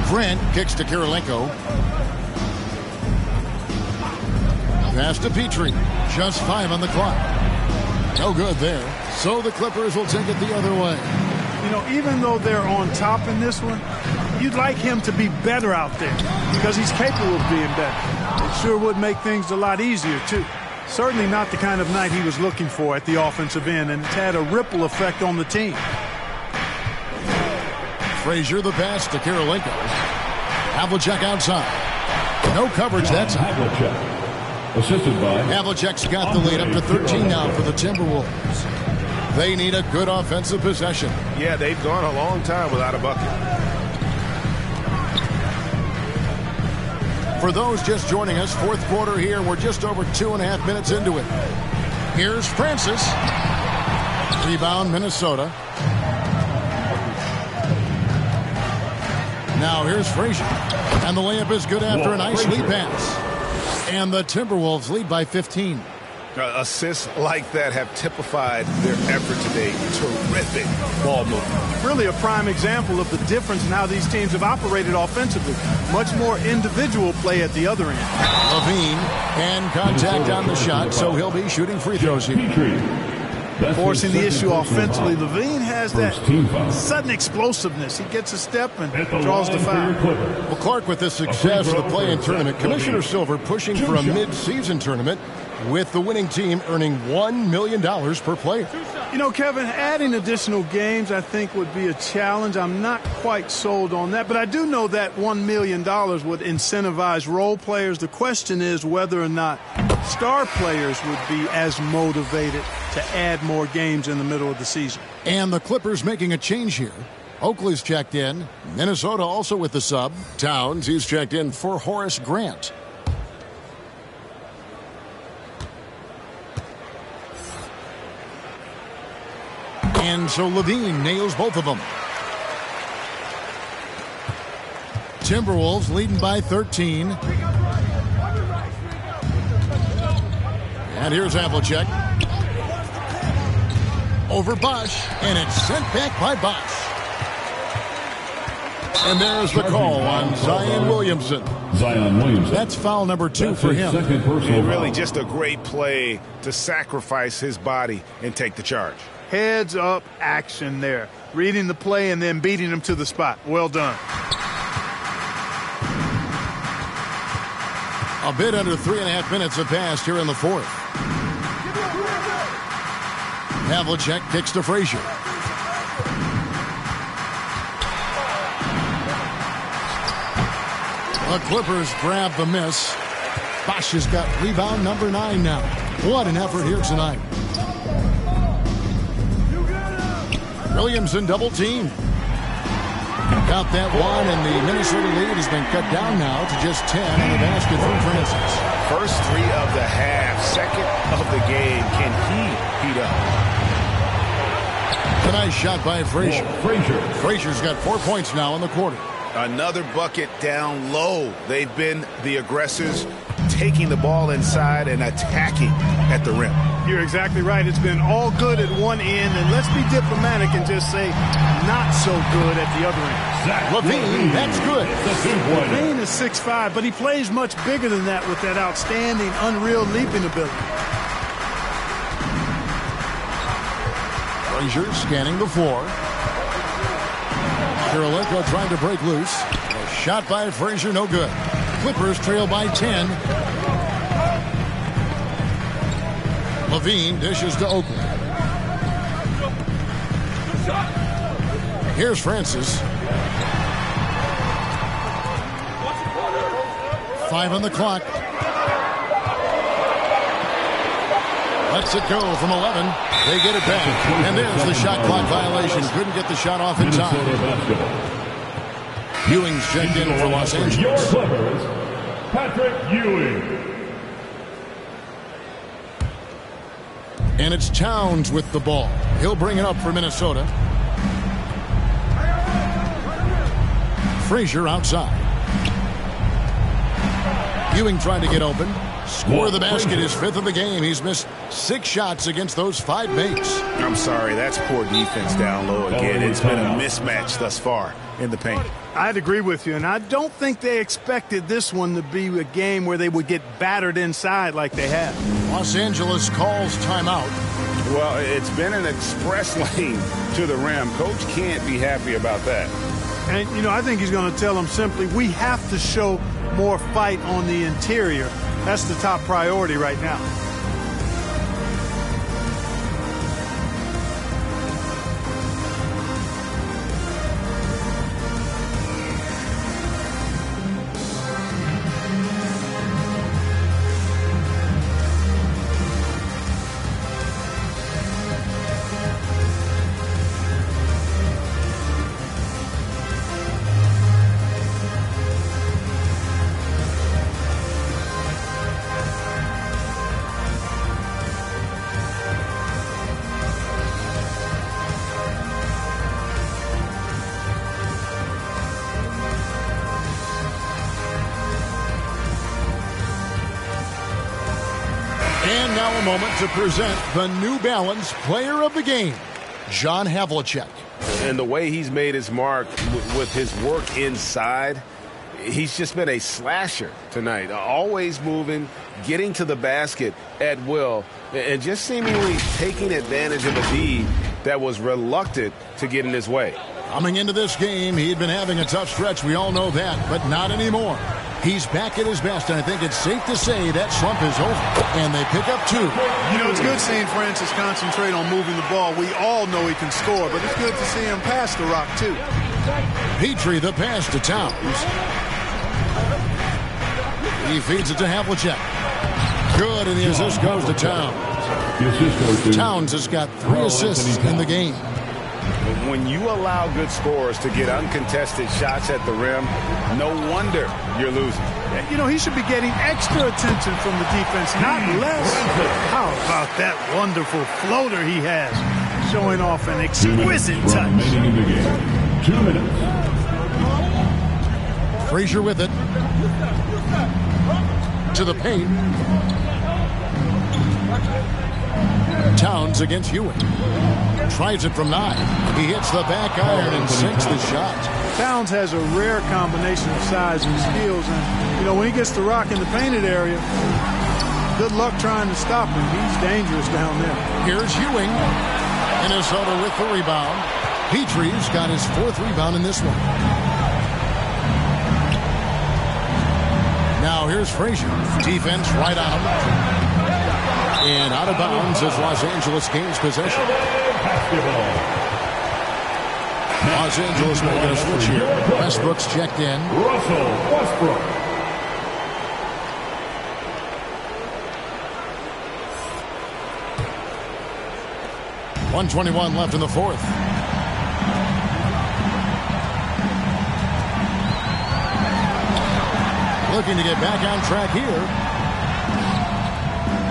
Grant kicks to Kirilenko. Pass to Petrie. Just 5 on the clock. No good there. So the Clippers will take it the other way.
You know, even though they're on top in this one, you'd like him to be better out there because he's capable of being better. It sure would make things a lot easier, too. Certainly not the kind of night he was looking for at the offensive end, and it's had a ripple effect on the team.
Frazier the pass to Kirilenko. Havlicek outside. No coverage that time.
Assisted by
Havlicek's got the lead up to 13 now for the Timberwolves. They need a good offensive possession.
Yeah, they've gone a long time without a bucket.
For those just joining us, fourth quarter here. We're just over 2.5 minutes into it. Here's Francis. Rebound, Minnesota. Now here's Frazier. And the layup is good after a nice lead pass. And the Timberwolves lead by 15.
Assists like that have typified their effort today. Terrific ball movement.
Really a prime example of the difference in how these teams have operated offensively. Much more individual play at the other end.
Levine and contact on the shot, so he'll be shooting free throws here.
Forcing the issue offensively, Levine has that sudden explosiveness. He gets a step and draws the foul.
Well, Clark, with the success of the play-in tournament, Commissioner Silver pushing for a mid-season tournament with the winning team earning $1 million per player.
You know, Kevin, adding additional games I think would be a challenge. I'm not quite sold on that, but I do know that $1 million would incentivize role players. The question is whether or not star players would be as motivated to add more games in the middle of the season.
And the Clippers making a change here. Oakley's checked in. Minnesota also with the sub. Towns, he's checked in for Horace Grant. And so Levine nails both of them. Timberwolves leading by 13. And here's Havlicek. Over Bosch, and it's sent back by Bosch. And there's the call on Zion Williamson. That's foul number 2 for him.
And really just a great play to sacrifice his body and take the charge.
Heads up action there. Reading the play and then beating him to the spot. Well done.
A bit under 3.5 minutes have passed here in the fourth. Havlicek kicks to Frazier. The Clippers grab the miss. Bosch has got rebound number 9 now. What an effort here tonight. Williamson double team. Got that one, and the Minnesota lead has been cut down now to just 10 on the basket from Francis.
First 3 of the half, second of the game. Can he heat up?
A nice shot by Frazier. Frazier's got 4 points now in the quarter.
Another bucket down low. They've been the aggressors, taking the ball inside and attacking at the rim.
You're exactly right. It's been all good at one end, and let's be diplomatic and just say not so good at the other end.
Levine, that's good.
Levine is 6'5", but he plays much bigger than that with that outstanding, unreal leaping ability.
Frazier scanning the floor. Kirilenko trying to break loose. A shot by Frazier, no good. Clippers trail by 10. Levine dishes to Oakley. Here's Francis. 5 on the clock. Lets it go from 11. They get it back. And there's the shot clock violation. Couldn't get the shot off in time. Ewing's checked in for Los Angeles.
Your Clippers, Patrick Ewing.
And it's Towns with the ball. He'll bring it up for Minnesota. Frazier outside. Ewing trying to get open. Score the basket, his 5th of the game. He's missed 6 shots against those 5 mates.
I'm sorry, that's poor defense down low again. It's been a mismatch thus far in the paint.
I'd agree with you, and I don't think they expected this one to be a game where they would get battered inside like they have.
Los Angeles calls timeout.
Well, it's been an express lane to the rim. Coach can't be happy about that.
And, you know, I think he's going to tell them simply, we have to show more fight on the interior. That's the top priority right now.
And now a moment to present the New Balance Player of the Game, John Havlicek.
And the way he's made his mark with his work inside, he's just been a slasher tonight. Always moving, getting to the basket at will, and just seemingly taking advantage of a D that was reluctant to get in his way.
Coming into this game, he'd been having a tough stretch. We all know that, but not anymore. He's back at his best, and I think it's safe to say that slump is over. And they pick up 2.
You know, it's good seeing Francis concentrate on moving the ball. We all know he can score, but it's good to see him pass the rock, too.
Petrie, the pass to Towns. He feeds it to Havlicek. Good, and the assist goes to Towns. Towns has got 3 assists in the game.
When you allow good scorers to get uncontested shots at the rim, no wonder you're losing.
You know, he should be getting extra attention from the defense, not less. How about that wonderful floater he has, showing off an exquisite touch.
2 minutes.
Frazier with it. To the paint. Towns against Ewing. Tries it from 9. He hits the back iron and sinks the shot.
Towns has a rare combination of size and skills, and, you know, when he gets the rock in the painted area, good luck trying to stop him. He's dangerous down there.
Here's Ewing. Minnesota with the rebound. Petrie's got his 4th rebound in this one. Now here's Frazier. Defense right on him. And out of bounds as Los Angeles gains possession. Los Angeles making a switch here. Westbrook's checked in.
Russell Westbrook.
.121 left in the 4th. Looking to get back on track here.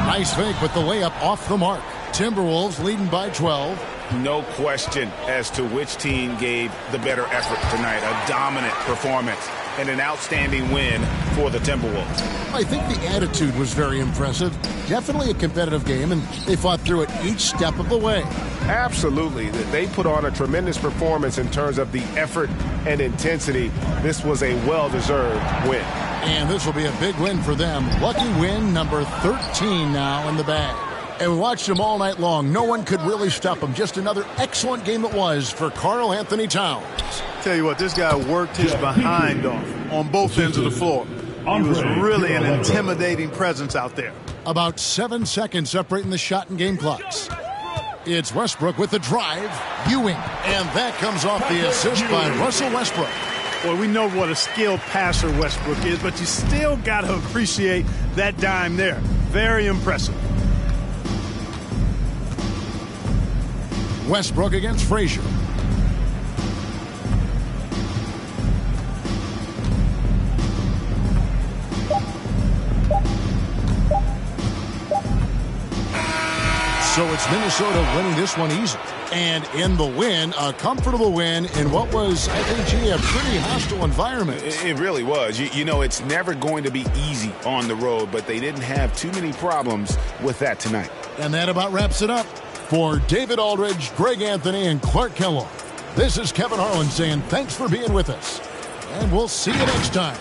Nice fake, but the layup off the mark. Timberwolves leading by 12.
No question as to which team gave the better effort tonight. A dominant performance and an outstanding win for the Timberwolves.
I think the attitude was very impressive. Definitely a competitive game, and they fought through it each step of the way.
Absolutely. They put on a tremendous performance in terms of the effort and intensity. This was a well-deserved win.
And this will be a big win for them. Lucky win number 13 now in the bag. And we watched them all night long. No one could really stop them. Just another excellent game it was for Karl Anthony Towns.
Tell you what, this guy worked his behind off on both ends of the floor. He was really an intimidating presence out there.
About 7 seconds separating the shot and game clocks. It's Westbrook with the drive. Ewing. And that comes off the assist by Russell Westbrook.
Well, we know what a skilled passer Westbrook is, but you still got to appreciate that dime there. Very impressive.
Westbrook against Frazier. So it's Minnesota winning this one easy. And in the win, a comfortable win in what was, I think, a pretty hostile environment.
It really was. You know, it's never going to be easy on the road, but they didn't have too many problems with that tonight.
And that about wraps it up. For David Aldridge, Greg Anthony, and Clark Kellogg, this is Kevin Harlan saying thanks for being with us. And we'll see you next time.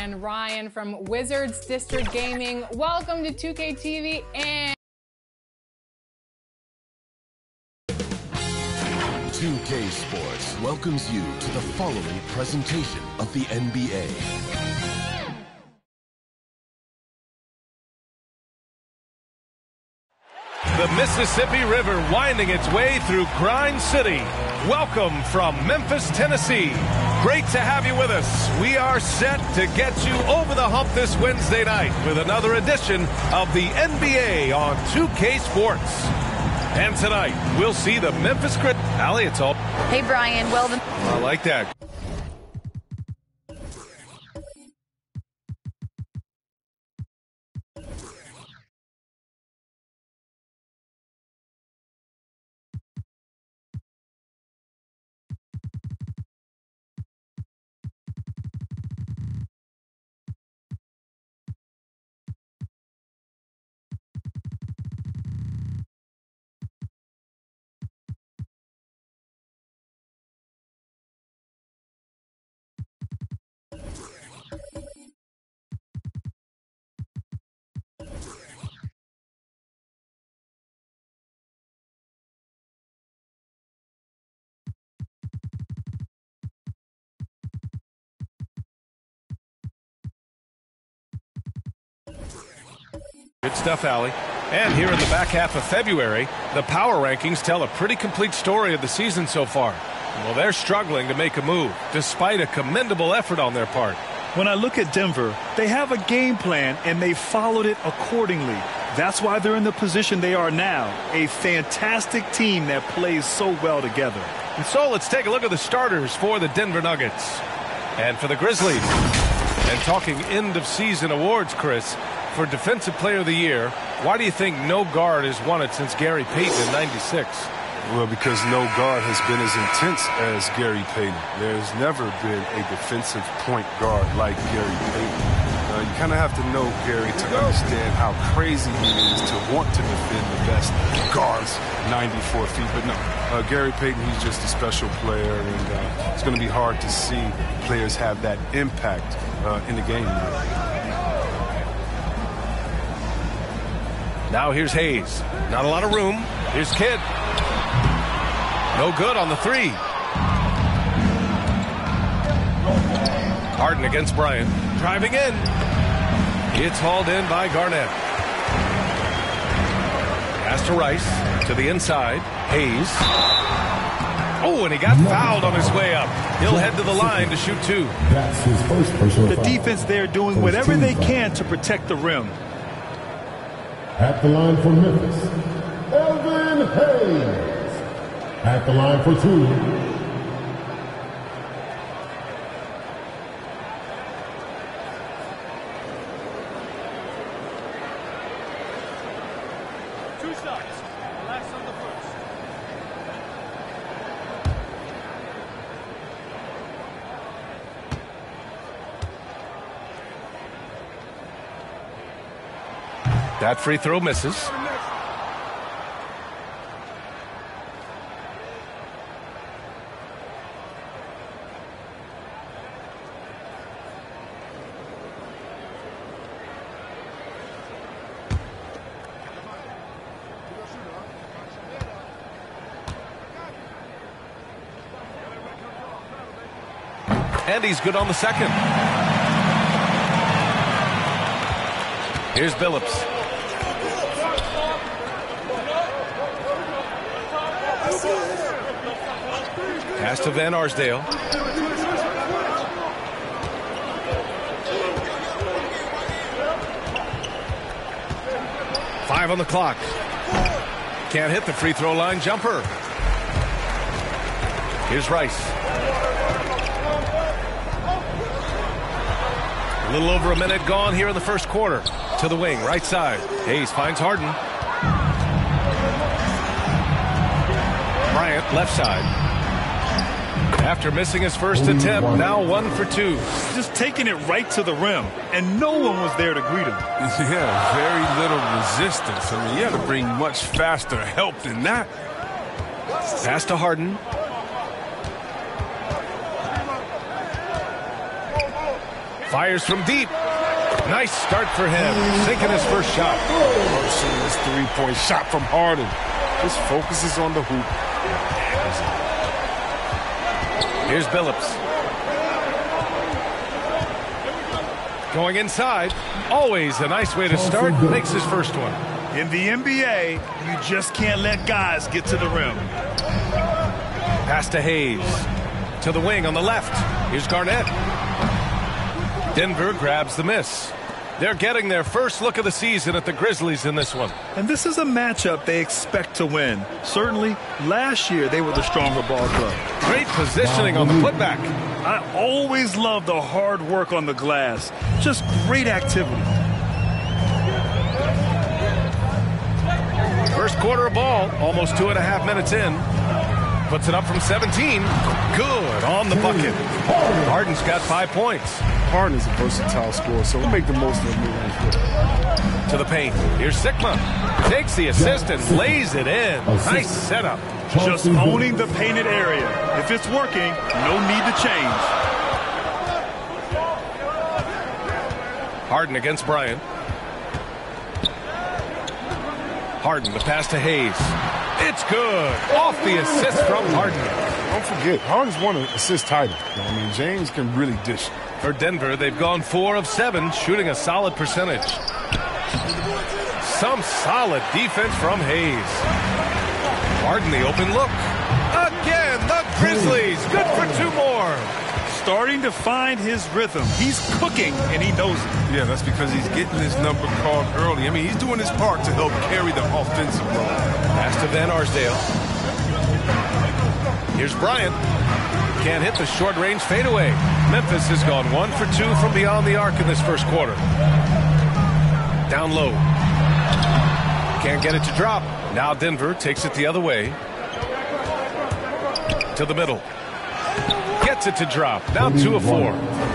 friend Ryan from Wizards District Gaming. Welcome to 2K TV and
2K Sports welcomes you to the following presentation of the NBA.
The Mississippi River winding its way through Grind City. Welcome from Memphis, Tennessee. Great to have you with us. We are set to get you over the hump this Wednesday night with another edition of the NBA on 2K Sports. And tonight, we'll see the Memphis Grit. Allie, it's all.
Hey, Brian. Well,
I like that. Good stuff, Allie. And here in the back half of February, the power rankings tell a pretty complete story of the season so far. Well, they're struggling to make a move, despite a commendable effort on their part.
When I look at Denver, they have a game plan, and they followed it accordingly. That's why they're in the position they are now, a fantastic team that plays so well together.
And so let's take a look at the starters for the Denver Nuggets. And for the Grizzlies. And talking end-of-season awards, Chris, for Defensive Player of the Year, why do you think no guard has won it since Gary Payton in '96?
Well, because no guard has been as intense as Gary Payton. There's never been a defensive point guard like Gary Payton. You kind of have to know Gary to understand how crazy he is to want to defend the best guards 94 feet. But no, Gary Payton, he's just a special player, and it's going to be hard to see players have that impact in the game.
Now here's Hayes. Not a lot of room. Here's Kidd. No good on the three. Harden against Bryant. Driving in. It's hauled in by Garnett. Pass to Rice. To the inside. Hayes. Oh, and he got fouled on his way up. He'll head to the line to shoot two.
That's his first personal
The
foul.
defense there doing whatever they can to protect the rim.
At the line for Memphis, Elvin Hayes. At the line for two,
Two shots. Last on the first.
That free throw misses. And he's good on the second. Here's Billups. Pass to Van Arsdale. Five on the clock. Can't hit the free throw line jumper. Here's Rice. A little over a minute gone here in the first quarter. To the wing, right side. Hayes finds Harden. Bryant, left side. After missing his first attempt, now 1 for 2.
Just taking it right to the rim, and no one was there to greet him.
Yeah, very little resistance. I mean, you had to bring much faster help than that.
Pass to Harden. Fires from deep. Nice start for him. Sinking his first shot.
Seeing this three-point shot from Harden. Just focuses on the hoop.
Here's Billups. Going inside. Always a nice way to start. Makes his first one.
In the NBA, you just can't let guys get to the rim.
Pass to Hayes. To the wing on the left. Here's Garnett. Denver grabs the miss. They're getting their first look of the season at the Grizzlies in this one.
And this is a matchup they expect to win. Certainly, last year they were the stronger ball club.
Great positioning on the putback.
I always love the hard work on the glass. Just great activity.
First quarter of ball, almost 2.5 minutes in. Puts it up from 17. Good on the bucket. Harden's got 5 points.
Harden is a versatile scorer, so we'll make the most of the mid-range.
To the paint. Here's Sigma. Takes the assist and lays it in. Nice setup.
Just owning the painted area. If it's working, no need to change.
Harden against Bryant. Harden, the pass to Hayes. It's good. Off the assist from Harden.
Don't forget, Harden's won an assist title. I mean, James can really dish.
For Denver, they've gone 4 of 7, shooting a solid percentage. Some solid defense from Hayes. Harden, the open look. Again, the Grizzlies. Good for 2 more.
Starting to find his rhythm. He's cooking, and he knows it.
Yeah, that's because he's getting his number called early. I mean, he's doing his part to help carry the offensive load.
Pass to Van Arsdale. Here's Bryant. Can't hit the short-range fadeaway. Memphis has gone 1 for 2 from beyond the arc in this first quarter. Down low. Can't get it to drop. Now Denver takes it the other way. To the middle. Gets it to drop. Now 2 of 4.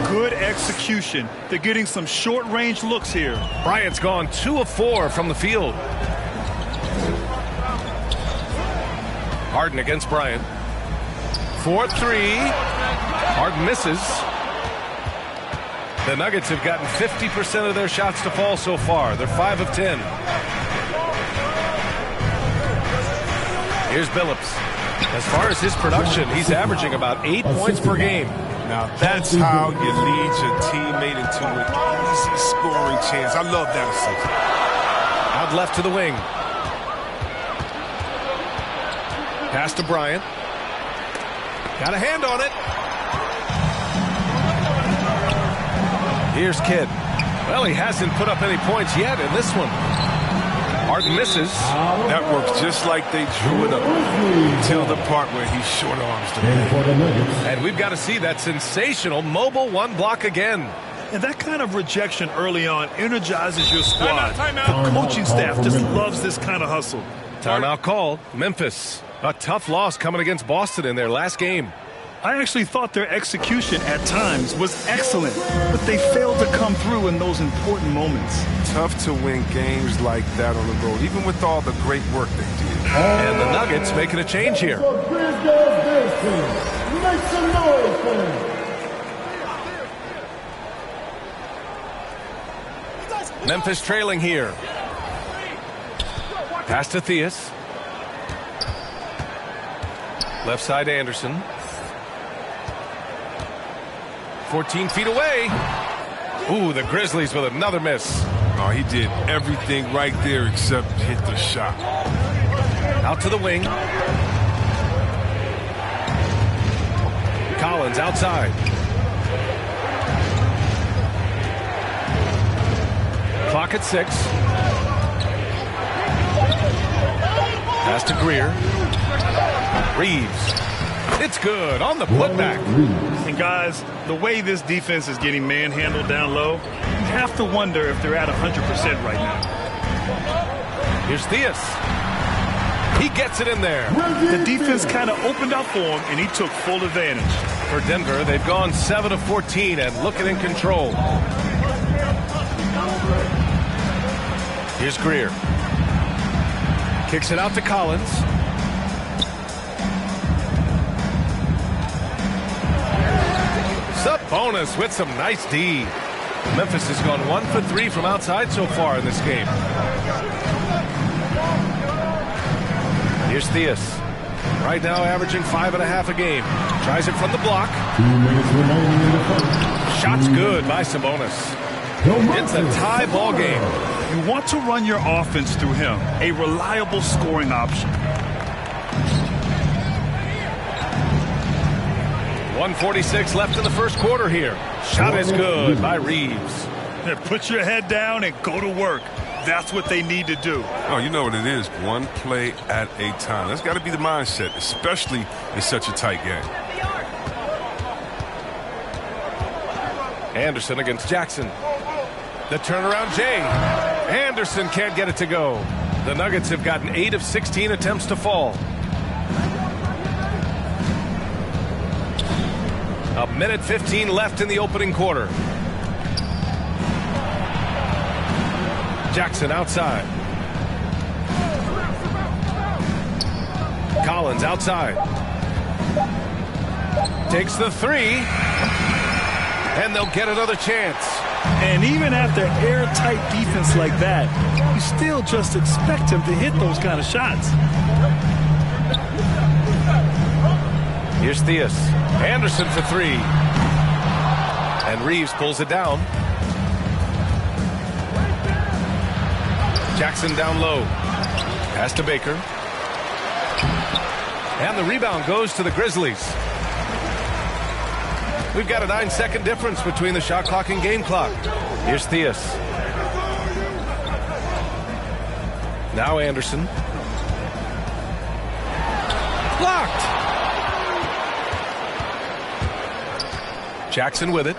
Good execution. They're getting some short-range looks here.
Bryant's gone 2 of 4 from the field. Harden against Bryant. 4-3. Harden misses. The Nuggets have gotten 50% of their shots to fall so far. They're 5 of 10. Here's Billups. As far as his production, he's averaging about 8 points per game.
Now that's how you lead your teammate into an easy scoring chance. I love that assist.
Out left to the wing. Pass to Bryant. Got a hand on it. Here's Kidd. Well, he hasn't put up any points yet in this one. Harden misses.
That works just like they drew it up. Until the part where he short arms the man.
And we've got to see that sensational mobile 1 block again.
And that kind of rejection early on energizes your squad. The coaching staff just loves this kind of hustle.
Timeout called. Memphis. A tough loss coming against Boston in their last game.
I actually thought their execution at times was excellent, but they failed to come through in those important moments.
Tough to win games like that on the road, even with all the great work they did.
And the Nuggets making a change here.
Make some noise, fans.
Memphis trailing here. Pass to Theus. Left side Anderson. 14 feet away. Ooh, the Grizzlies with another miss.
Oh, he did everything right there except hit the shot.
Out to the wing. Collins outside. Clock at 6. Pass to Greer. Reeves. It's good on the putback.
And guys, the way this defense is getting manhandled down low, you have to wonder if they're at 100% right now.
Here's Theus. He gets it in there.
The defense kind of opened up for him, and he took full advantage.
For Denver, they've gone 7 of 14 and looking in control. Here's Greer. Kicks it out to Collins. Sabonis with some nice D. Memphis has gone 1 for 3 from outside so far in this game. Here's Theus. Right now averaging 5.5 a game. Tries it from the block.
2 minutes remaining in the first.
Shot's good by Sabonis. It's a tie ball game.
You want to run your offense through him, a reliable scoring option.
1:46 left in the first quarter here. Shot is good by Reeves.
Yeah, put your head down and go to work. That's what they need to do.
Oh, you know what it is. One play at a time. That's got to be the mindset, especially in such a tight game.
Anderson against Jackson. The turnaround, Jay. Anderson can't get it to go. The Nuggets have gotten 8 of 16 attempts to fall. A minute 15 left in the opening quarter. Jackson outside. Collins outside. Takes the three. And they'll get another chance.
And even after airtight defense like that, you still just expect him to hit those kind of shots.
Here's Theus. Anderson for 3. And Reeves pulls it down. Jackson down low. Pass to Baker. And the rebound goes to the Grizzlies. We've got a 9-second difference between the shot clock and game clock. Here's Theus. Now Anderson. Blocked. Jackson with it.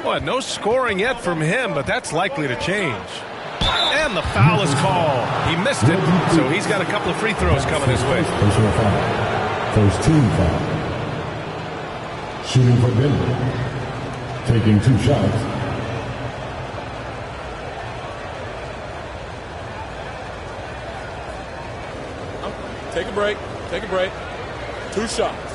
Well, no scoring yet from him, but that's likely to change. And the foul is called. He missed it, so he's got a couple of free throws coming his way.
Personal foul. First team foul. Shooting for Denver. Taking 2 shots.
Take a break. Take a break. 2 shots.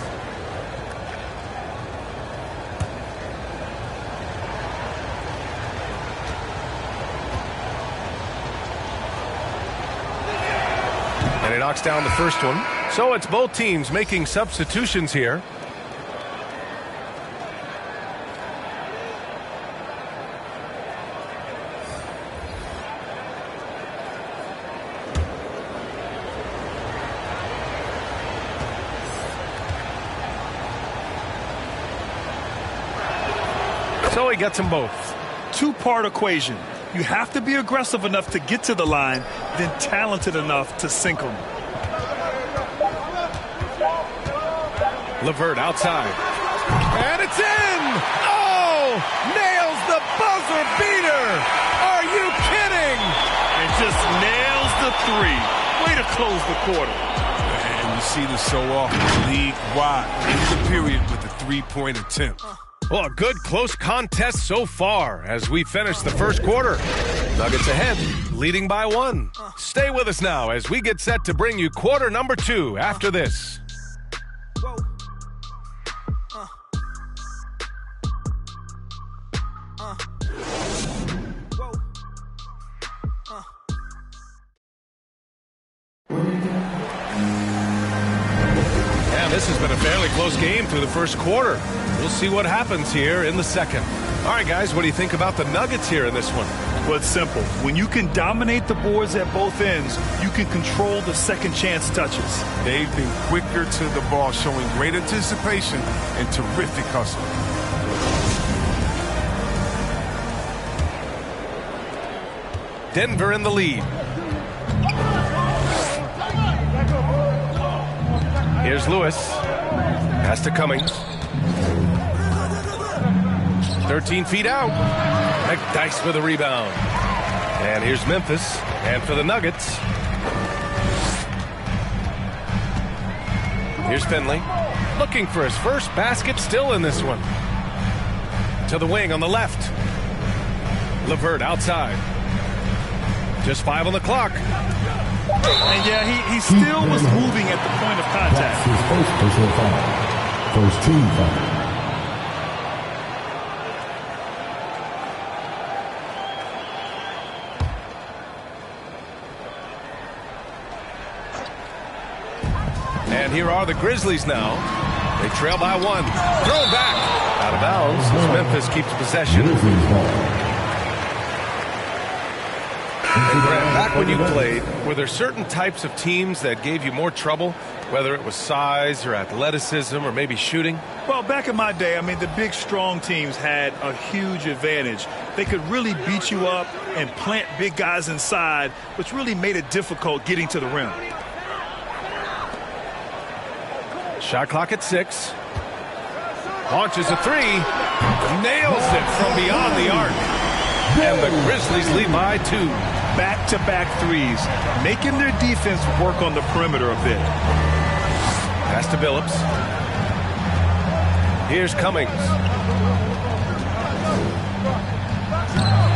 And he knocks down the first one. So it's both teams making substitutions here. So he gets them both.
2-part equation. You have to be aggressive enough to get to the line, then talented enough to sink them.
LeVert outside. And it's in! Oh! Nails the buzzer beater! Are you kidding?
And just nails the 3. Way to close the quarter.
And you see this so often, league-wide. End the period with a 3-point attempt.
Well, a good close contest so far as we finish the first quarter. Nuggets ahead, leading by 1. Stay with us now as we get set to bring you quarter number 2 after this. And this has been a fairly close game through the first quarter. We'll see what happens here in the second. All right, guys, what do you think about the Nuggets here in this one?
Well, it's simple. When you can dominate the boards at both ends, you can control the second chance touches.
They've been quicker to the ball, showing great anticipation and terrific hustle.
Denver in the lead. Here's Lewis. Pass to Cummings. 13 feet out. McDyess with a rebound. And here's Memphis. And for the Nuggets. Here's Finley. Looking for his first basket still in this one. To the wing on the left. LeVert outside. Just 5 on the clock.
And yeah, he still was moving at the point of contact.
His first personal foul. First team foul.
And here are the Grizzlies now. They trail by 1. Thrown back. Out of bounds as Memphis keeps possession. And Grant, back when you played, were there certain types of teams that gave you more trouble, whether it was size or athleticism or maybe shooting?
Well, back in my day, I mean, the big, strong teams had a huge advantage. They could really beat you up and plant big guys inside, which really made it difficult getting to the rim.
Shot clock at 6. Launches a 3. Nails it from beyond the arc. And the Grizzlies lead by 2.
Back-to-back threes, making their defense work on the perimeter a bit.
Pass to Billups. Here's Cummings.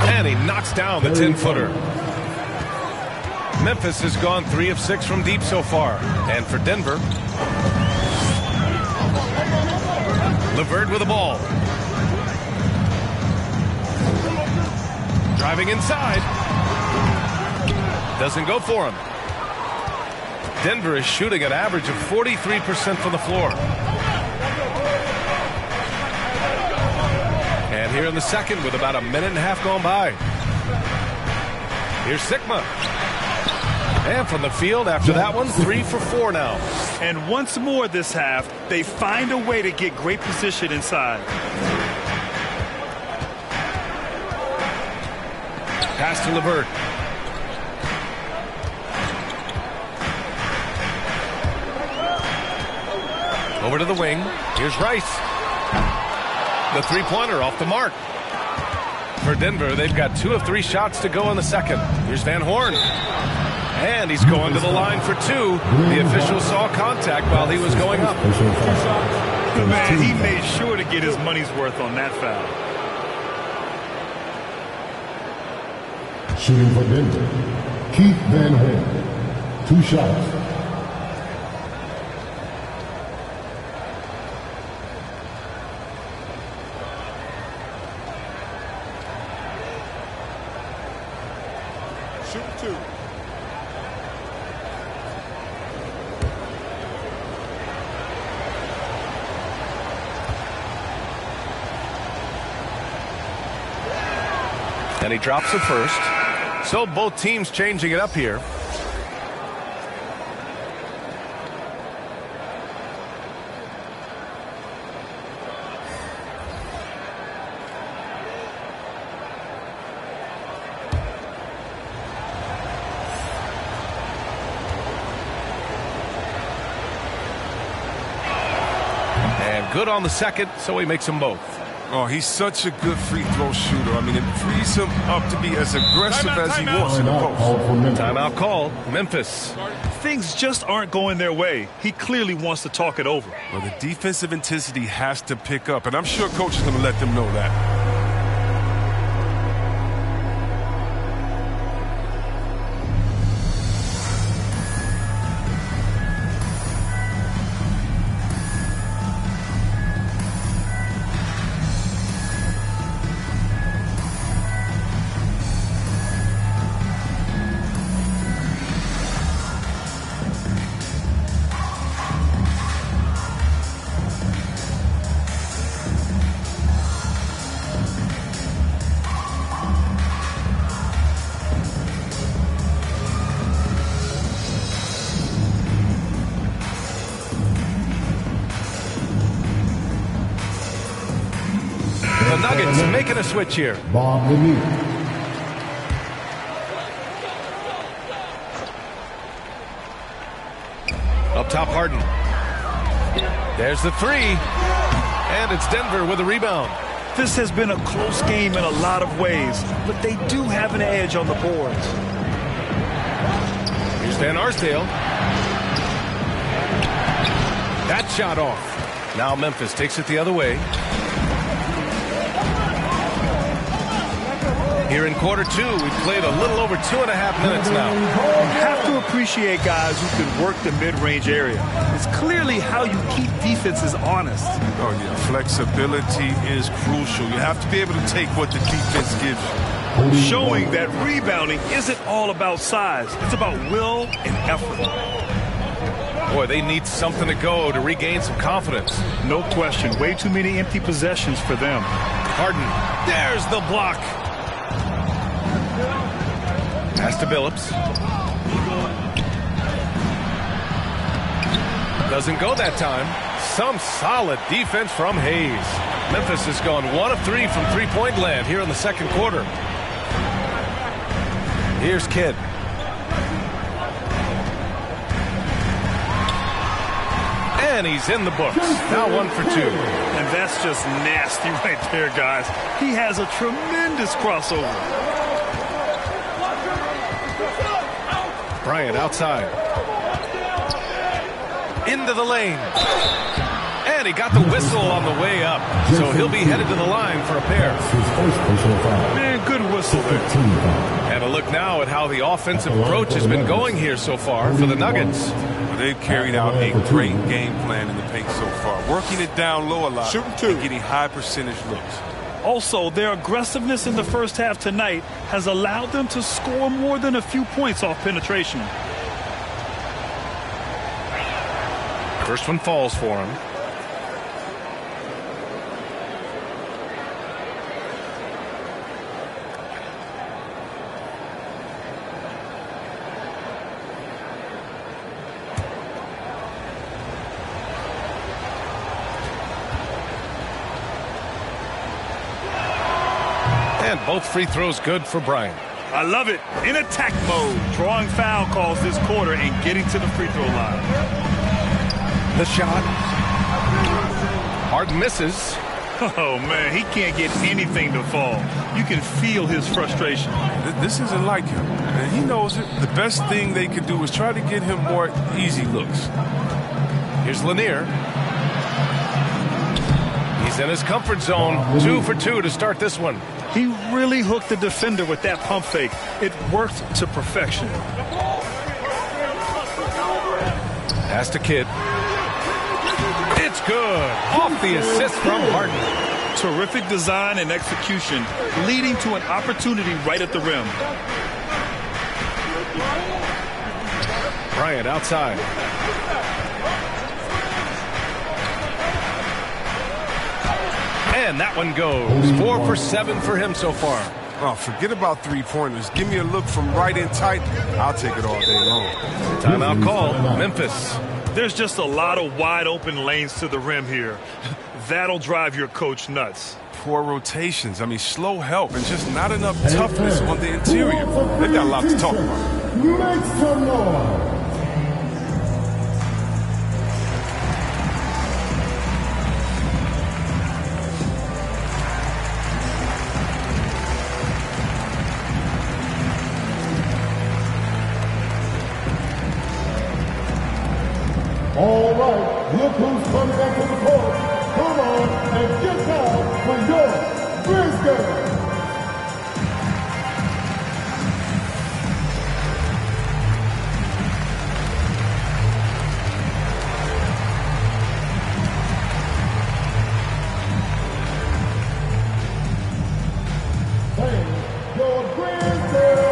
And he knocks down the 10-footer. Memphis has gone 3 of 6 from deep so far. And for Denver, LeVert with the ball. Driving inside. Doesn't go for him. Denver is shooting an average of 43% from the floor. And here in the second with about a minute and a half gone by. Here's Sigma. And from the field after that one, 3 for 4 now.
And once more this half, they find a way to get great position inside.
Pass to LeVert. Over to the wing. Here's Rice. The three-pointer off the mark. For Denver, they've got 2 of 3 shots to go in the second. Here's Van Horn. And he's going to the line for 2. The official saw contact while he was going up.
Man, he made sure to get his money's worth on that foul.
Shooting for Denver, Keith Van Horn. 2 shots.
Shoot 2.
And he drops the first. So both teams changing it up here. And good on the second, so he makes them both.
Oh, he's such a good free throw shooter. I mean, it frees him up to be as aggressive as he wants in the post.
Timeout call, Memphis.
Things just aren't going their way. He clearly wants to talk it over.
Well, the defensive intensity has to pick up, and I'm sure coach is going to let them know that.
The Nuggets making a switch here.
Bob Lemieux.
Up top, Harden. There's the 3. And it's Denver with a rebound.
This has been a close game in a lot of ways, but they do have an edge on the boards.
Here's Van Arsdale. That shot off. Now Memphis takes it the other way. Here in quarter 2, we've played a little over 2.5 minutes now.
You have to appreciate guys who can work the mid-range area. It's clearly how you keep defenses honest.
Oh, yeah, flexibility is crucial. You have to be able to take what the defense gives you.
Showing that rebounding isn't all about size. It's about will and effort.
Boy, they need something to go to regain some confidence.
No question. Way too many empty possessions for them.
Harden, there's the block. Pass to Billups. Doesn't go that time. Some solid defense from Hayes. Memphis has gone 1 of 3 from three-point land here in the second quarter. Here's Kidd. And he's in the books. Now 1 for 2.
And that's just nasty right there, guys. He has a tremendous crossover.
Bryant outside. Into the lane. And he got the whistle on the way up. So he'll be headed to the line for a pair.
Man, good whistle there.
And a look now at how the offensive approach has been going here so far for the Nuggets.
They've carried out a great game plan in the paint so far. Working it down low a lot and getting high percentage looks.
Also, their aggressiveness in the first half tonight has allowed them to score more than a few points off penetration.
First one falls for him. And both free throws good for Bryant.
I love it. In attack mode, drawing foul calls this quarter and getting to the free throw line.
The shot. Harden misses.
Oh, man, he can't get anything to fall. You can feel his frustration.
This isn't like him, and he knows it. The best thing they could do is try to get him more easy looks.
Here's Lanier. He's in his comfort zone. 2 for 2 to start this one.
He really hooked the defender with that pump fake. It worked to perfection.
Pass to Kidd. It's good. Off the assist from Harden.
Terrific design and execution, leading to an opportunity right at the rim.
Bryant outside. And that one goes. 4 for 7 for him so far.
Oh, forget about three-pointers. Give me a look from right in tight. I'll take it all day long.
Timeout call. Memphis.
There's just a lot of wide open lanes to the rim here. That'll drive your coach nuts.
Poor rotations. I mean, slow help and just not enough toughness on the interior. They've got a lot to talk about.
Make some noise. All right, look who's coming back to the court. Come on and get down for your business. Hey, your business.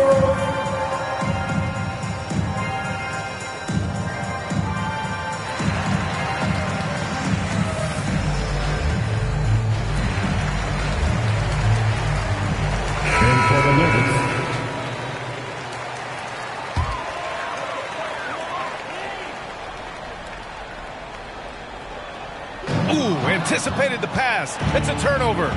Ooh, anticipated the pass. It's a turnover.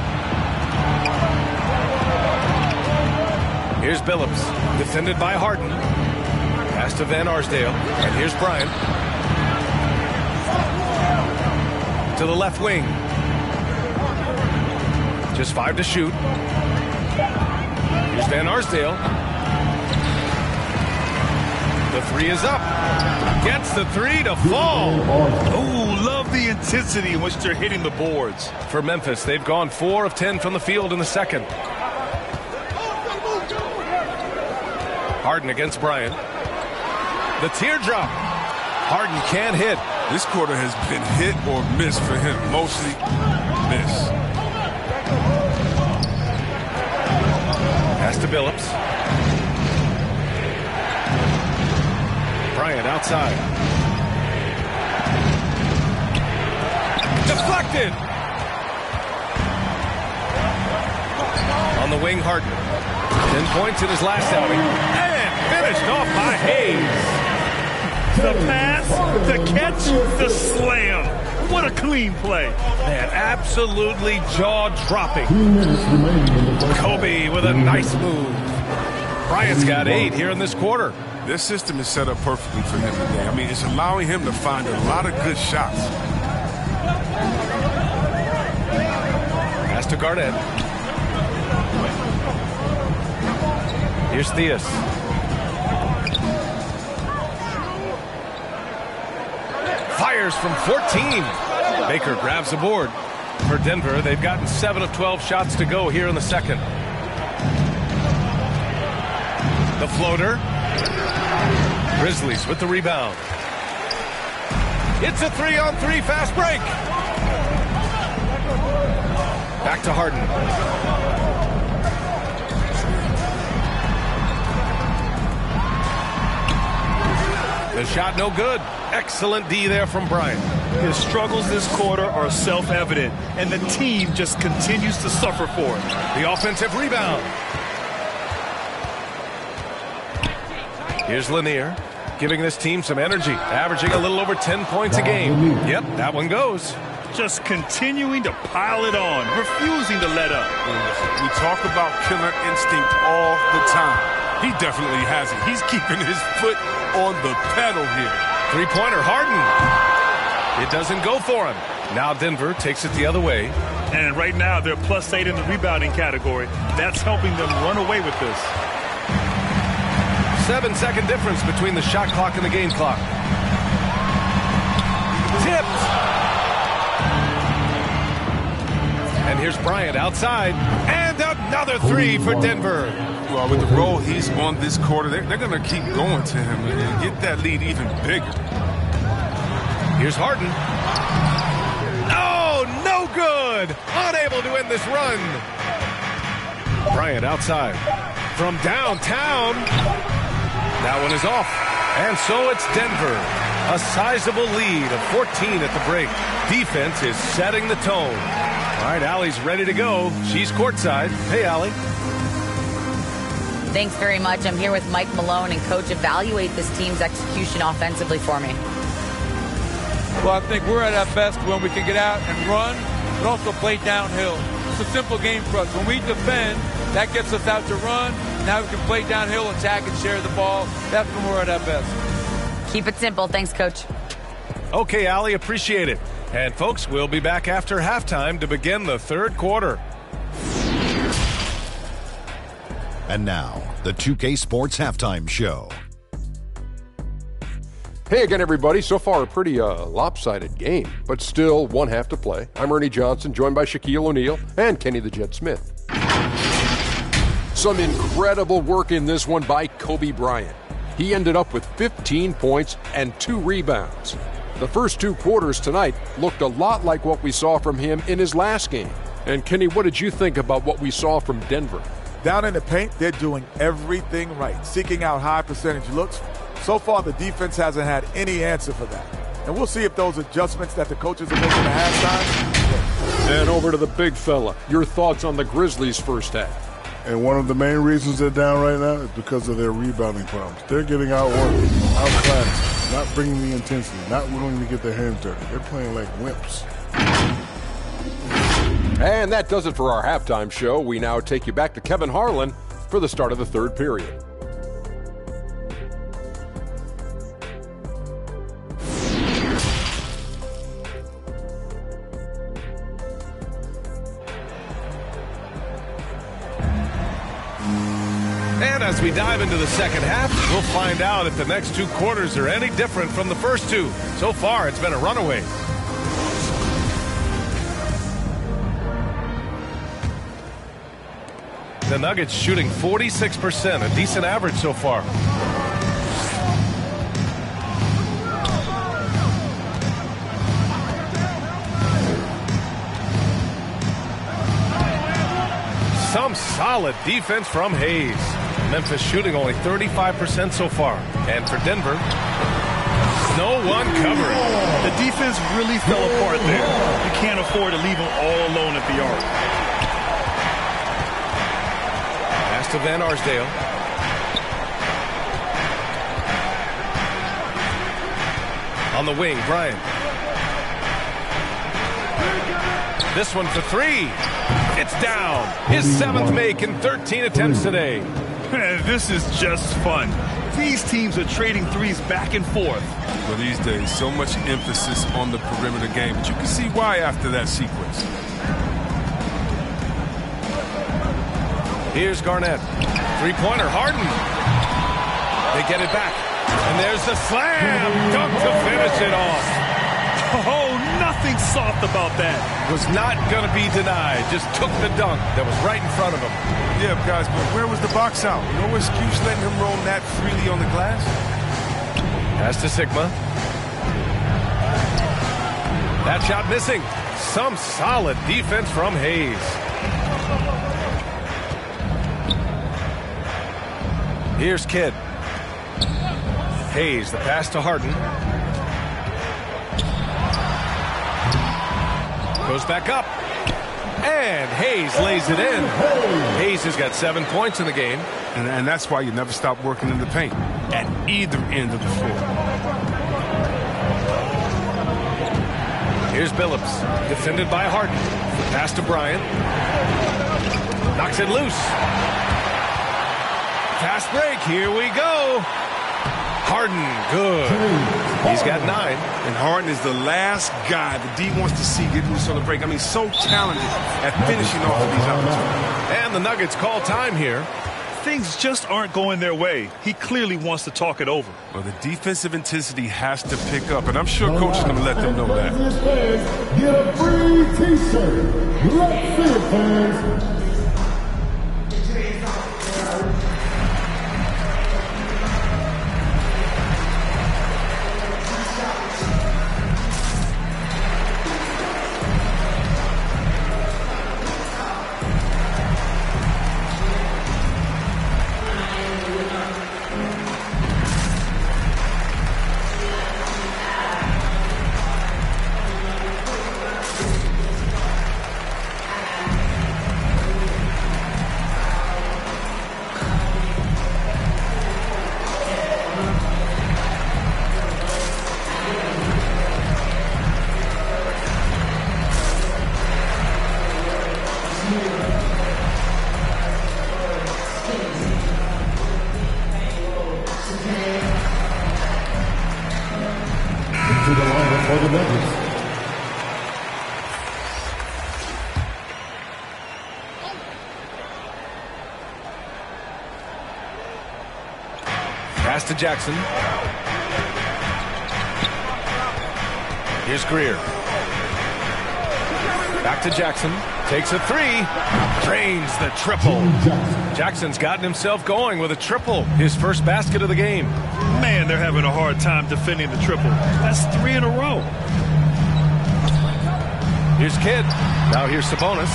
Here's Billups, defended by Harden. Pass to Van Arsdale, and here's Bryant. To the left wing. Just 5 to shoot. Here's Van Arsdale. The 3 is up. Gets the 3 to fall.
Oh, love the intensity in which they're hitting the boards.
For Memphis, they've gone 4 of 10 from the field in the second. Harden against Bryant. The teardrop. Harden can't hit.
This quarter has been hit or miss for him. Mostly miss.
Pass to Billups. Bryant outside. Deflected. On the wing, Harden. 10 points in his last outing. And finished off by Hayes.
The pass, the catch, the slam. What a clean play.
Man, absolutely jaw-dropping. Kobe with a nice move. Bryant's got 8 here in this quarter.
This system is set up perfectly for him today. I mean, it's allowing him to find a lot of good shots.
Pass to Garnett. Here's Theus. Fires from 14. Baker grabs the board. For Denver, they've gotten 7 of 12 shots to go here in the second. The floater. Grizzlies with the rebound. It's a 3-on-3 fast break. Back to Harden. The shot no good. Excellent D there from Bryant.
His struggles this quarter are self-evident, and the team just continues to suffer for it.
The offensive rebound. Here's Lanier, giving this team some energy, averaging a little over 10 points a game. Yep, that one goes.
Just continuing to pile it on, refusing to let up.
We talk about killer instinct all the time. He definitely has it. He's keeping his foot on the pedal here.
Three-pointer, Harden. It doesn't go for him. Now Denver takes it the other way.
And right now they're +8 in the rebounding category. That's helping them run away with this.
7-second difference between the shot clock and the game clock. Tipped. And here's Bryant outside. And another 3 for Denver.
Well, with the role he's on this quarter, they're going to keep going to him and get that lead even bigger.
Here's Harden. Oh, no good. Unable to end this run. Bryant outside. From downtown. That one is off. And so it's Denver. A sizable lead of 14 at the break. Defense is setting the tone. All right, Allie's ready to go. She's courtside. Hey, Allie.
Thanks very much. I'm here with Mike Malone, and Coach, evaluate this team's execution offensively for me.
Well, I think we're at our best when we can get out and run, but also play downhill. It's a simple game for us. When we defend, that gets us out to run. Now we can play downhill, attack, and share the ball. That's when we're at our best.
Keep it simple. Thanks, Coach.
Okay, Allie, appreciate it. And, folks, we'll be back after halftime to begin the third quarter.
And now, the 2K Sports Halftime Show.
Hey again, everybody. So far, a pretty lopsided game, but still one half to play. I'm Ernie Johnson, joined by Shaquille O'Neal and Kenny the Jet Smith. Some incredible work in this one by Kobe Bryant. He ended up with 15 points and 2 rebounds. The first 2 quarters tonight looked a lot like what we saw from him in his last game. And Kenny, what did you think about what we saw from Denver?
Down in the paint, they're doing everything right, seeking out high percentage looks. So far, the defense hasn't had any answer for that. And we'll see if those adjustments that the coaches are making at halftime.
And over to the big fella. Your thoughts on the Grizzlies' first half?
And one of the main reasons they're down right now is because of their rebounding problems. They're getting outworked, outclassed, not bringing the intensity, not willing to get their hands dirty. They're playing like wimps.
And that does it for our halftime show. We now take you back to Kevin Harlan for the start of the third period.
And as we dive into the second half, we'll find out if the next 2 quarters are any different from the first 2. So far, it's been a runaway. The Nuggets shooting 46%, a decent average so far. Some solid defense from Hayes. Memphis shooting only 35% so far. And for Denver, No one covering.
The defense really fell apart there. You can't afford to leave them all alone at the arc.
Pass to Van Arsdale. On the wing, Bryant. This one for three. It's down. His 7th make in 13 attempts today.
Man, this is just fun. These teams are trading threes back and forth.
Well, these days, so much emphasis on the perimeter game, but you can see why after that sequence.
Here's Garnett. Three-pointer, Harden. They get it back. And there's the slam dunk to finish it off.
Oh, nothing soft about that.
Was not going to be denied. Just took the dunk that was right in front of him.
Yeah, guys, but where was the box out? No excuse letting him roam that freely on the glass.
Pass to Sigma. That shot missing. Some solid defense from Hayes. Here's Kidd. Hayes, the pass to Harden. Goes back up. And Hayes lays it in. Hayes has got 7 points in the game.
And that's why you never stop working in the paint at either end of the floor.
Here's Billups, defended by Harden. The pass to Bryant. Knocks it loose. Fast break. Here we go. Harden, good. He's got 9.
And Harden is the last guy the D wants to see get loose on the break. I mean, so talented at finishing off of these opportunities.
And the Nuggets call time here.
Things just aren't going their way. He clearly wants to talk it over.
Well, the defensive intensity has to pick up, and I'm sure Coach is going to let them know that.
Get a free T-shirt. Let's see it, fans. To the line for the Nuggets.
Pass to Jackson. Here's Greer. Back to Jackson. Takes a 3. Drains the triple. Jackson's gotten himself going with a triple. His first basket of the game.
Man, they're having a hard time defending the triple. That's 3 in a row.
Here's Kidd. Now here's Sabonis.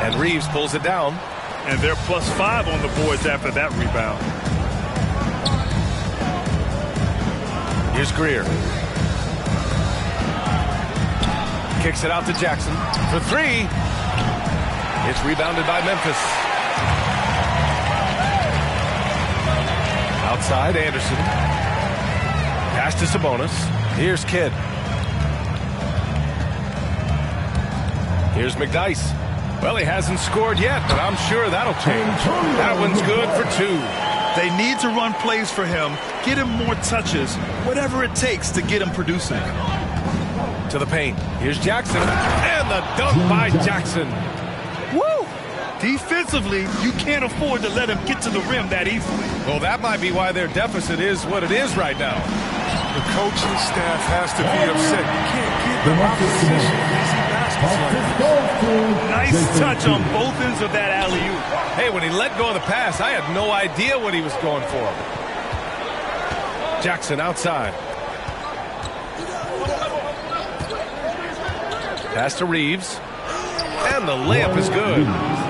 And Reeves pulls it down.
And they're +5 on the boards after that rebound.
Here's Greer. Kicks it out to Jackson for 3. It's rebounded by Memphis. Outside, Anderson. Pass to Sabonis. Here's Kidd. Here's McDyess. Well, he hasn't scored yet, but I'm sure that'll change. That one's good for 2.
They need to run plays for him, get him more touches, whatever it takes to get him producing.
To the paint. Here's Jackson. And the dunk by Jackson.
Woo! Defensively, you can't afford to let him get to the rim that easily.
Well, that might be why their deficit is what it is right now.
The coaching staff has to be upset. You can't get the opposition easy baskets like
this. Nice touch on both ends of that alley-oop.
Hey, when he let go of the pass, I had no idea what he was going for. Jackson outside. Pass to Reeves. And the layup is good.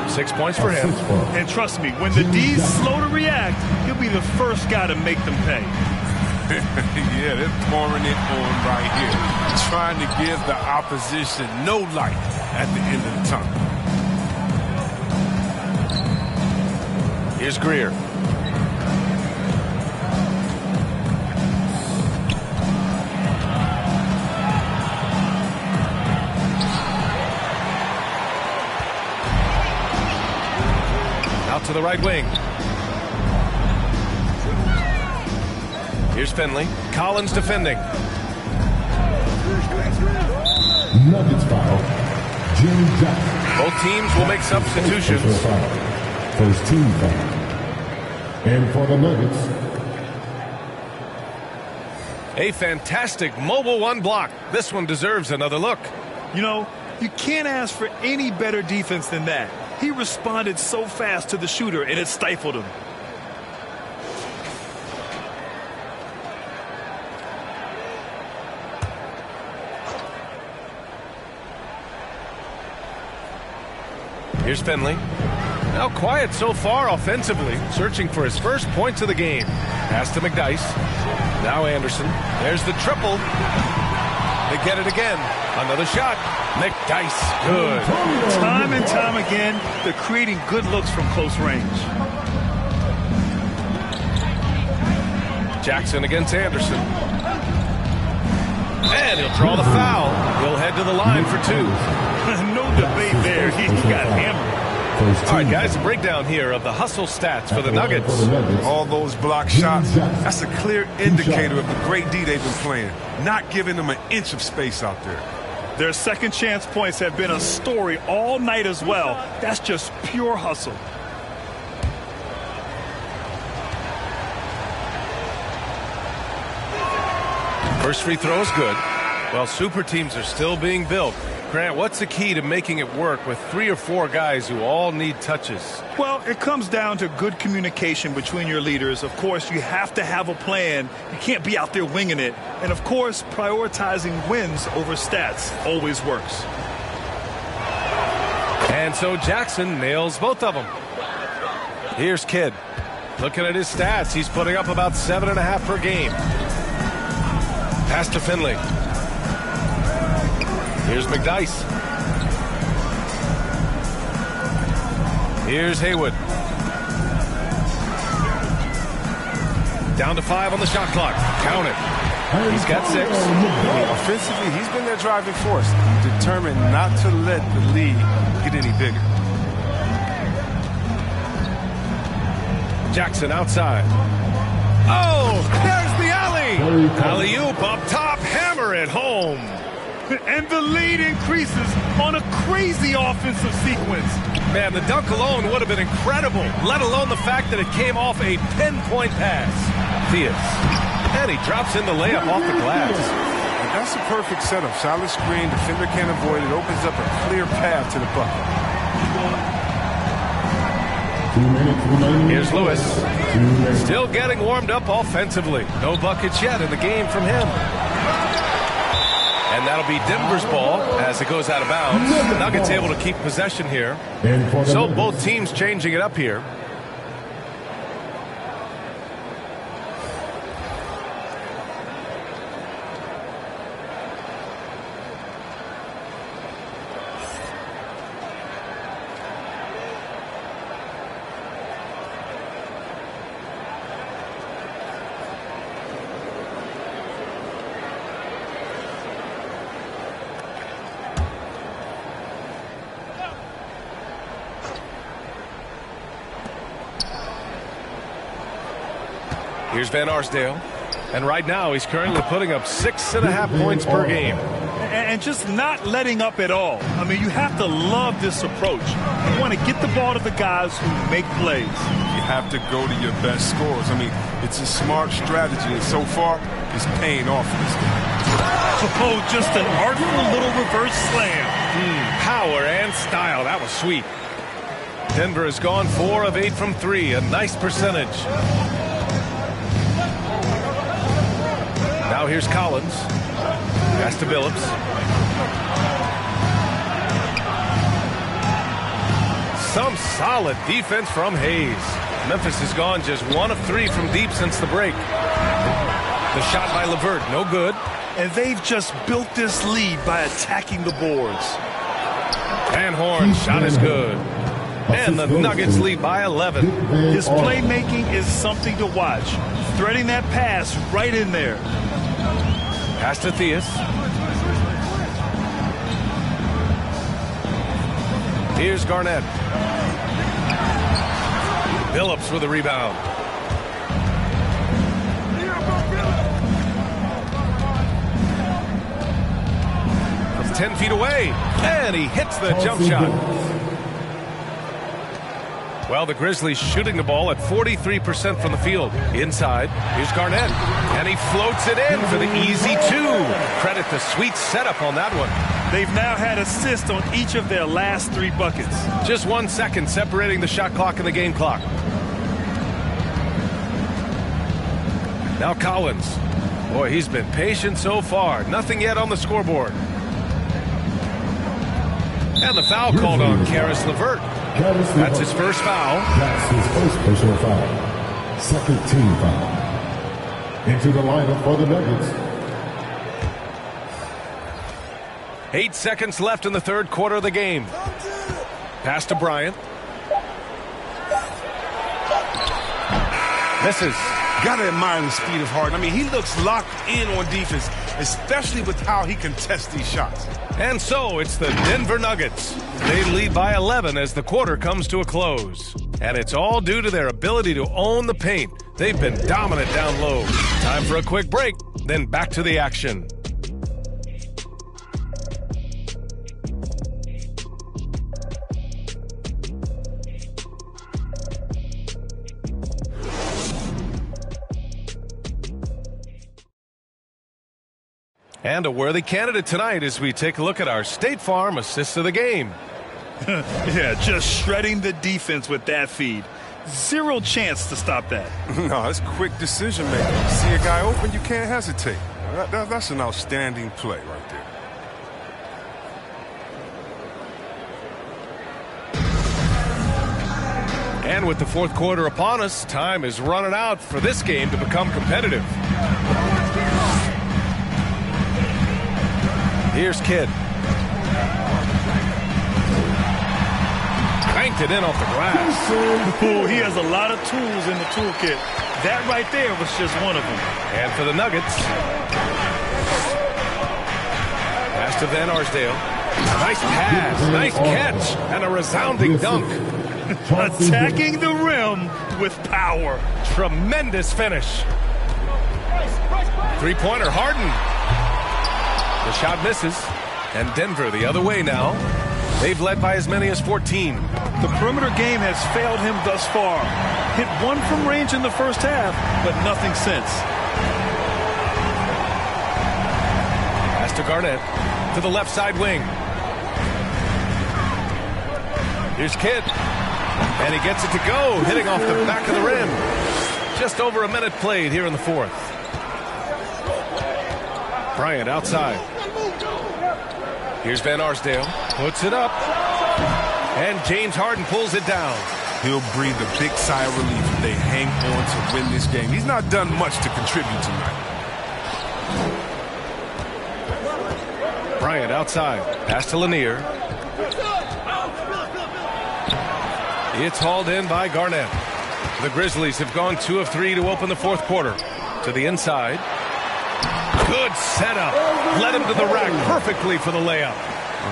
6 points for him.
And trust me, when the D's slow to react, he'll be the first guy to make them pay.
Yeah, they're pouring it on right here, trying to give the opposition no light at the end of the tunnel.
Here's Greer. Out to the right wing. Here's Finley. Collins defending.
Nuggets foul. James Jackson.
Both teams will make substitutions.
First team foul. And for the Nuggets.
A fantastic mobile one block. This one deserves another look.
You know, you can't ask for any better defense than that. He responded so fast to the shooter, and it stifled him.
Here's Finley. Now quiet so far offensively, searching for his first points of the game. Pass to McDyess. Now Anderson. There's the triple. They get it again. Another shot. McDyess. Good.
Time and time again, they're creating good looks from close range.
Jackson against Anderson. And he'll draw the foul. He'll head to the line for two.
No debate there. He got hammered.
All right, guys, a breakdown here of the hustle stats for the Nuggets.
All those block shots, that's a clear indicator of the great D they've been playing, not giving them an inch of space out there.
Their second chance points have been a story all night as well. That's just pure hustle.
First free throw is good. Well, super teams are still being built. Grant, what's the key to making it work with 3 or 4 guys who all need touches?
Well, it comes down to good communication between your leaders. Of course, you have to have a plan. You can't be out there winging it. And, of course, prioritizing wins over stats always works.
And so Jackson nails both of them. Here's Kidd. Looking at his stats, he's putting up about 7.5 per game. Pass to Finley. Here's McDyess. Here's Haywood. Down to 5 on the shot clock. Count it. He's got 6.
Offensively, he's been their driving force, determined not to let the lead get any bigger.
Jackson outside. Oh, there's the alley. Alley-oop up top. Hammer it home.
And the lead increases on a crazy offensive sequence.
Man, the dunk alone would have been incredible, let alone the fact that it came off a pinpoint pass. Theus. And he drops in the layup off the glass.
And that's a perfect setup. Solid screen, defender can't avoid it. Opens up a clear path to the bucket.
Here's Lewis. Still getting warmed up offensively. No buckets yet in the game from him. And that'll be Denver's ball as it goes out of bounds. The Nuggets able to keep possession here. So both teams changing it up here. Here's Van Arsdale. And right now he's currently putting up 6.5 points per game.
And just not letting up at all. I mean, you have to love this approach. You want to get the ball to the guys who make plays.
You have to go to your best scorers. I mean, it's a smart strategy, and so far, it's paying off in this game.
Oh, just an artful little reverse slam.
Power and style. That was sweet. Denver has gone 4 of 8 from 3. A nice percentage. Now here's Collins. Pass to Billups. Some solid defense from Hayes. Memphis has gone just 1 of 3 from deep since the break. The shot by LeVert, no good.
And they've just built this lead by attacking the boards.
Van Horn's shot is good. And the Nuggets lead by 11.
His playmaking is something to watch. Threading that pass right in there.
Pass to Theus. Here's Garnett. Phillips with a rebound. From 10 feet away. And he hits the jump shot. Well, the Grizzlies shooting the ball at 43% from the field. Inside, here's Garnett. And he floats it in for the easy 2. Credit the sweet setup on that one.
They've now had assists on each of their last 3 buckets.
Just 1 second separating the shot clock and the game clock. Now Collins. Boy, he's been patient so far. Nothing yet on the scoreboard. And the foul called on Karis LeVert. That's his first foul.
That's his first personal foul. Second team foul. Into the lineup for the Nuggets.
8 seconds left in the third quarter of the game. Pass to Bryant. Misses.
Gotta admire the speed of Harden. I mean, he looks locked in on defense, especially with how he contests these shots.
And so it's the Denver Nuggets. They lead by 11 as the quarter comes to a close. And it's all due to their ability to own the paint. They've been dominant down low. Time for a quick break, then back to the action. And a worthy candidate tonight as we take a look at our State Farm assist of the game.
Yeah, just shredding the defense with that feed. Zero chance to stop that.
No, it's quick decision making. See a guy open, you can't hesitate. That's an outstanding play right there.
And with the fourth quarter upon us, time is running out for this game to become competitive. Here's Kidd. Banked it in off the glass.
Ooh, he has a lot of tools in the toolkit. That right there was just one of them.
And for the Nuggets. Pass to Van Arsdale. Nice pass, nice catch, and a resounding dunk.
Attacking the rim with power.
Tremendous finish. Three-pointer, Harden. The shot misses, and Denver the other way now. They've led by as many as 14.
The perimeter game has failed him thus far. Hit one from range in the first half, but nothing since.
Pass to Garnett to the left side wing. Here's Kidd, and he gets it to go, hitting off the back of the rim. Just over a minute played here in the fourth. Bryant outside. Here's Van Arsdale. Puts it up. And James Harden pulls it down.
He'll breathe a big sigh of relief if they hang on to win this game. He's not done much to contribute tonight.
Bryant outside. Pass to Lanier. It's hauled in by Garnett. The Grizzlies have gone 2 of 3 to open the fourth quarter. To the inside. Good setup. Led him to the rack perfectly for the layup.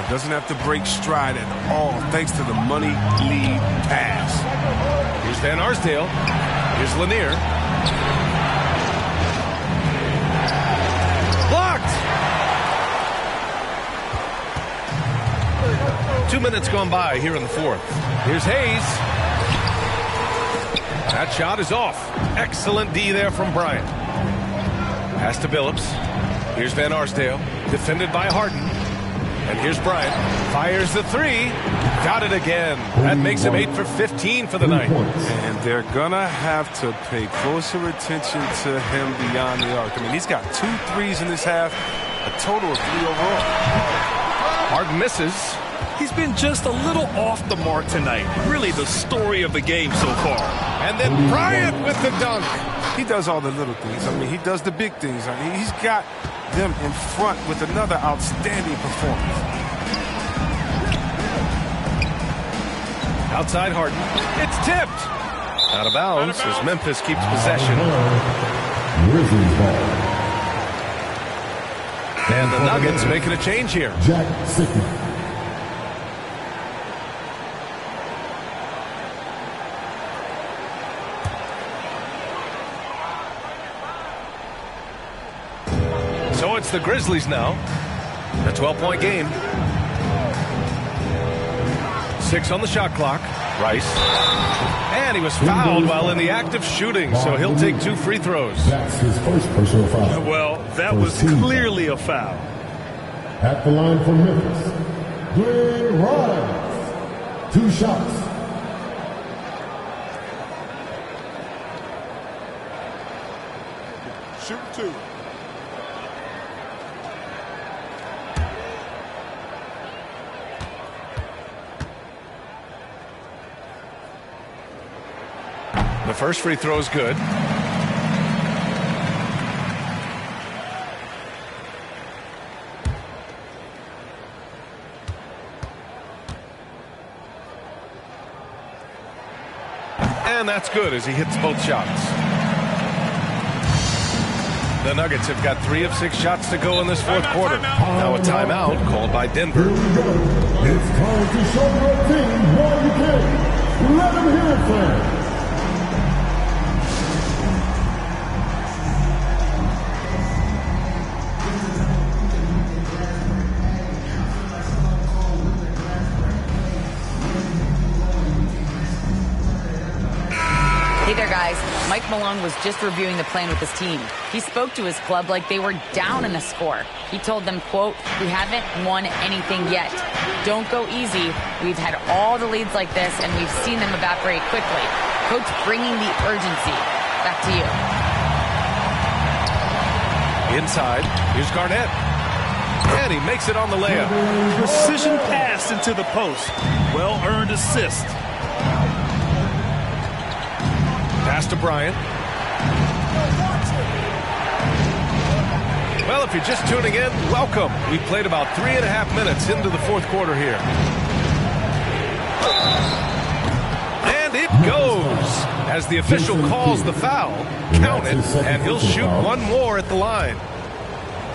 Doesn't have to break stride at all thanks to the money lead pass.
Here's Van Arsdale. Here's Lanier. Blocked. 2 minutes gone by here in the fourth. Here's Hayes. That shot is off. Excellent D there from Bryant. Pass to Billups. Here's Van Arsdale. Defended by Harden. And here's Bryant. Fires the three. Got it again. That makes him 8 for 15 for the night.
And they're going to have to pay closer attention to him beyond the arc. I mean, he's got 2 threes in this half. A total of 3 overall.
Harden misses.
He's been just a little off the mark tonight. Really the story of the game so far.
And then Bryant with the dunk.
He does all the little things. I mean, he does the big things. I mean, he's got them in front with another outstanding performance.
Outside Harden. It's tipped. Out of bounds as Memphis keeps possession.
Grizzlies ball.
And the Nuggets making a change here.
Jack Sickman.
So it's the Grizzlies now. A 12-point game. 6 on the shot clock. Rice. And he was fouled while in the act of shooting, so he'll take 2 free throws.
That's his first personal foul.
Well, that was clearly a foul.
At the line for Memphis, Glenn Rice. 2 shots.
Shoot 2.
The first free throw is good. And that's good as he hits both shots. The Nuggets have got 3 of 6 shots to go in this fourth quarter. Now a timeout called by Denver.
It's time to show your team what you can. Let them hear it, fans.
Hey there, guys. Mike Malone was just reviewing the plan with his team. He spoke to his club like they were down in a score. He told them, quote, "We haven't won anything yet. Don't go easy. We've had all the leads like this, and we've seen them evaporate quickly." Coach bringing the urgency. Back to you.
Inside, here's Garnett. And he makes it on the layup.
Precision pass into the post. Well-earned assist.
Pass to Bryant. Well, if you're just tuning in, welcome. We played about 3.5 minutes into the fourth quarter here. And it goes. As the official calls the foul, count it, and he'll shoot one more at the line.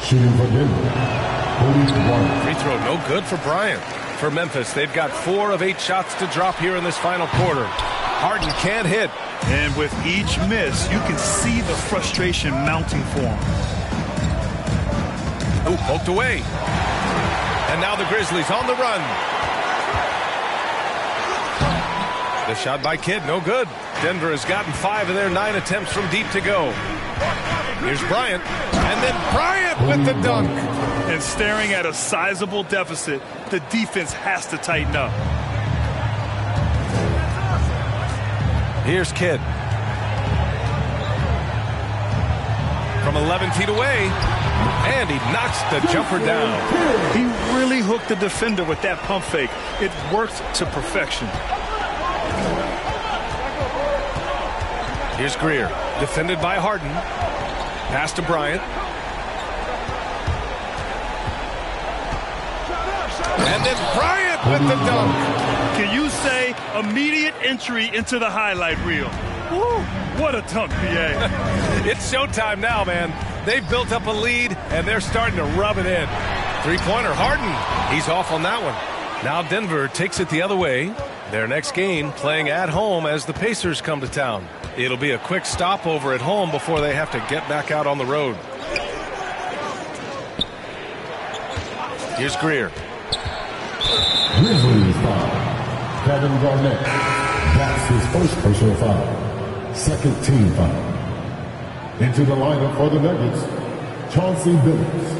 Shooting for Denver.
Free throw no good for Bryant. For Memphis, they've got 4 of 8 shots to drop here in this final quarter. Harden can't hit.
And with each miss, you can see the frustration mounting for him.
Oh, poked away. And now the Grizzlies on the run. The shot by Kidd, no good. Denver has gotten 5 of their 9 attempts from deep to go. Here's Bryant. And then Bryant with the dunk.
And staring at a sizable deficit, the defense has to tighten up.
Here's Kidd. From 11 feet away. And he knocks the jumper down.
He really hooked the defender with that pump fake. It worked to perfection.
Here's Greer. Defended by Harden. Pass to Bryant. And then Bryant with the dunk.
Can you say immediate entry into the highlight reel? Woo, what a dunk, PA.
It's showtime now, man. They've built up a lead, and they're starting to rub it in. Three-pointer, Harden. He's off on that one. Now Denver takes it the other way. Their next game playing at home as the Pacers come to town. It'll be a quick stopover at home before they have to get back out on the road. Here's Greer.
Grizzlies foul. Kevin Garnett. That's his first personal foul. Second team foul. Into the lineup for the Nuggets, Chauncey Billups.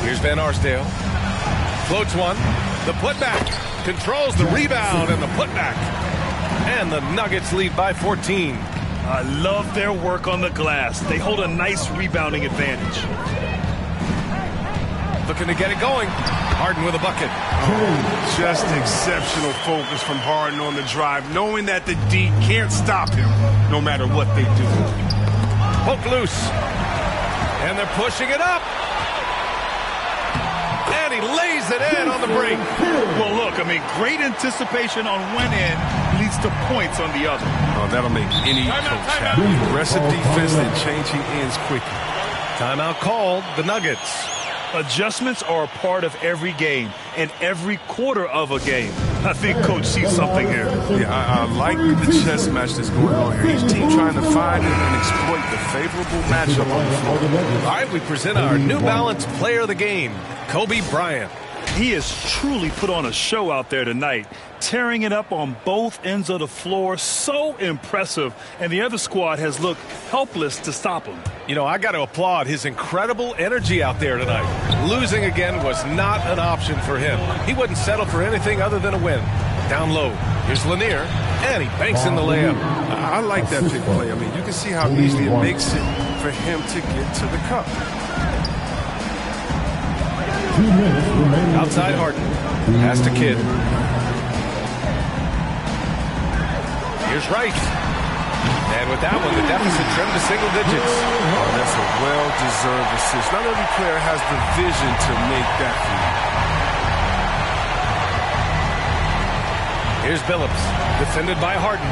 Here's Van Arsdale. Floats one. The putback controls the rebound and the putback. And the Nuggets lead by 14.
I love their work on the glass. They hold a nice rebounding advantage.
Looking to get it going. Harden with a bucket.
Oh, just exceptional focus from Harden on the drive, knowing that the D can't stop him no matter what they do.
Poke loose. And they're pushing it up. And he lays it in on the break.
Well, look, I mean, great anticipation on one end leads to points on the other.
Oh, that'll make any coach happy. Aggressive defense and changing ends quickly.
Timeout called. The Nuggets.
Adjustments are a part of every game and every quarter of a game. I think Coach sees something here.
Yeah, I like the chess match that's going on here. Each team trying to find and exploit the favorable matchup on the floor.
All right, we present our New Balance Player of the Game, Kobe Bryant.
He has truly put on a show out there tonight, tearing it up on both ends of the floor. So impressive, and the other squad has looked helpless to stop him.
You know, I got to applaud his incredible energy out there tonight. Losing again was not an option for him. He wouldn't settle for anything other than a win. Down low, here's Lanier, and he banks in the layup.
I like that big play. I mean, you can see how easy it makes it for him to get to the cup.
Outside Harden. Pass to Kidd. Here's Wright. And with that one, the deficit trimmed to single digits.
Oh, that's a well-deserved assist. Not every player has the vision to make that feed.
Here's Billups. Defended by Harden.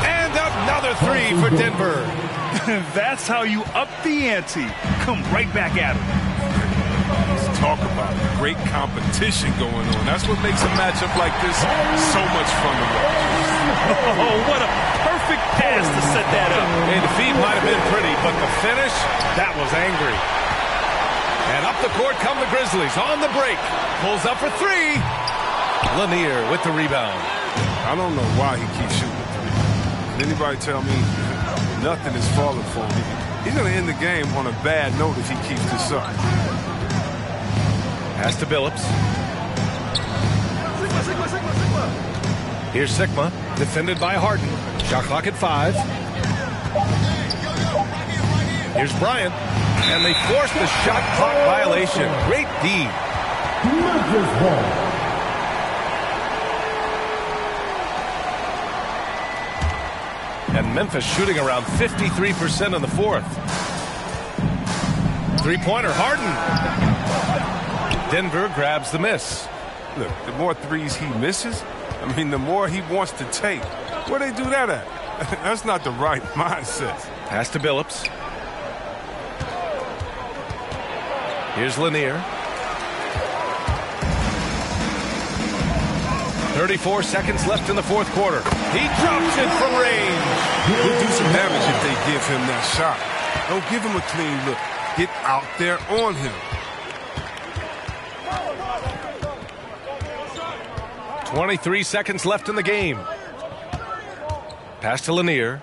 And another three for Denver.
That's how you up the ante. Come right back at him.
Talk about great competition going on. That's what makes a matchup like this so much fun to watch.
Oh, what a perfect pass to set that up.
Hey, the feed might have been pretty, but the finish, that was angry. And up the court come the Grizzlies on the break. Pulls up for three. Lanier with the rebound.
I don't know why he keeps shooting three. Can anybody tell me nothing is falling for him? He's going to end the game on a bad note if he keeps this up.
Pass to Billups. Here's Sigma, defended by Harden. Shot clock at 5. Here's Bryant, and they force the shot clock violation. Great D. And Memphis shooting around 53% in the fourth. Three-pointer, Harden. Denver grabs the miss.
Look, the more threes he misses, I mean, the more he wants to take. Where they do that at? That's not the right mindset.
Pass to Billups. Here's Lanier. 34 seconds left in the fourth quarter. He drops it from range.
He'll do some damage if they give him that shot. Don't give him a clean look. Get out there on him.
23 seconds left in the game. Pass to Lanier.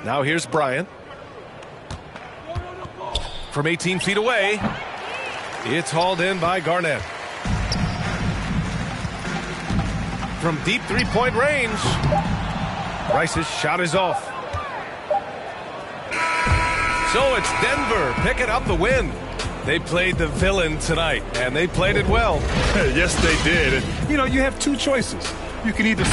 Now here's Bryant. From 18 feet away, it's hauled in by Garnett. From deep three-point range, Rice's shot is off. So it's Denver picking up the win. They played the villain tonight, and they played it well.
Yes, they did. And, you know, you have two choices. You can either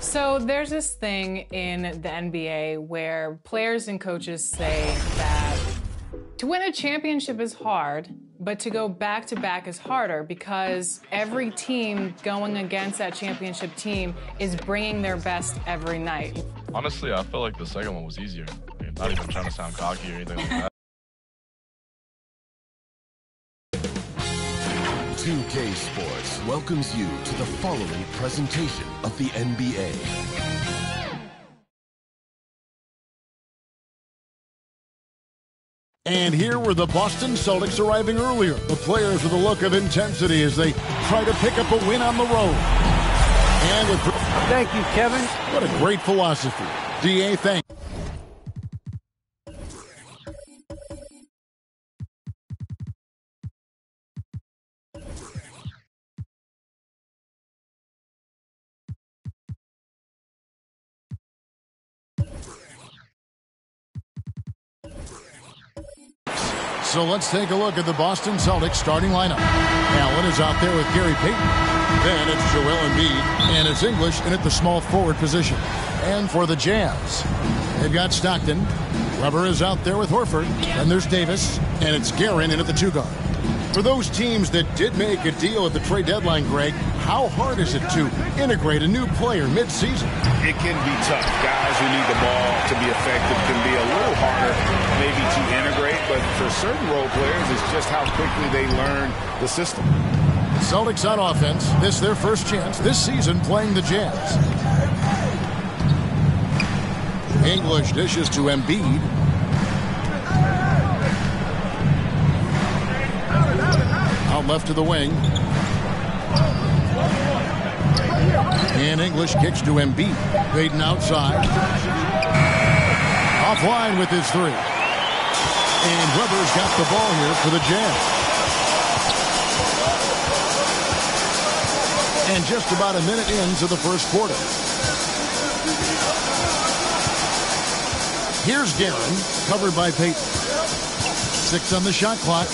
So there's this thing in the NBA where players and coaches say that to win a championship is hard, but to go back-to-back is harder because every team going against that championship team is bringing their best every night.
Honestly, I feel like the second one was easier. I mean, not even trying to sound cocky or anything like that.
2K Sports welcomes you to the following presentation of the NBA.
And here were the Boston Celtics arriving earlier. The players with a look of intensity as they try to pick up a win on the road. And with...
Thank you, Kevin.
What a great philosophy. DA, thank you. So let's take a look at the Boston Celtics starting lineup. Allen is out there with Gary Payton. Then it's Joel Embiid, and it's English in at the small forward position. And for the Jazz, they've got Stockton. Weber is out there with Horford. Then there's Davis, and it's Guerin in at the 2-guard. For those teams that did make a deal at the trade deadline, Greg, how hard is it to integrate a new player mid-season?
It can be tough. Guys who need the ball to be effective can be a little harder maybe to integrate, but for certain role players, it's just how quickly they learn the system.
Celtics on offense. This their first chance this season playing the Jazz. English dishes to Embiid. Out left to the wing. And English kicks to Embiid. Payton outside. Offline with his three. And Weber's got the ball here for the Jazz. And just about a minute into the first quarter. Here's Guerin, covered by Payton. 6 on the shot clock.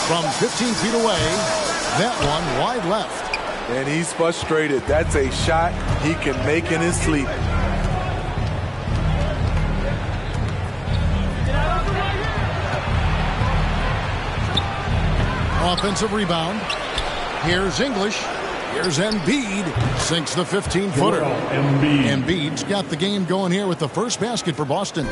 From 15 feet away, that one wide left.
And he's frustrated. That's a shot he can make in his sleep.
Offensive rebound. Here's English. Here's Embiid. Sinks the 15-footer. Embiid's got the game going here with the first basket for Boston.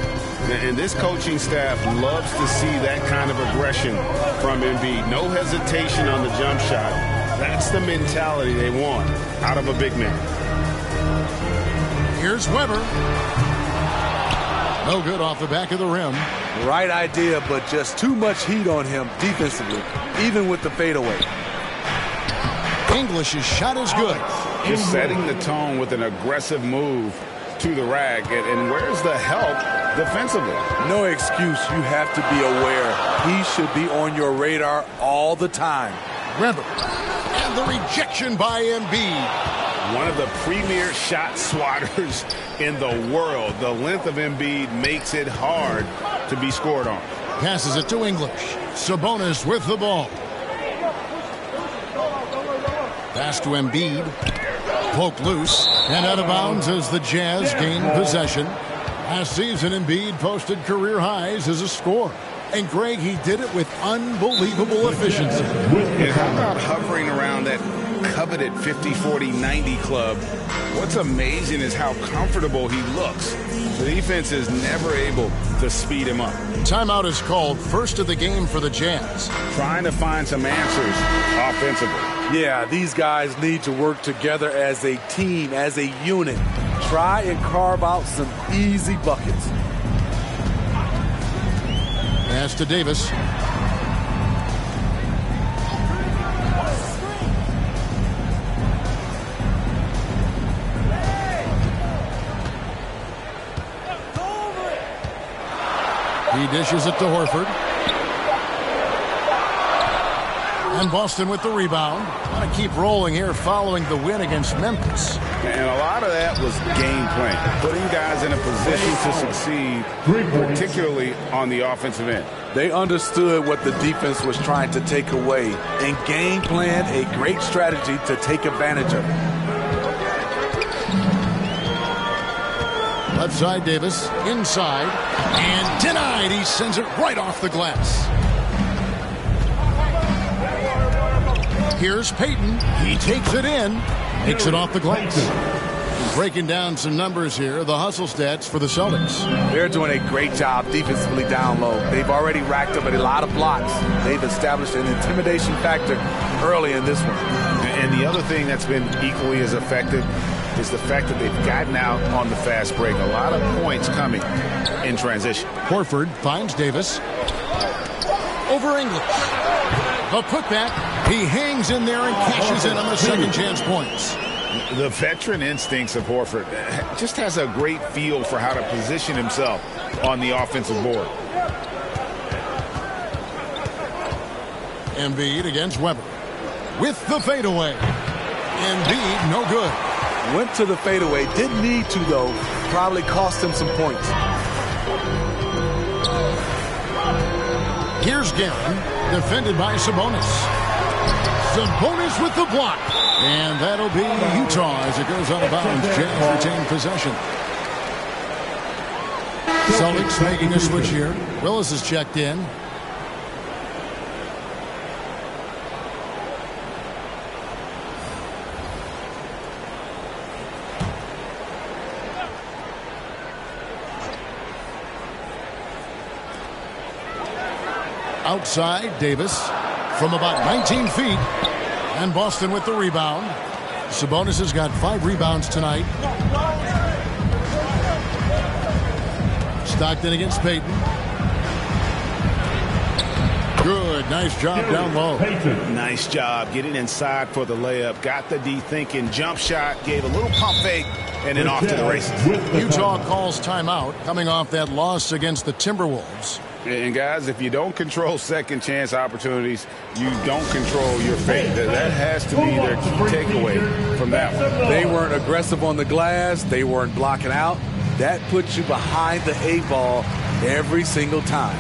And this coaching staff loves to see that kind of aggression from Embiid. No hesitation on the jump shot. That's the mentality they want out of a big man.
Here's Weber. No good off the back of the rim.
Right idea, but just too much heat on him defensively, even with the fadeaway.
English's shot is good.
Just setting the tone with an aggressive move to the rack. And where's the help defensively?
No excuse. You have to be aware. He should be on your radar all the time.
Weber. And the rejection by Embiid.
One of the premier shot swatters in the world. The length of Embiid makes it hard to be scored on.
Passes it to English. Sabonis with the ball. Pass to Embiid. Poke loose. And out of bounds as the Jazz gain possession. Last season, Embiid posted career highs as a scorer. And Greg, he did it with unbelievable efficiency.
And how about hovering around that coveted 50-40-90 club? What's amazing is how comfortable he looks. The defense is never able to speed him up.
Timeout is called, first of the game for the Jazz.
Trying to find some answers offensively.
Yeah, these guys need to work together as a team, as a unit. Try and carve out some easy buckets.
Pass to Davis. He dishes it to Horford. And Boston with the rebound. Want to keep rolling here following the win against Memphis.
And a lot of that was game plan, putting guys in a position to succeed, particularly on the offensive end.
They understood what the defense was trying to take away and game plan a great strategy to take advantage of it.
Left side, Davis. Inside. And denied. He sends it right off the glass. Here's Payton. He takes it in. Makes it off the glass. Breaking down some numbers here. The hustle stats for the Celtics.
They're doing a great job defensively down low. They've already racked up a lot of blocks. They've established an intimidation factor early in this one.
And the other thing that's been equally as effective is the fact that they've gotten out on the fast break. A lot of points coming in transition.
Horford finds Davis. Over English. A putback. He hangs in there and cashes in on the second chance points.
The veteran instincts of Horford just has a great feel for how to position himself on the offensive board.
Embiid against Weber. With the fadeaway. Embiid, no good.
Went to the fadeaway. Didn't need to, though. Probably cost him some points.
Here's Guerin. Defended by Sabonis. Sabonis with the block. And that'll be Utah as it goes out of bounds. Jazz retain possession. Celtics making a switch here. Willis is checked in. Outside, Davis from about 19 feet. And Boston with the rebound. Sabonis has got 5 rebounds tonight. Stockton against Payton. Good. Nice job down low.
Nice job getting inside for the layup. Got the D thinking. Jump shot. Gave a little pump fake. And then off to the races.
Utah calls timeout coming off that loss against the Timberwolves.
And guys, if you don't control second chance opportunities, you don't control your fate. That has to be their key takeaway from that one.
They weren't aggressive on the glass. They weren't blocking out. That puts you behind the 8 ball every single time.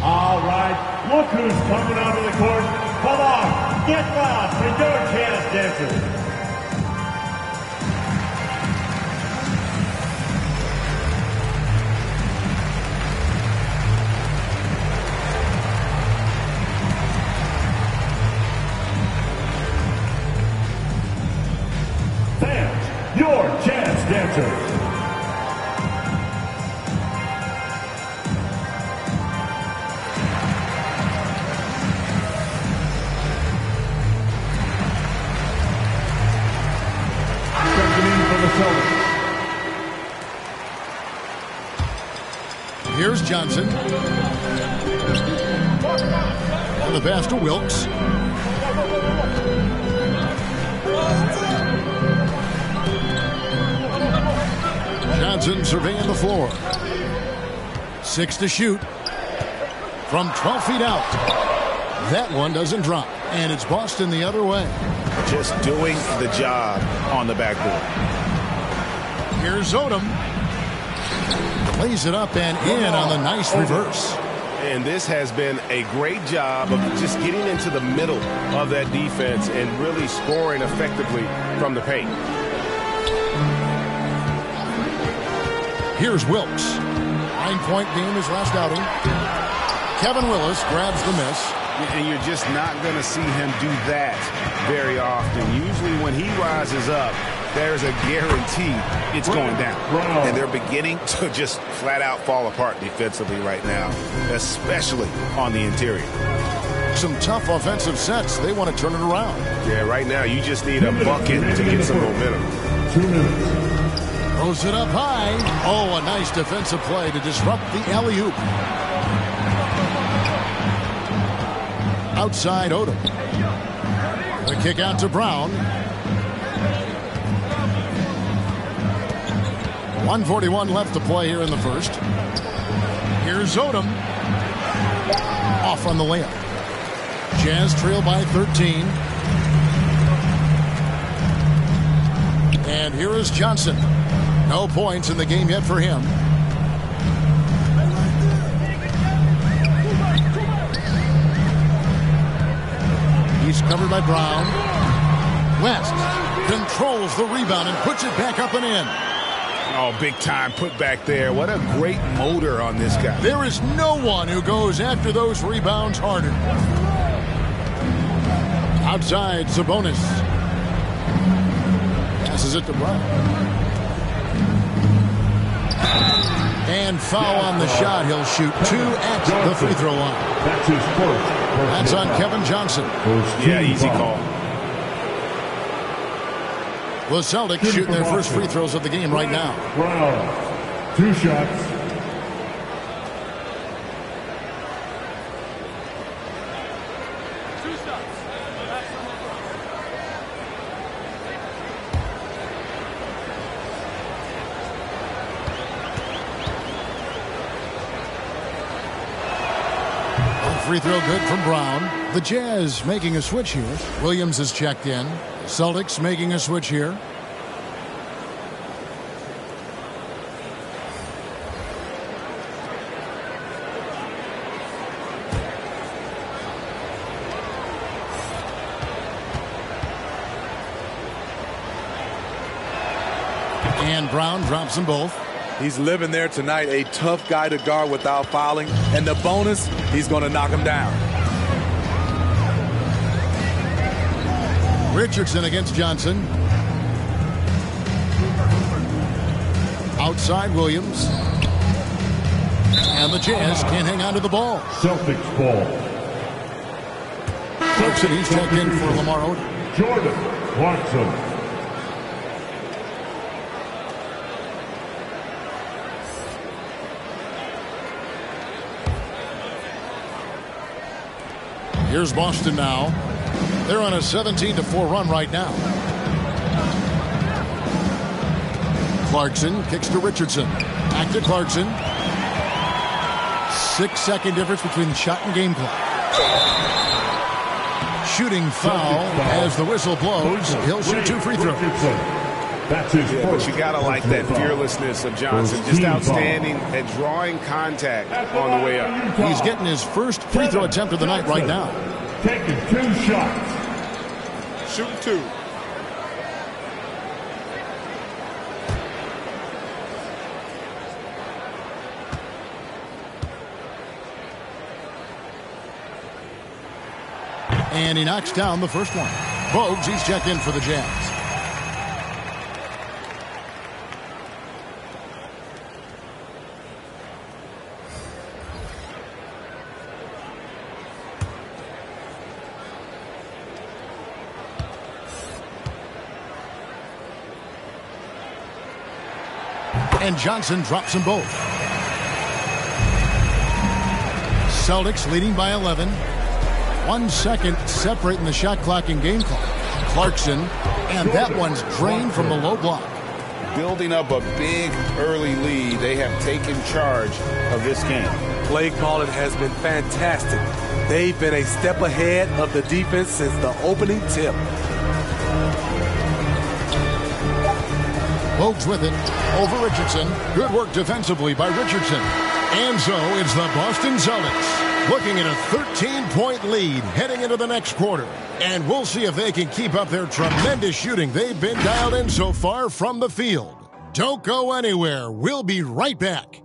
All right, look who's coming onto the court. Come on, get lost for your chance dancers. Fans, your chance dancers.
Here's Johnson. And the pass to Wilkes. Johnson surveying the floor. 6 to shoot. From 12 feet out. That one doesn't drop. And it's Boston the other way.
Just doing the job on the backboard.
Here's Odom. Plays it up and in on the nice reverse.
And this has been a great job of just getting into the middle of that defense and really scoring effectively from the paint.
Here's Wilkes. 9-point game his last outing. Kevin Willis grabs the miss.
And you're just not going to see him do that very often. Usually when he rises up, there's a guarantee it's going down. And they're beginning to just flat out fall apart defensively right now, especially on the interior.
Some tough offensive sets. They want to turn it around.
Yeah, right now you just need a bucket to get some momentum.
2 minutes.
Throws it up high. Oh, a nice defensive play to disrupt the alley-oop. Outside Odom. The kick out to Brown. 1:41 left to play here in the first. Here's Odom. Off on the layup. Jazz trail by 13. And here is Johnson. No points in the game yet for him. He's covered by Brown. West controls the rebound and puts it back up and in.
Oh, big time put back there. What a great motor on this guy.
There is no one who goes after those rebounds harder. Outside, Sabonis. Passes it to Brown. And foul on the shot. He'll shoot 2 at the free throw line.
That's his first.
That's on Kevin Johnson.
Yeah, easy call.
The Celtics shooting their first free throws of the game right now.
Brown, 2 shots.
Free throw good from Brown. The Jazz making a switch here. Williams is checked in. Celtics making a switch here. And Brown drops them both.
He's living there tonight, a tough guy to guard without fouling. And the bonus, he's going to knock him down.
Richardson against Johnson. Outside Williams. And the Jazz can't hang on to the ball.
Celtics ball.
Clarkson, he's checked in for Lamar Odom.
Jordan Clarkson.
Here's Boston now. They're on a 17-4 run right now. Clarkson kicks to Richardson. Back to Clarkson. 6-second difference between the shot and game clock. Shooting foul as the whistle blows. He'll shoot 2 free throws.
That's his
yeah, but you gotta like that fearlessness of Johnson. Just outstanding at drawing contact on the way up.
He's getting his first free throw attempt of the night right now.
Taking 2 shots.
Shooting 2.
And he knocks down the first one. Bogues, he's checked in for the Jazz. And Johnson drops them both. Celtics leading by 11. 1 second separating the shot clock and game clock. Clarkson, and that one's drained from the low block.
Building up a big early lead, they have taken charge of this game.
Play calling has been fantastic. They've been a step ahead of the defense since the opening tip.
Bogues with it over Richardson. Good work defensively by Richardson. And so it's the Boston Celtics looking at a 13-point lead heading into the next quarter. And we'll see if they can keep up their tremendous shooting they've been dialed in so far from the field. Don't go anywhere. We'll be right back.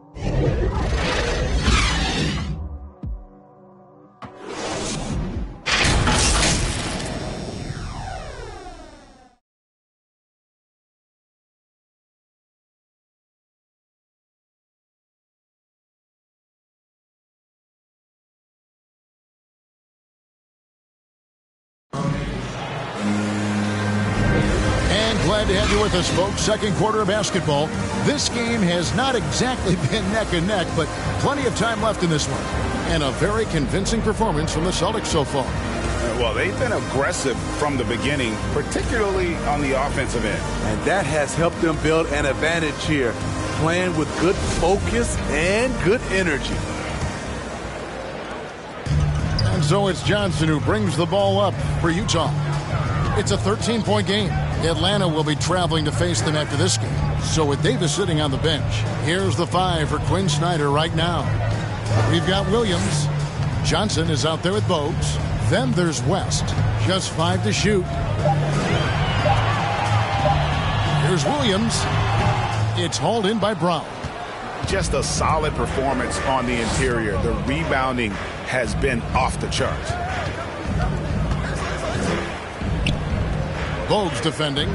Glad to have you with us, folks. Second quarter of basketball. This game has not exactly been neck and neck, but plenty of time left in this one. And a very convincing performance from the Celtics so far.
Well, they've been aggressive from the beginning, particularly on the offensive end.
And that has helped them build an advantage here. playing with good focus and good energy.
And so it's Johnson who brings the ball up for Utah. It's a 13-point game. Atlanta will be traveling to face them after this game. So with Davis sitting on the bench, here's the 5 for Quinn Snyder right now. We've got Williams. Johnson is out there with Bogues. Then there's West. Just 5 to shoot. Here's Williams. It's hauled in by Brown.
Just a solid performance on the interior. The rebounding has been off the charts.
Bogues defending.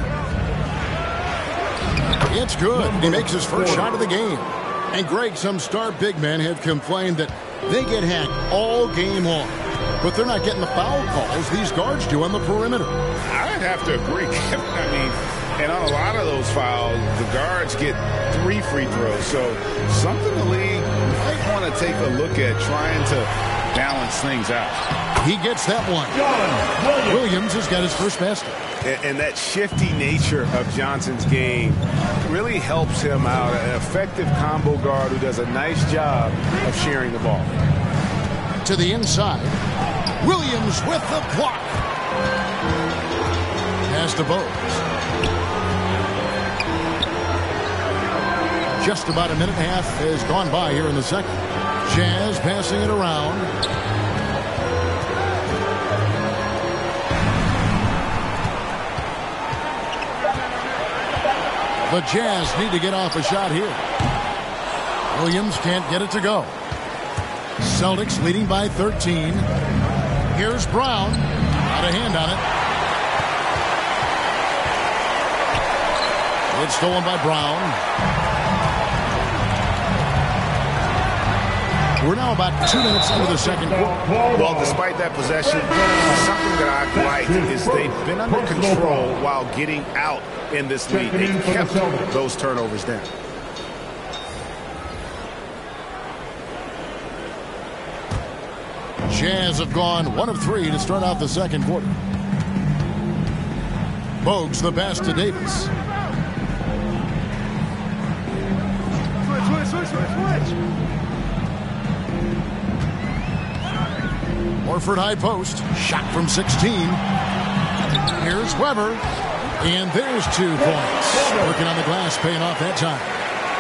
It's good. He makes his first shot of the game. And Greg, some star big men have complained that they get hacked all game long. But they're not getting the foul calls these guards do on the perimeter.
I'd have to agree. I mean, and on a lot of those fouls, the guards get 3 free throws. So something the league might want to take a look at, trying to balance things out.
He gets that one. Williams has got his first basket.
And that shifty nature of Johnson's game really helps him out. An effective combo guard who does a nice job of sharing the ball.
To the inside. Williams with the block. Pass to Bogues. Just about a minute and a half has gone by here in the second. Jazz passing it around. The Jazz need to get off a shot here. Williams can't get it to go. Celtics leading by 13. Here's Brown. Got a hand on it. It's stolen by Brown. We're now about 2 minutes into the second quarter.
Well, despite that possession, something that I like is they've been under control while getting out in this league. They've kept those turnovers down.
Jazz have gone 1 of 3 to start out the second quarter. Bogues the pass to Davis.
Switch.
Horford high post. Shot from 16. Here's Weber. And there's 2 points. Working on the glass, paying off that time.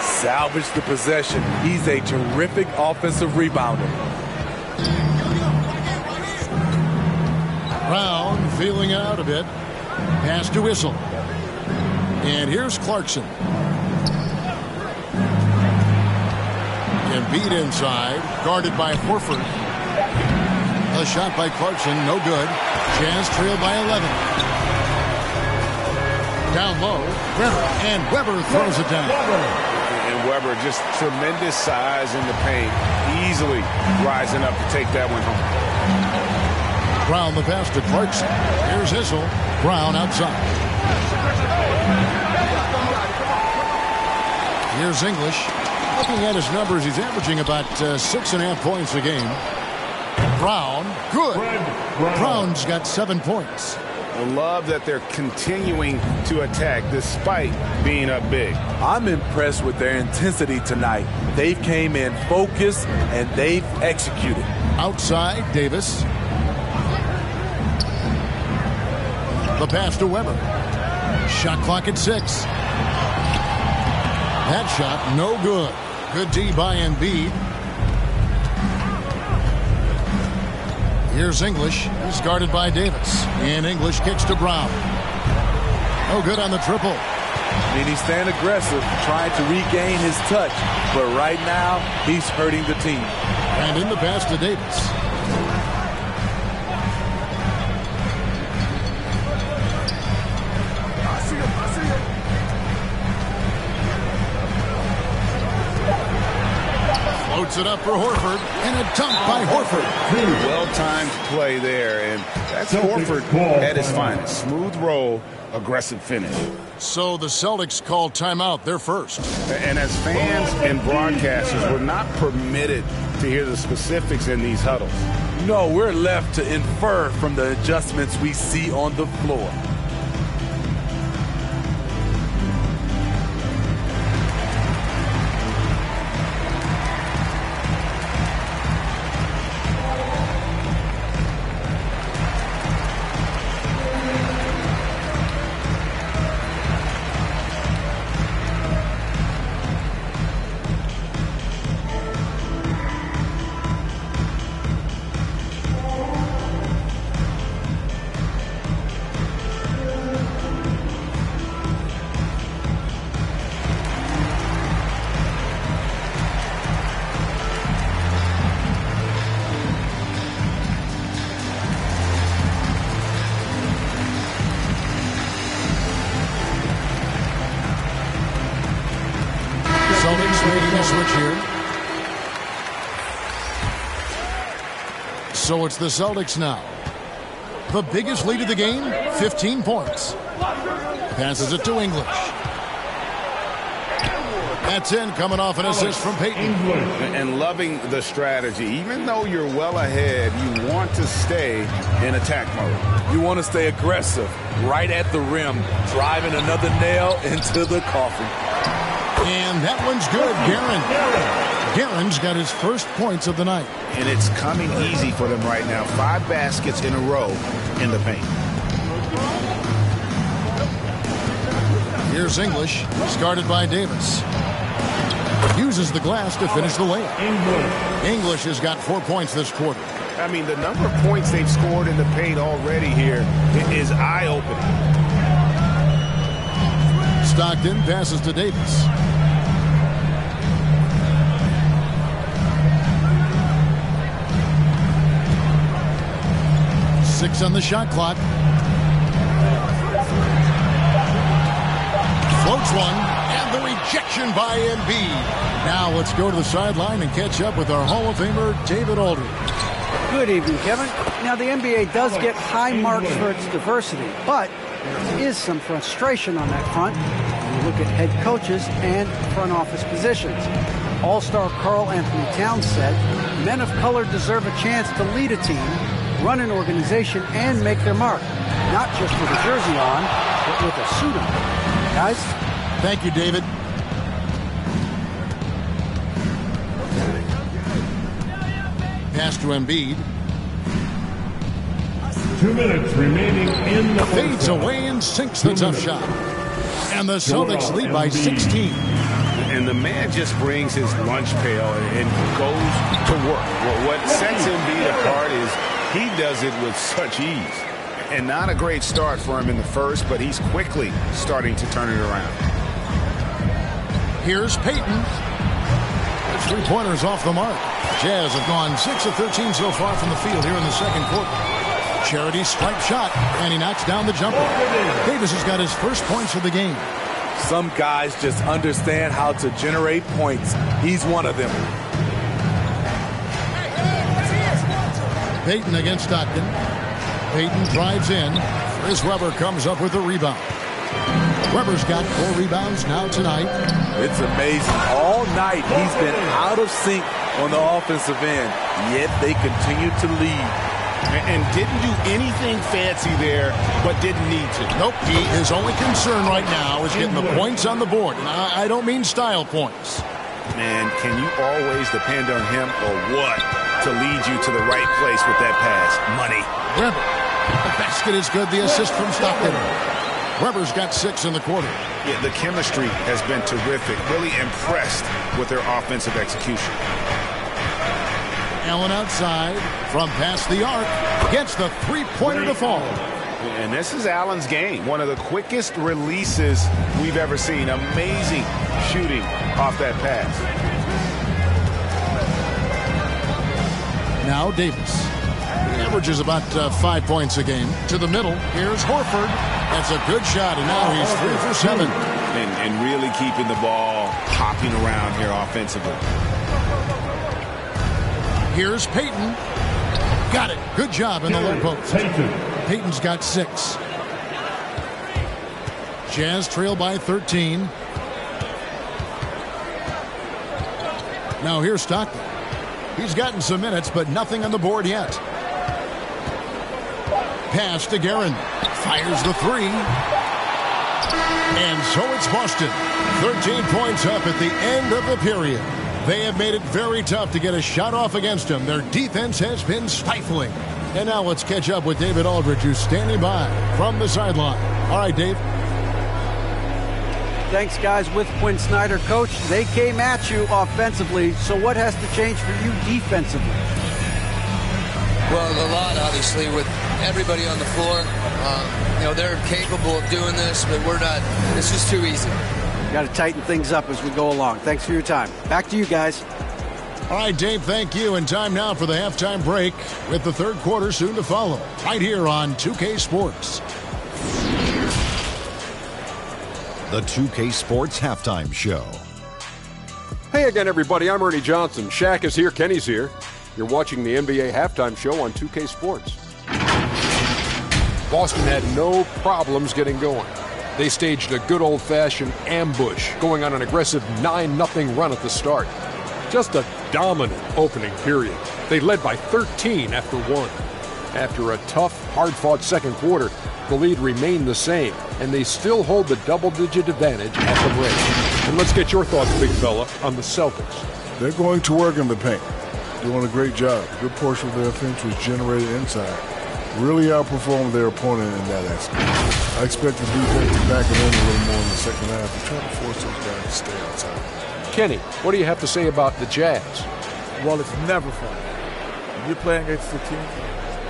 Salvage the possession. He's a terrific offensive rebounder.
Brown feeling out a bit. Pass to Whistle. And here's Clarkson. Embiid inside. Guarded by Horford. A shot by Clarkson. No good. Jazz trailed by 11. Down low. Weber. And Weber throws it down.
And Weber just tremendous size in the paint. Easily rising up to take that one home.
Brown the pass to Clarkson. Here's Issel. Brown outside. Here's English. Looking at his numbers, he's averaging about 6.5 points a game. Brown, good. Brown's got 7 points.
I love that they're continuing to attack despite being up big.
I'm impressed with their intensity tonight. They've came in focused and they've executed.
Outside, Davis. The pass to Weber. Shot clock at 6. That shot, no good. Good D by Embiid. Here's English. He's guarded by Davis. And English kicks to Brown. No good on the triple.
I mean, he's staying aggressive, trying to regain his touch. But right now, he's hurting the team.
And in the pass to Davis. Floats it up for Horford, and a dunk by Horford.
Well-timed play there, and that's Horford at his finest. Smooth roll, aggressive finish.
So the Celtics call timeout, their first.
And as fans and broadcasters, we're not permitted to hear the specifics in these huddles.
No, we're left to infer from the adjustments we see on the floor.
switch here. So it's the Celtics now. The biggest lead of the game, 15 points. Passes it to English. That's in, coming off an assist from Payton.
And loving the strategy. Even though you're well ahead, you want to stay in attack mode.
You want to stay aggressive, right at the rim, driving another nail into the coffin.
And that one's good, Guerin. Guerin's got his first points of the night.
And it's coming easy for them right now. 5 baskets in a row in the paint.
Here's English, guarded by Davis. Uses the glass to finish the layup. English has got 4 points this quarter.
I mean, the number of points they've scored in the paint already here is eye-opening.
Stockton passes to Davis. Six on the shot clock. Floats one, and the rejection by Embiid. Now let's go to the sideline and catch up with our Hall of Famer, David Aldridge.
Good evening, Kevin. Now, the NBA does get high marks for its diversity, but there is some frustration on that front when you look at head coaches and front office positions. All-star Karl Anthony Towns said, men of color deserve a chance to lead a team, run an organization, and make their mark. Not just with a jersey on, but with a suit on. Guys?
Thank you, David. Pass to Embiid.
2 minutes remaining in the
fades away and sinks the tough shot. And the Celtics lead by 16.
And the man just brings his lunch pail and goes to work. What sets Embiid apart is he does it with such ease. And not a great start for him in the first, but he's quickly starting to turn it around.
Here's Payton. The three-pointers off the mark. Jazz have gone 6 of 13 so far from the field here in the second quarter. Charity stripe shot, and he knocks down the jumper. Davis has got his first points of the game.
Some guys just understand how to generate points. He's one of them.
Payton against Stockton. Payton drives in. Chris Webber comes up with the rebound. Webber's got 4 rebounds now tonight.
It's amazing. All night he's been out of sync on the offensive end, yet they continue to lead.
And didn't do anything fancy there, but didn't need to.
Nope. His only concern right now is getting the points on the board. And I don't mean style points.
Man, can you always depend on him or what to lead you to the right place with that pass? Money.
Webber. The basket is good. The assist from Stockton. Webber's got 6 in the quarter.
Yeah, the chemistry has been terrific. Really impressed with their offensive execution.
Allen outside from past the arc. Gets the three-pointer to fall.
And this is Allen's game. One of the quickest releases we've ever seen. Amazing shooting off that pass.
Now Davis. He averages about 5 points a game. To the middle. Here's Horford. That's a good shot, and now he's 3 for 7.
And really keeping the ball hopping around here offensively.
Here's Payton. Got it. Good job in the low post. Payton's got 6. Jazz trail by 13. Now here's Stockton. He's gotten some minutes, but nothing on the board yet. Pass to Guerin. Fires the 3. And so it's Boston. 13 points up at the end of the period. They have made it very tough to get a shot off against them. Their defense has been stifling. And now let's catch up with David Aldridge, who's standing by from the sideline. All right, Dave.
Thanks, guys. With Quinn Snyder, Coach, they came at you offensively. So what has to change for you defensively?
Well, a lot, obviously, with everybody on the floor. They're capable of doing this, but we're not. This is too easy.
Got to tighten things up as we go along. Thanks for your time. Back to you guys.
All right, Dave, thank you. And time now for the halftime break with the third quarter soon to follow. Right here on 2K Sports.
The 2K Sports Halftime Show.
Hey again, everybody. I'm Ernie Johnson. Shaq is here. Kenny's here. You're watching the NBA halftime show on 2K Sports. Boston had no problems getting going. They staged a good old-fashioned ambush, going on an aggressive 9-0 run at the start. Just a dominant opening period. They led by 13 after one. After a tough, hard-fought second quarter, the lead remained the same, and they still hold the double-digit advantage at the break. And let's get your thoughts, big fella, on the Celtics.
They're going to work in the paint. Doing a great job. A good portion of their offense was generated inside. Really outperformed their opponent in that aspect. I expect the defense to back it in a little more in the second half and try to force those guys to stay outside.
Kenny, what do you have to say about the Jazz?
Well, it's never fun. When you're playing against a team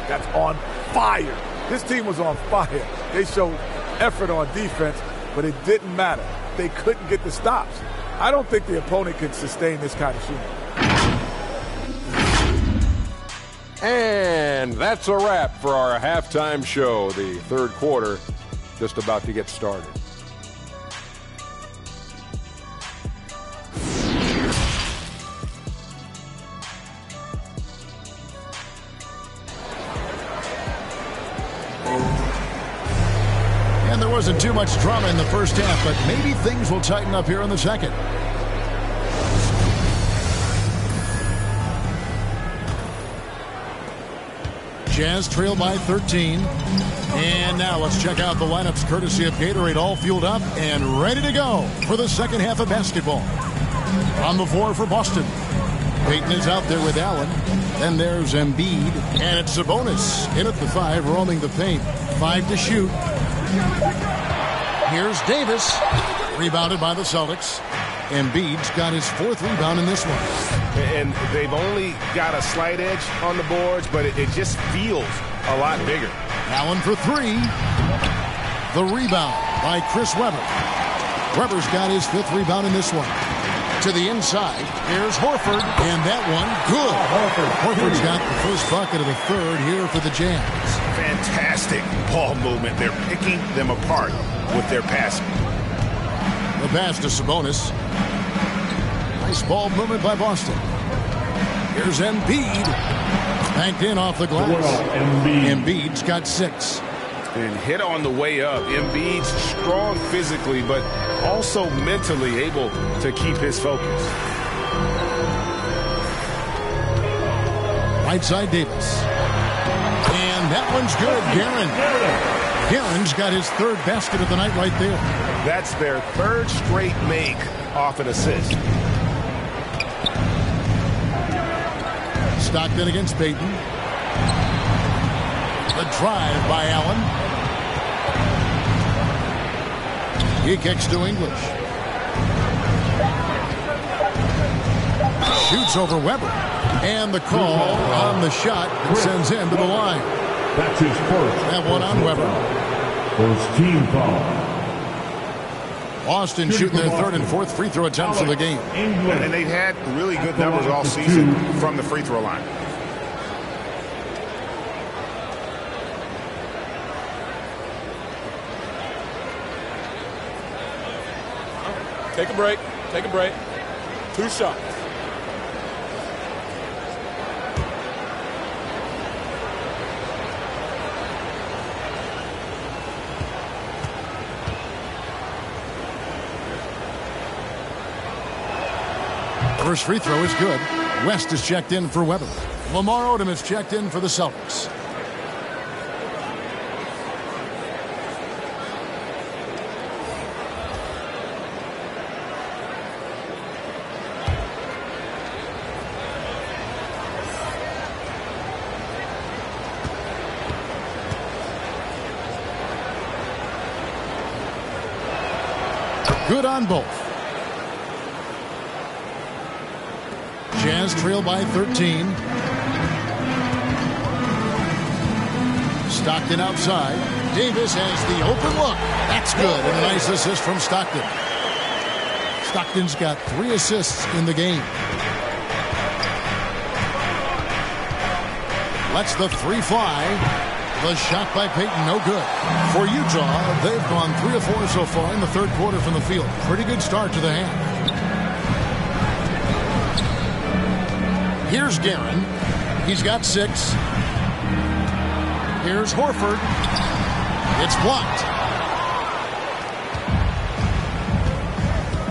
that's on fire. This team was on fire. They showed effort on defense, but it didn't matter. They couldn't get the stops. I don't think the opponent can sustain this kind of shooting.
And that's a wrap for our halftime show. The third quarter just about to get started.
And there wasn't too much drama in the first half, but maybe things will tighten up here in the second. Jazz trail by 13. And now let's check out the lineups courtesy of Gatorade, all fueled up and ready to go for the second half of basketball. On the floor for Boston, Payton is out there with Allen. Then there's Embiid, and it's Sabonis in at the 5, roaming the paint. 5 to shoot. Here's Davis, rebounded by the Celtics. Embiid's got his 4th rebound in this one.
And they've only got a slight edge on the boards, but it just feels a lot bigger.
Allen for 3. The rebound by Chris Webber. Webber's got his 5th rebound in this one. To the inside, here's Horford, and that one, good. Horford's got the first bucket of the third here for the Jazz.
Fantastic ball movement. They're picking them apart with their passing.
The pass to Sabonis. Nice ball movement by Boston. Here's Embiid. Banked in off the glass. Embiid's got 6.
And hit on the way up. Embiid's strong physically, but also mentally able to keep his focus.
Right side Davis. And that one's good. Guerin's got his 3rd basket of the night right there.
That's their 3rd straight make off an assist.
Stockton against Payton. The drive by Allen. He kicks to English. Shoots over Webber. And the call on the shot that sends him to the line.
That's his first.
That one on Webber.
First team foul.
Boston shooting their 3rd and 4th free throw attempts of the game.
And they've had really good numbers all season from the free throw line.
Take a break. Take a break. 2 shots.
First free throw is good. West is checked in for Webber. Lamar Odom is checked in for the Celtics. Good on both. Jazz trail by 13. Stockton outside. Davis has the open look. That's good. And a nice assist from Stockton. Stockton's got 3 assists in the game. Lets the 3 fly. The shot by Payton, no good. For Utah, they've gone 3 of 4 so far in the third quarter from the field. Pretty good start to the half. Here's Guerin. He's got 6. Here's Horford. It's blocked.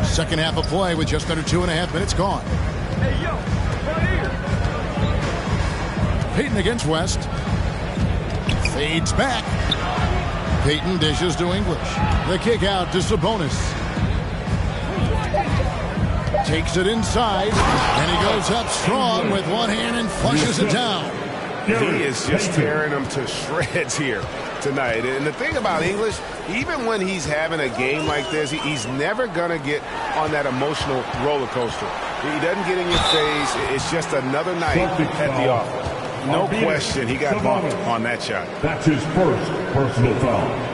Second half of play with just under 2.5 minutes gone.
Hey, yo, right here.
Payton against West. Fades back. Payton dishes to English. The kick out to Sabonis. Takes it inside, and he goes up strong with one hand and flushes it down.
He is just tearing them to shreds here tonight. And the thing about English, even when he's having a game like this, he's never going to get on that emotional roller coaster. He doesn't get in your face. It's just another night at the office. No question, he got bumped on that shot.
That's his first personal foul.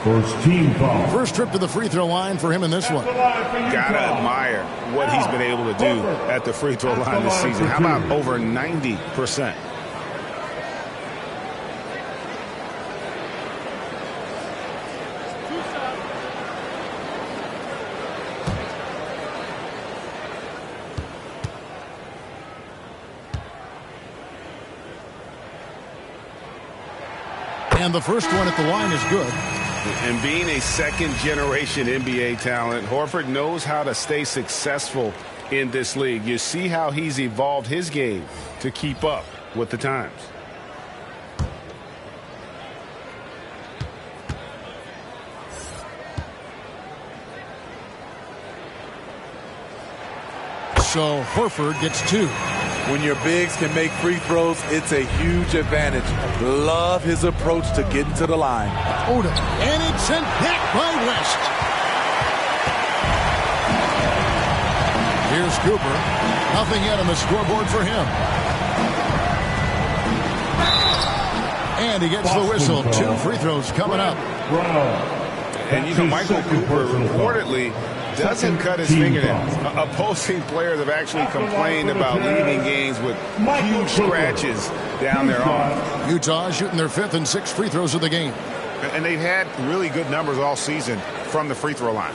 First team foul.
First trip to the free throw line for him in this one.
Gotta admire what he's been able to do at the free throw line this season. How about over 90%?
And the first one at the line is good.
And being a second-generation NBA talent, Horford knows how to stay successful in this league. You see how he's evolved his game to keep up with the times.
So Horford gets 2.
When your bigs can make free throws, it's a huge advantage. Love his approach to getting to the line.
Odom, and it's sent back by West. Here's Cooper. Nothing yet on the scoreboard for him. And he gets the whistle. 2 free throws coming up.
And you know, Michael Cooper reportedly doesn't cut his fingernails. Opposing players have actually complained about leaving games with huge scratches down their arms.
Utah shooting their 5th and 6th free throws of the game.
And they've had really good numbers all season from the free throw line.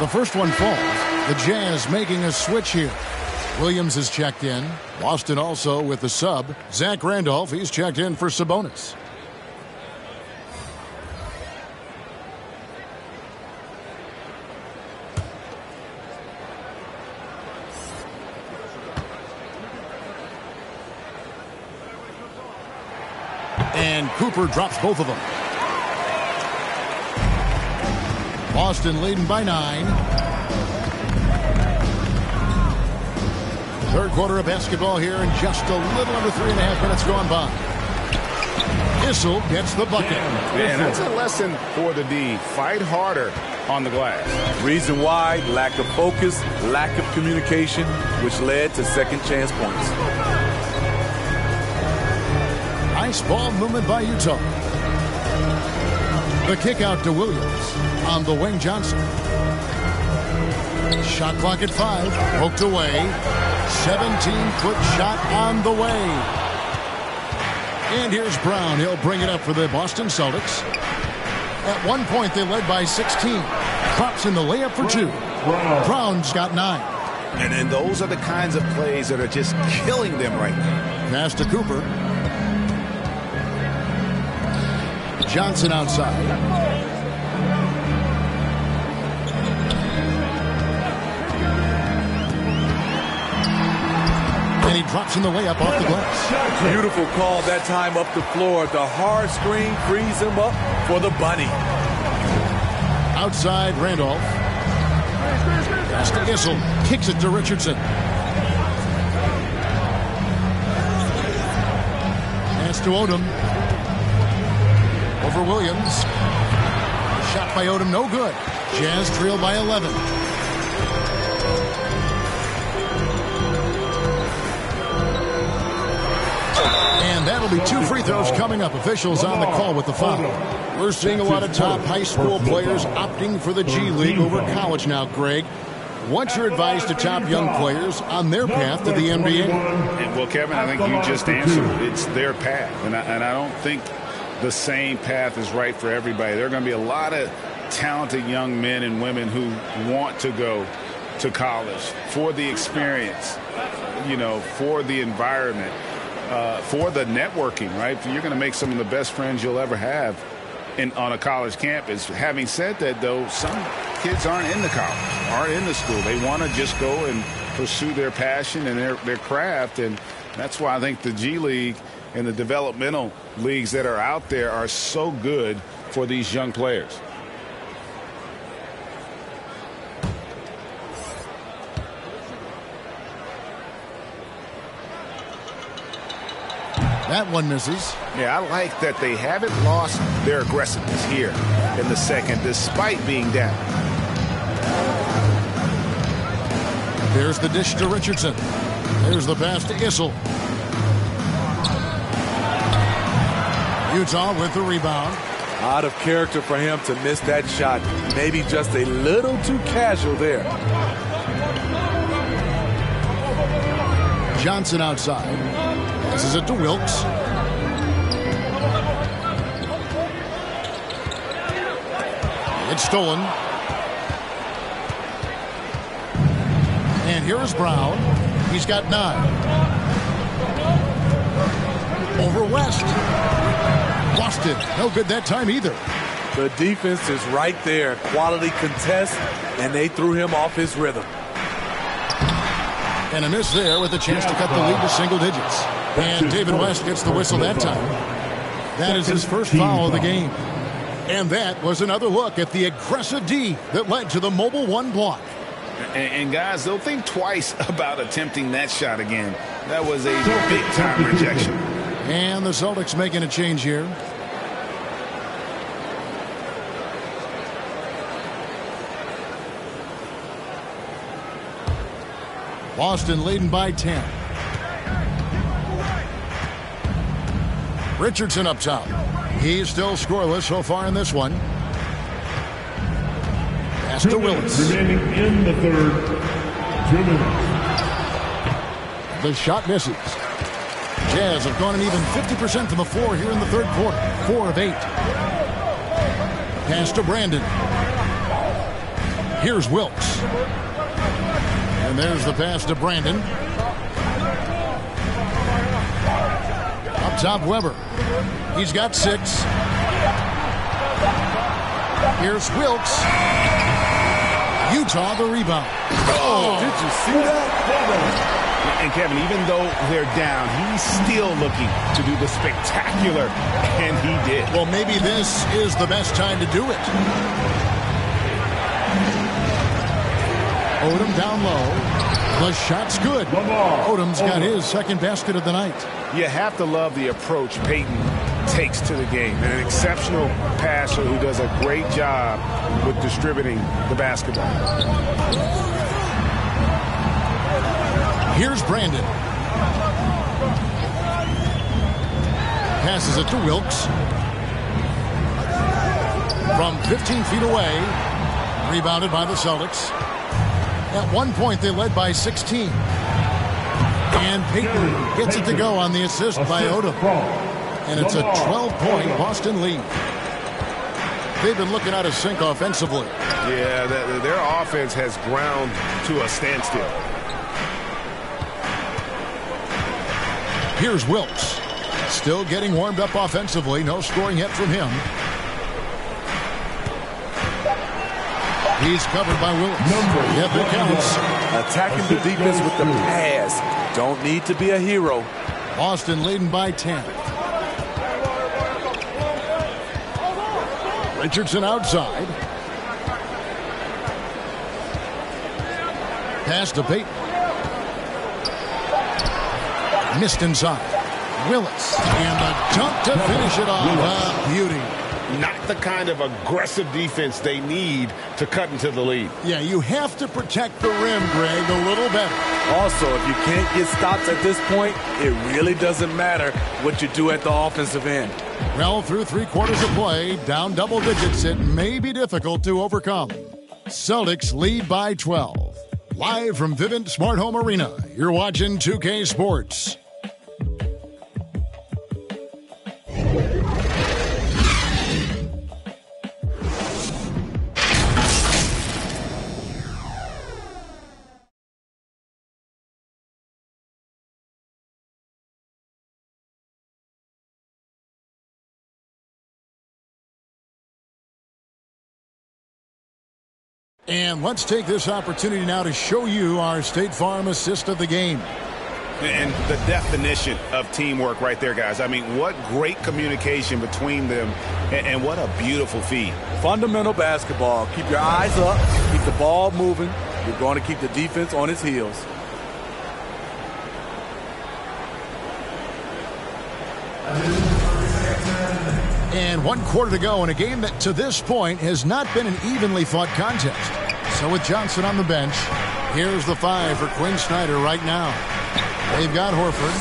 The first one falls. The Jazz making a switch here. Williams is checked in. Boston also with the sub. Zach Randolph, he's checked in for Sabonis. And Cooper drops both of them. Boston leading by 9. Third quarter of basketball here, and just a little under 3.5 minutes gone by. Issel gets the bucket.
Man, that's a lesson for the D. Fight harder on the glass.
Reason why, lack of focus, lack of communication, which led to second chance points.
Nice ball movement by Utah. The kick out to Williams on the wing. Johnson. Shot clock at 5. Poked away. 17-foot shot on the way. And here's Brown. He'll bring it up for the Boston Celtics. At one point, they led by 16. Drops in the layup for 2. Brown's got 9.
And those are the kinds of plays that are just killing them right now.
Pass to Cooper. Johnson outside. And he drops in the layup off the glass.
Beautiful call that time up the floor. The hard screen frees him up for the bunny.
Outside Randolph. Pass to Issel. Kicks it to Richardson. Pass to Odom. Over Williams. Shot by Odom, no good. Jazz trail by 11. And that'll be 2 free throws coming up. Officials on the call with the foul. We're seeing a lot of top high school players opting for the G League over college now, Greg. What's your advice to top young players on their path to the NBA?
Well, Kevin, I think you just answered it. It's their path. And I don't think the same path is right for everybody. There are going to be a lot of talented young men and women who want to go to college for the experience, for the environment, for the networking, right? You're going to make some of the best friends you'll ever have on a college campus. Having said that, though, some kids aren't in the college, aren't in the school. They want to just go and pursue their passion and their craft, and that's why I think the G League and the developmental leagues that are out there are so good for these young players.
That one misses.
Yeah, I like that they haven't lost their aggressiveness here in the second, despite being down.
There's the dish to Richardson. There's the pass to Issel. Utah with the rebound.
Out of character for him to miss that shot. Maybe just a little too casual there.
Johnson outside. Passes it to Wilkes. It's stolen. And here's Brown. He's got 9. Over West. Lost it. No good that time either.
The defense is right there. Quality contest, and they threw him off his rhythm.
And a miss there with a chance to cut the lead to single digits. And David West gets the whistle that time. That is his first foul of the game. And that was another look at the aggressive D that led to the mobile 1 block.
And guys, they'll think twice about attempting that shot again. That was a big-time rejection.
And the Celtics making a change here. Boston leading by 10. Richardson up top. He's still scoreless so far in this one. Pass to Willis.
Remaining in the third. 2 minutes.
The shot misses. Jazz have gone an even 50% from the floor here in the third quarter. 4 of 8. Pass to Brandon. Here's Wilkes. And there's the pass to Brandon. Up top, Weber. He's got 6. Here's Wilkes. Utah the rebound.
Oh, did you see that?
And Kevin, even though they're down, he's still looking to do the spectacular, and he did.
Well, maybe this is the best time to do it. Odom down low. The shot's good. Odom's got his second basket of the night.
You have to love the approach Peyton takes to the game. And an exceptional passer who does a great job with distributing the basketball.
Here's Brandon. Passes it to Wilkes. From 15 feet away. Rebounded by the Celtics. At one point, they led by 16. And Peyton gets it to go on the assist by Odom. And it's a 12-point Boston lead. They've been looking out of sync offensively.
Yeah, their offense has ground to a standstill.
Here's Wilkes. Still getting warmed up offensively. No scoring yet from him. He's covered by Willis. Yep, it counts.
Attacking the defense with the pass. Don't need to be a hero.
Boston leading by 10. Richardson outside. Pass to Peyton. Missed inside. Willis. And the dunk to finish it off. Beauty.
Not the kind of aggressive defense they need to cut into the lead.
Yeah, you have to protect the rim, Greg, a little better.
Also, if you can't get stops at this point, it really doesn't matter what you do at the offensive end.
Well, through 3 quarters of play, down double digits, it may be difficult to overcome. Celtics lead by 12. Live from Vivint Smart Home Arena, you're watching 2K Sports. And let's take this opportunity now to show you our State Farm assist of the game.
And the definition of teamwork right there, guys. I mean, what great communication between them, and what a beautiful feed.
Fundamental basketball. Keep your eyes up. Keep the ball moving. You're going to keep the defense on its heels.
And 1 quarter to go in a game that to this point has not been an evenly fought contest. So with Johnson on the bench, here's the 5 for Quinn Snyder right now. They've got Horford.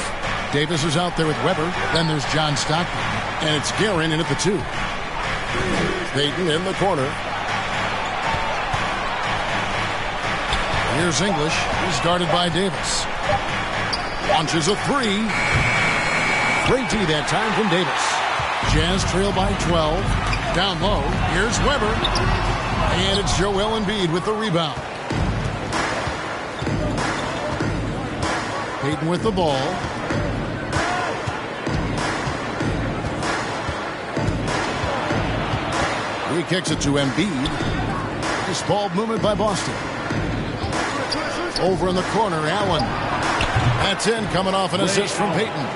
Davis is out there with Weber. Then there's John Stockton. And it's Guerin in at the 2. Payton in the corner. Here's English. He's guarded by Davis. Launches a 3. Great D that time from Davis. Jazz trail by 12. Down low. Here's Weber. And it's Joel Embiid with the rebound. Payton with the ball. He kicks it to Embiid. This ball movement by Boston. Over in the corner, Allen. That's in, coming off an assist from Payton.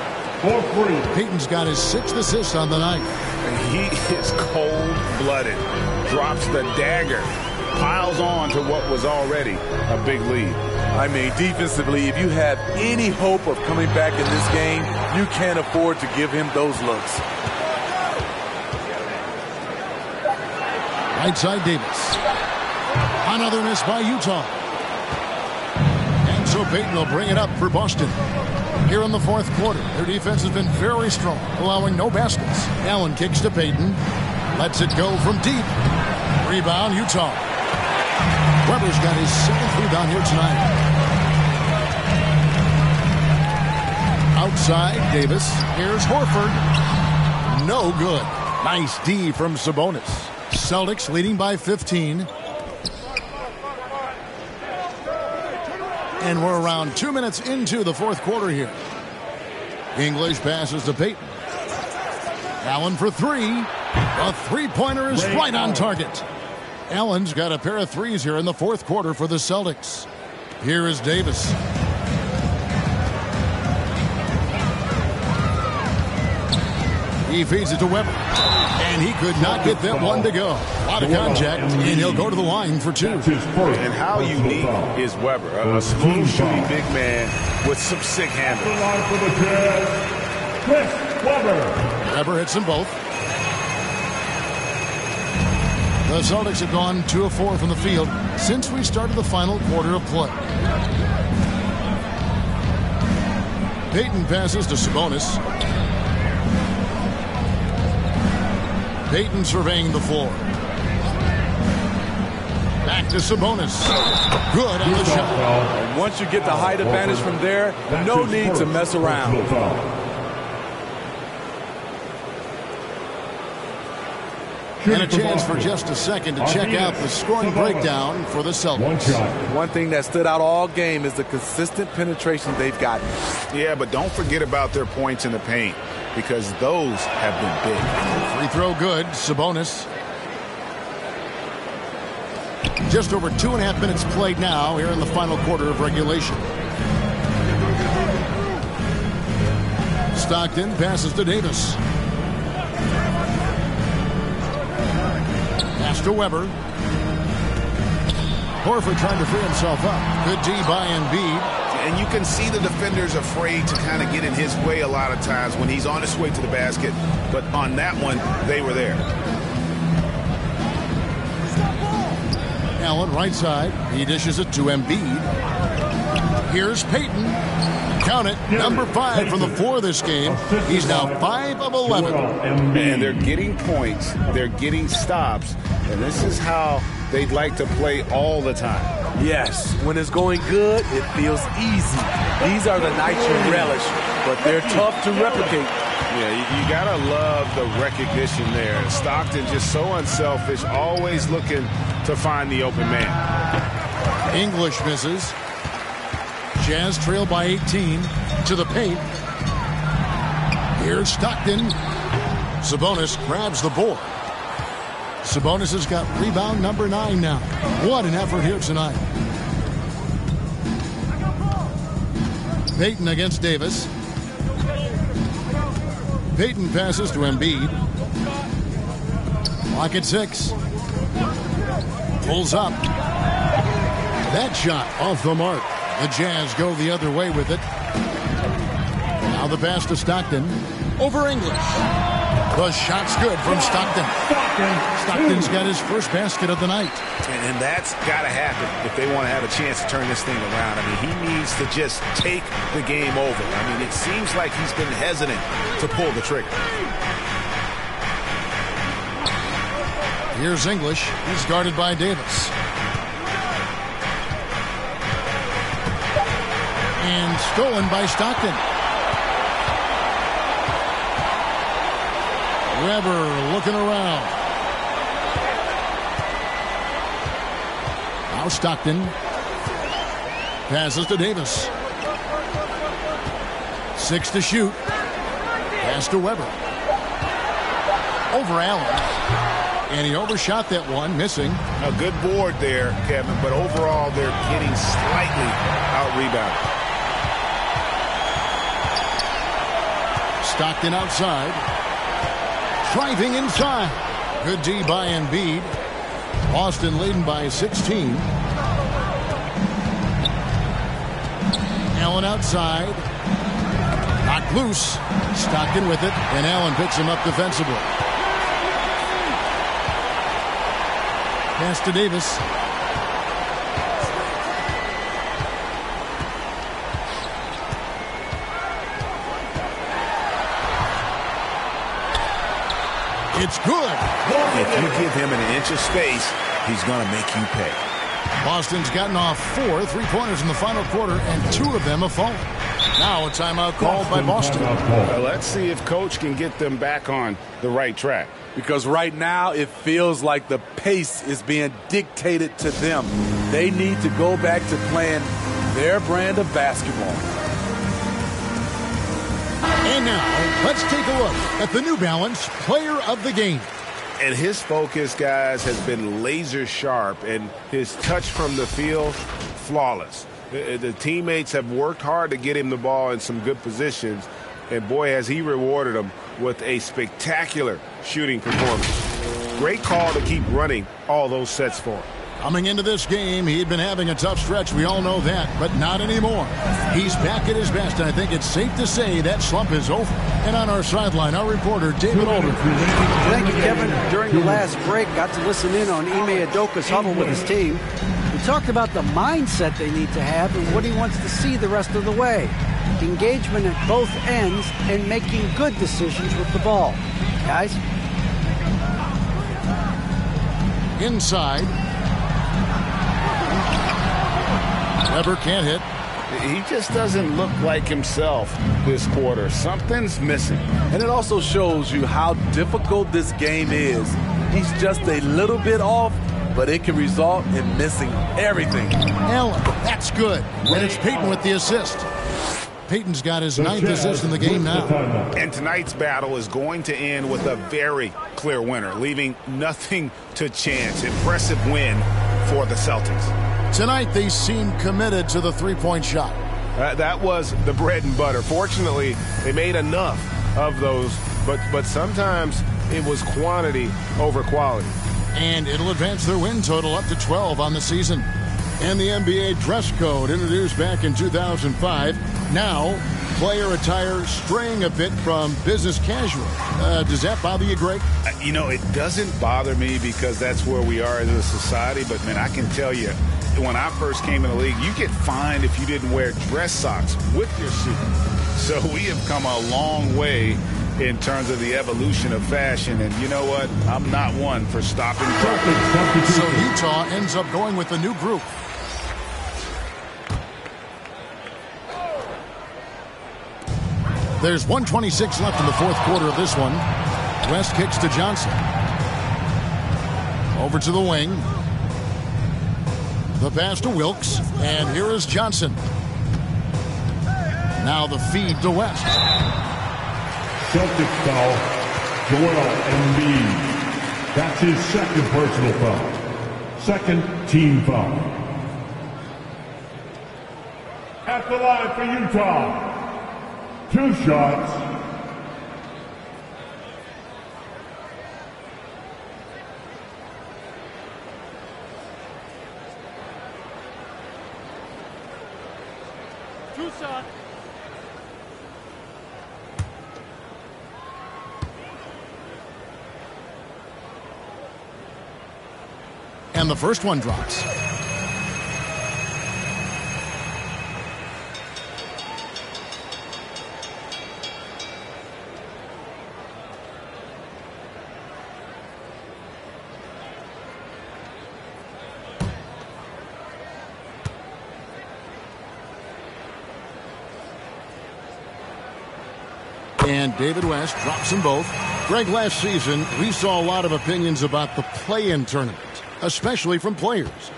Payton's got his 6th assist on the night.
He is cold-blooded. Drops the dagger. Piles on to what was already a big lead.
I mean, defensively, if you have any hope of coming back in this game, you can't afford to give him those looks.
Right side Davis. Another miss by Utah. And so Payton will bring it up for Boston. Here in the 4th quarter, their defense has been very strong, allowing no baskets. Allen kicks to Payton. Lets it go from deep. Rebound, Utah. Weber's got his 7th rebound here tonight. Outside, Davis. Here's Horford. No good. Nice D from Sabonis. Celtics leading by 15. And we're around 2 minutes into the 4th quarter here. English passes to Payton. Allen for 3. A 3-pointer is right on target. Allen's got a pair of 3s here in the 4th quarter for the Celtics. Here is Davis. He feeds it to Weber. And he could not get that one to go. A lot of contact, and he'll go to the line for 2.
And how unique is Weber? A smooth shooting big man with some sick handles.
Weber hits them both. The Celtics have gone 2 of 4 from the field since we started the final quarter of play. Payton passes to Sabonis. Payton surveying the floor. Back to Sabonis. Good on the shot.
And once you get the height advantage from there, no need to mess around.
And a chance for just a second to check out the scoring breakdown for the Celtics.
One thing that stood out all game is the consistent penetration they've gotten.
Yeah, but don't forget about their points in the paint, because those have been big.
Free throw good. Sabonis. Just over 2.5 minutes played now here in the final quarter of regulation. Stockton passes to Davis. Pass to Weber. Horford trying to free himself up. Good D by Embiid.
And you can see the defenders afraid to kind of get in his way a lot of times when he's on his way to the basket. But on that one, they were there.
Allen right side. He dishes it to Embiid. Here's Payton. Count it, number 5 from the floor this game. He's now 5 of 11.
And they're getting points. They're getting stops. And this is how they'd like to play all the time.
Yes, when it's going good, it feels easy. These are the nights you relish, but they're tough to replicate.
Yeah, you got to love the recognition there. Stockton just so unselfish, always looking to find the open man.
English misses. Jazz trail by 18 to the paint. Here's Stockton. Sabonis grabs the board. Sabonis has got rebound number 9 now. What an effort here tonight. Payton against Davis. Payton passes to Embiid. Clock at 6. Pulls up. That shot off the mark. The Jazz go the other way with it. Now the pass to Stockton. Over English. The shot's good from Stockton. Stockton's got his first basket of the night.
And that's got to happen if they want to have a chance to turn this thing around. I mean, he needs to just take the game over. I mean, it seems like he's been hesitant to pull the trigger.
Here's English. He's guarded by Davis. And stolen by Stockton. Weber looking around. Now Stockton passes to Davis. 6 to shoot. Pass to Weber. Over Allen. And he overshot that one, missing.
A good board there, Kevin, but overall they're getting slightly out-rebounded.
Stockton outside. Driving inside. Good D by Embiid. Boston leading by 16. Allen outside. Knocked loose. Stockton with it. And Allen picks him up defensively. Pass to Davis. It's good.
If you give him an inch of space, he's going to make you pay.
Boston's gotten off 4 3-pointers in the final quarter, and 2 of them have fallen. Now a timeout called by Boston.
Well, let's see if Coach can get them back on the right track.
Because right now it feels like the pace is being dictated to them. They need to go back to playing their brand of basketball.
And now, let's take a look at the New Balance Player of the Game.
And his focus, guys, has been laser sharp, and his touch from the field, flawless. The teammates have worked hard to get him the ball in some good positions, and boy, has he rewarded them with a spectacular shooting performance. Great call to keep running all those sets for him.
Coming into this game, he'd been having a tough stretch. We all know that, but not anymore. He's back at his best, and I think it's safe to say that slump is over. And on our sideline, our reporter, David Aldridge.
Thank you, Kevin. During the last break, got to listen in on Ime Udoka's huddle with his team. He talked about the mindset they need to have and what he wants to see the rest of the way. Engagement at both ends and making good decisions with the ball. Guys?
Inside. Weber can't hit.
He just doesn't look like himself this quarter. Something's missing.
And it also shows you how difficult this game is. He's just a little bit off, but it can result in missing everything.
Allen, that's good. And it's Payton with the assist. Payton's got his 9th assist in the game now.
And tonight's battle is going to end with a very clear winner, leaving nothing to chance. Impressive win for the Celtics.
Tonight, they seem committed to the three-point shot.
That was the bread and butter. Fortunately, they made enough of those, but sometimes it was quantity over quality.
And it'll advance their win total up to 12 on the season. And the NBA dress code introduced back in 2005 now player attire straying a bit from business casual. Does that bother you, Greg?
You know, it doesn't bother me because that's where we are as a society. But, man, I can tell you, when I first came in the league, you get fined if you didn't wear dress socks with your suit. So we have come a long way in terms of the evolution of fashion. And you know what? I'm not one for stopping progress.
So Utah ends up going with a new group. There's 1:26 left in the fourth quarter of this one. West kicks to Johnson. Over to the wing. The pass to Wilkes. And here is Johnson. Now the feed to West.
Celtics foul, Joel Embiid. That's his second personal foul. Second team foul. At the line for Utah. 2 shots.
And the first one drops. And David West drops them both. Greg, last season, we saw a lot of opinions about the play-in tournament, especially from players.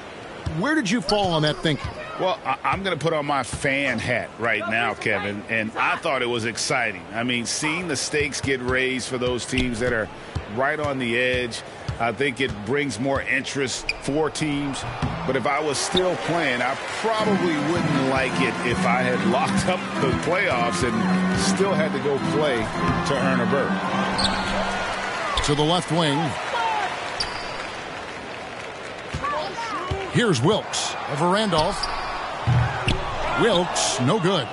Where did you fall on that thinking?
Well, I'm going to put on my fan hat right now, Kevin, and I thought it was exciting. I mean, seeing the stakes get raised for those teams that are right on the edge, I think it brings more interest for teams. But if I was still playing, I probably wouldn't like it if I had locked up the playoffs and still had to go play to earn a berth.
To the left wing. Here's Wilkes over Randolph. Wilkes, no good.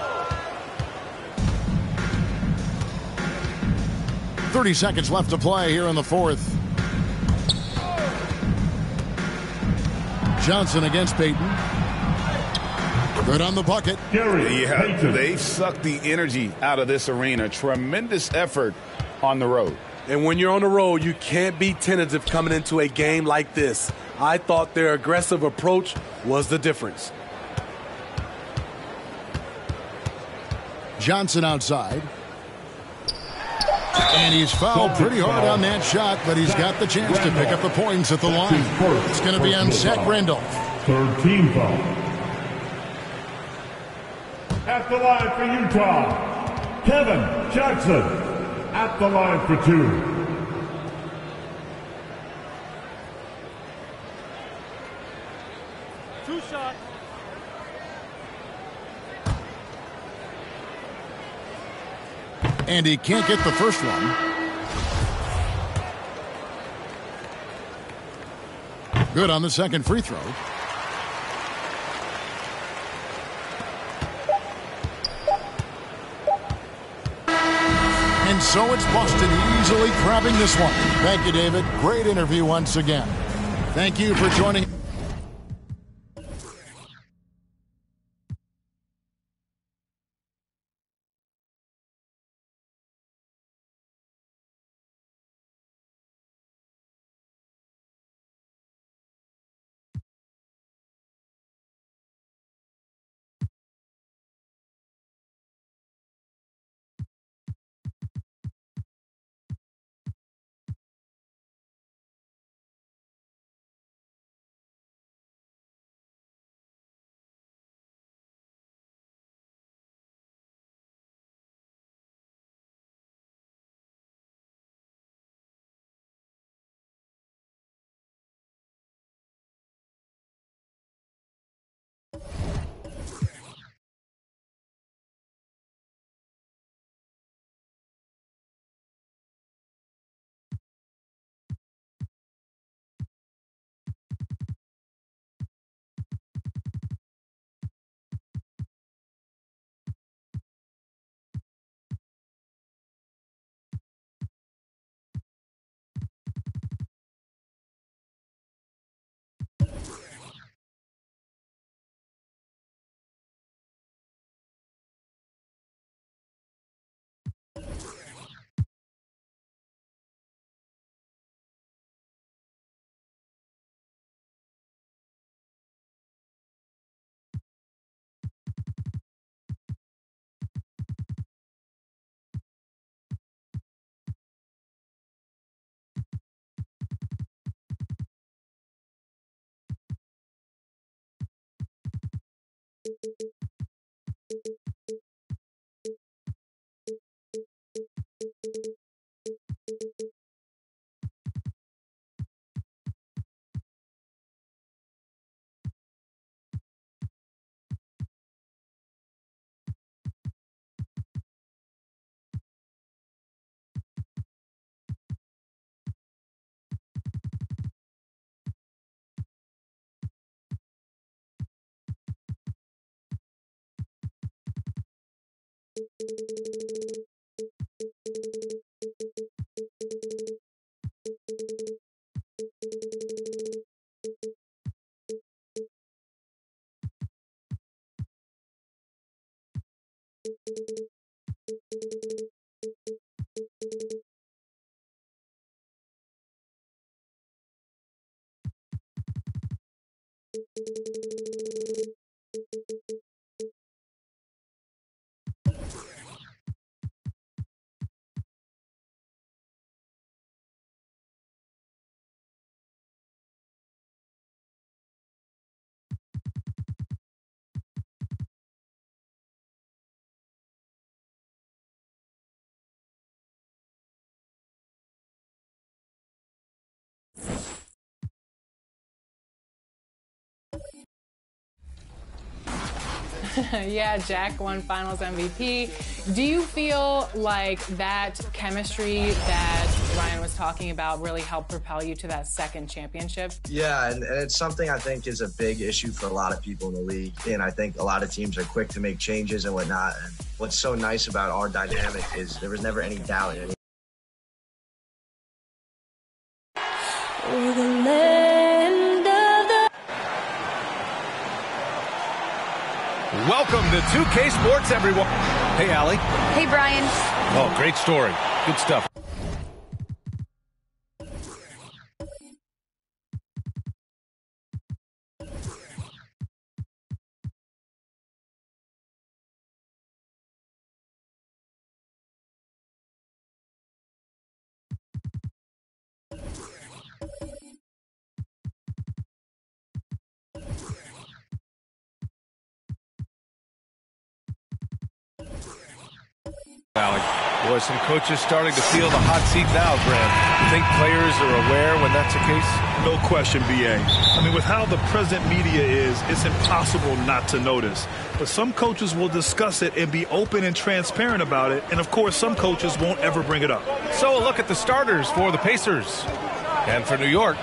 30 seconds left to play here in the fourth. Johnson against Payton. Good on the bucket.
Yeah, they've sucked the energy out of this arena. Tremendous effort on the road.
And when you're on the road, you can't be tentative coming into a game like this. I thought their aggressive approach was the difference.
Johnson outside. And he's fouled pretty hard on that shot, but he's got the chance to pick up the points at the line. It's going to be on Zach Randolph.
Third team foul. At the line for Utah, Kevin Jackson. At the line for 2.
And he can't get the first one. Good on the second free throw. And so it's Boston easily grabbing this one. Thank you, David. Great interview once again. Thank you for joining.
Yeah, Jack won Finals MVP. Do you feel like that chemistry that Ryan was talking about really helped propel you to that second championship?
Yeah, and it's something I think is a big issue for a lot of people in the league. And I think a lot of teams are quick to make changes and whatnot. And what's so nice about our dynamic is there was never any doubt in it.
Welcome to 2K Sports, everyone. Hey, Allie.
Hey, Brian.
Oh, great story. Good stuff. Boy, some coaches starting to feel the hot seat now, Grant. You think players are aware when that's the case?
No question, B.A. I mean, with how the present media is, it's impossible not to notice. But some coaches will discuss it and be open and transparent about it. And, of course, some coaches won't ever bring it up.
So a look at the starters for the Pacers. And for New York,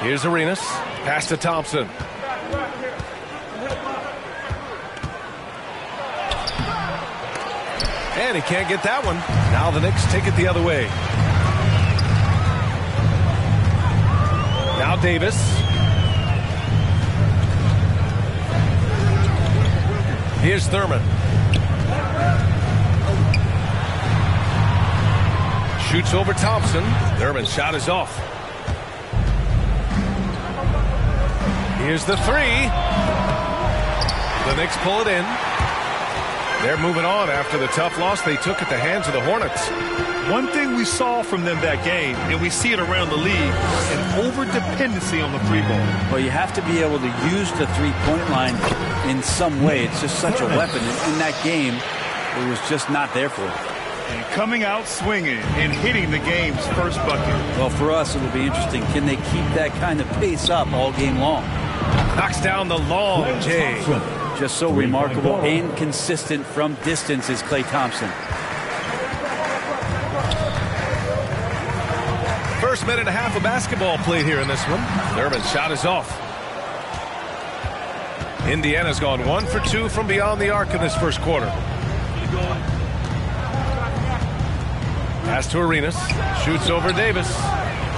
here's Arenas. Pass to Thompson. And he can't get that one. Now the Knicks take it the other way. Now Davis. Here's Thurman. Shoots over Thompson. Thurman's shot is off. Here's the three. The Knicks pull it in. They're moving on after the tough loss they took at the hands of the Hornets.
One thing we saw from them that game, and we see it around the league, an over-dependency on the three ball.
Well, you have to be able to use the three-point line in some way. It's just such a weapon. In that game, it was just not there for them.
And coming out swinging and hitting the game's first bucket.
Well, for us, it will be interesting. Can they keep that kind of pace up all game long?
Knocks down the long J.
Just so remarkable and consistent from distance is Klay Thompson.
First minute and a half of basketball played here in this one. Thurman's shot is off. Indiana's gone 1 for 2 from beyond the arc in this first quarter. Pass to Arenas. Shoots over Davis.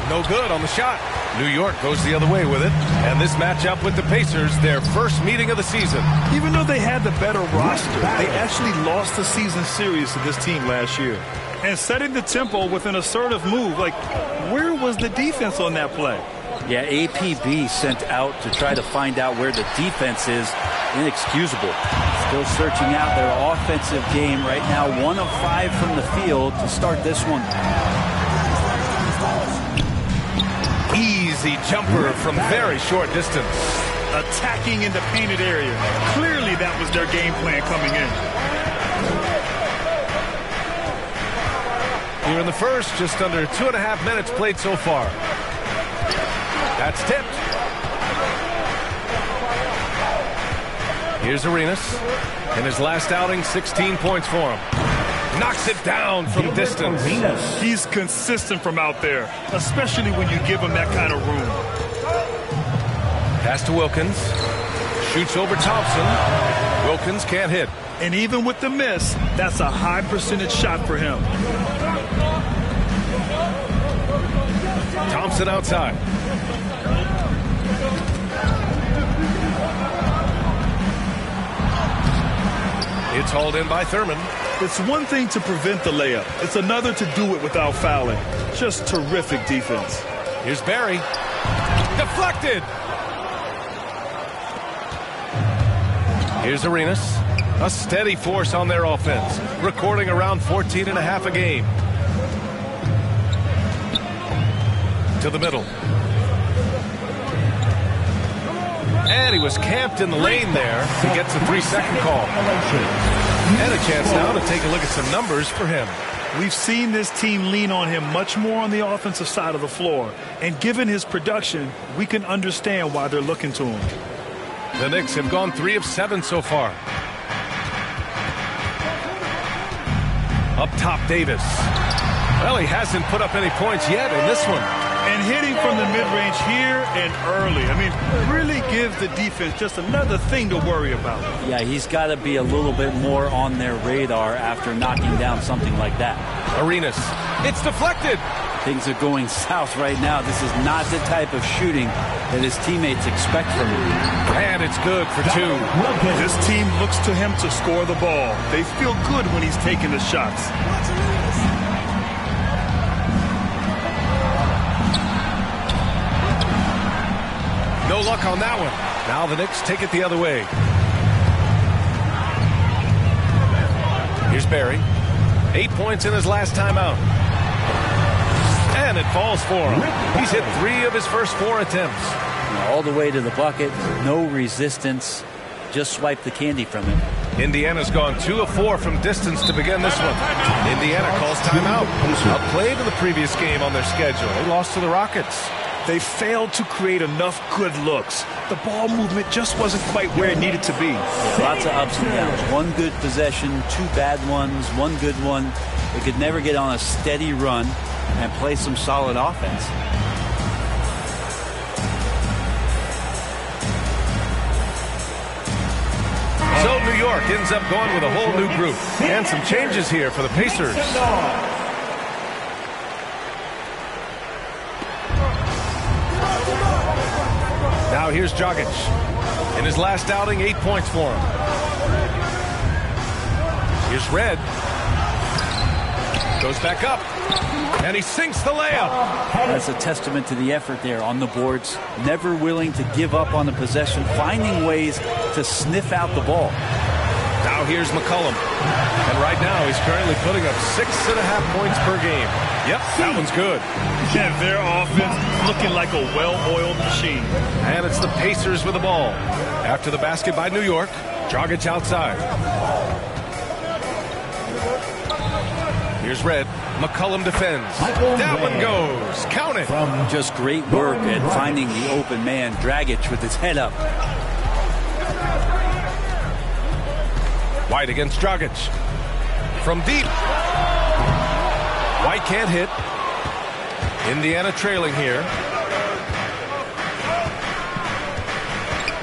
No good on the shot. New York goes the other way with it. And this matchup with the Pacers, their first meeting of the season.
Even though they had the better roster, they actually lost the season series to this team last year. And setting the tempo with an assertive move, like, where was the defense on that play?
Yeah, APB sent out to try to find out where the defense is. Inexcusable. Still searching out their offensive game right now. 1 of 5 from the field to start this one.
Easy jumper from very short distance.
attacking in the painted area. Clearly that was their game plan coming in.
Here in the first, just under 2.5 minutes played so far. That's tipped. Here's Arenas. In his last outing, 16 points for him. Knocks it down from distance.
He's consistent from out there, especially when you give him that kind of room.
Pass to Wilkins. Shoots over Thompson. Wilkins can't hit.
And even with the miss, that's a high percentage shot for him.
Thompson outside. It's hauled in by Thurman.
It's one thing to prevent the layup. It's another to do it without fouling. Just terrific defense.
Here's Barry. Deflected. Here's Arenas. A steady force on their offense. Recording around 14.5 a game. To the middle. And he was camped in the lane there. He gets a 3-second call. And a chance now to take a look at some numbers for him.
We've seen this team lean on him much more on the offensive side of the floor. And given his production, we can understand why they're looking to him.
The Knicks have gone 3 of 7 so far. Up top, Davis. Well, he hasn't put up any points yet in this one.
And hitting from the mid-range here and early. I mean, really gives the defense just another thing to worry about.
Yeah, he's got to be a little bit more on their radar after knocking down something like that.
Arenas. It's deflected.
Things are going south right now. This is not the type of shooting that his teammates expect from him.
And it's good for 2.
This team looks to him to score the ball. They feel good when he's taking the shots.
No luck on that one. Now the Knicks take it the other way. Here's Barry. 8 points in his last time out. And it falls for him. He's hit 3 of his first 4 attempts.
All the way to the bucket. No resistance. Just swipe the candy from him.
Indiana's gone 2 of 4 from distance to begin this one. Indiana calls timeout. Outplayed in the previous game on their schedule. They lost to the Rockets.
They failed to create enough good looks. The ball movement just wasn't quite where it needed to be.
Yeah, lots of ups and downs. One good possession, 2 bad ones, 1 good one. They could never get on a steady run and play some solid offense.
So New York ends up going with a whole new group. And some changes here for the Pacers. Now here's Dragic. In his last outing, 8 points for him. Here's Red. Goes back up. And he sinks the layup.
That's a testament to the effort there on the boards. Never willing to give up on the possession. Finding ways to sniff out the ball.
Now here's McCollum. And right now he's currently putting up 6.5 points per game. Yep, that one's good.
Yeah, their offense looking like a well-oiled machine.
And it's the Pacers with the ball. After the basket by New York, Dragic outside. Here's Red. McCollum defends. That one goes. Count it.
Just great work at finding the open man. Dragic with his head up.
White against Dragic. From deep. White can't hit. Indiana trailing here.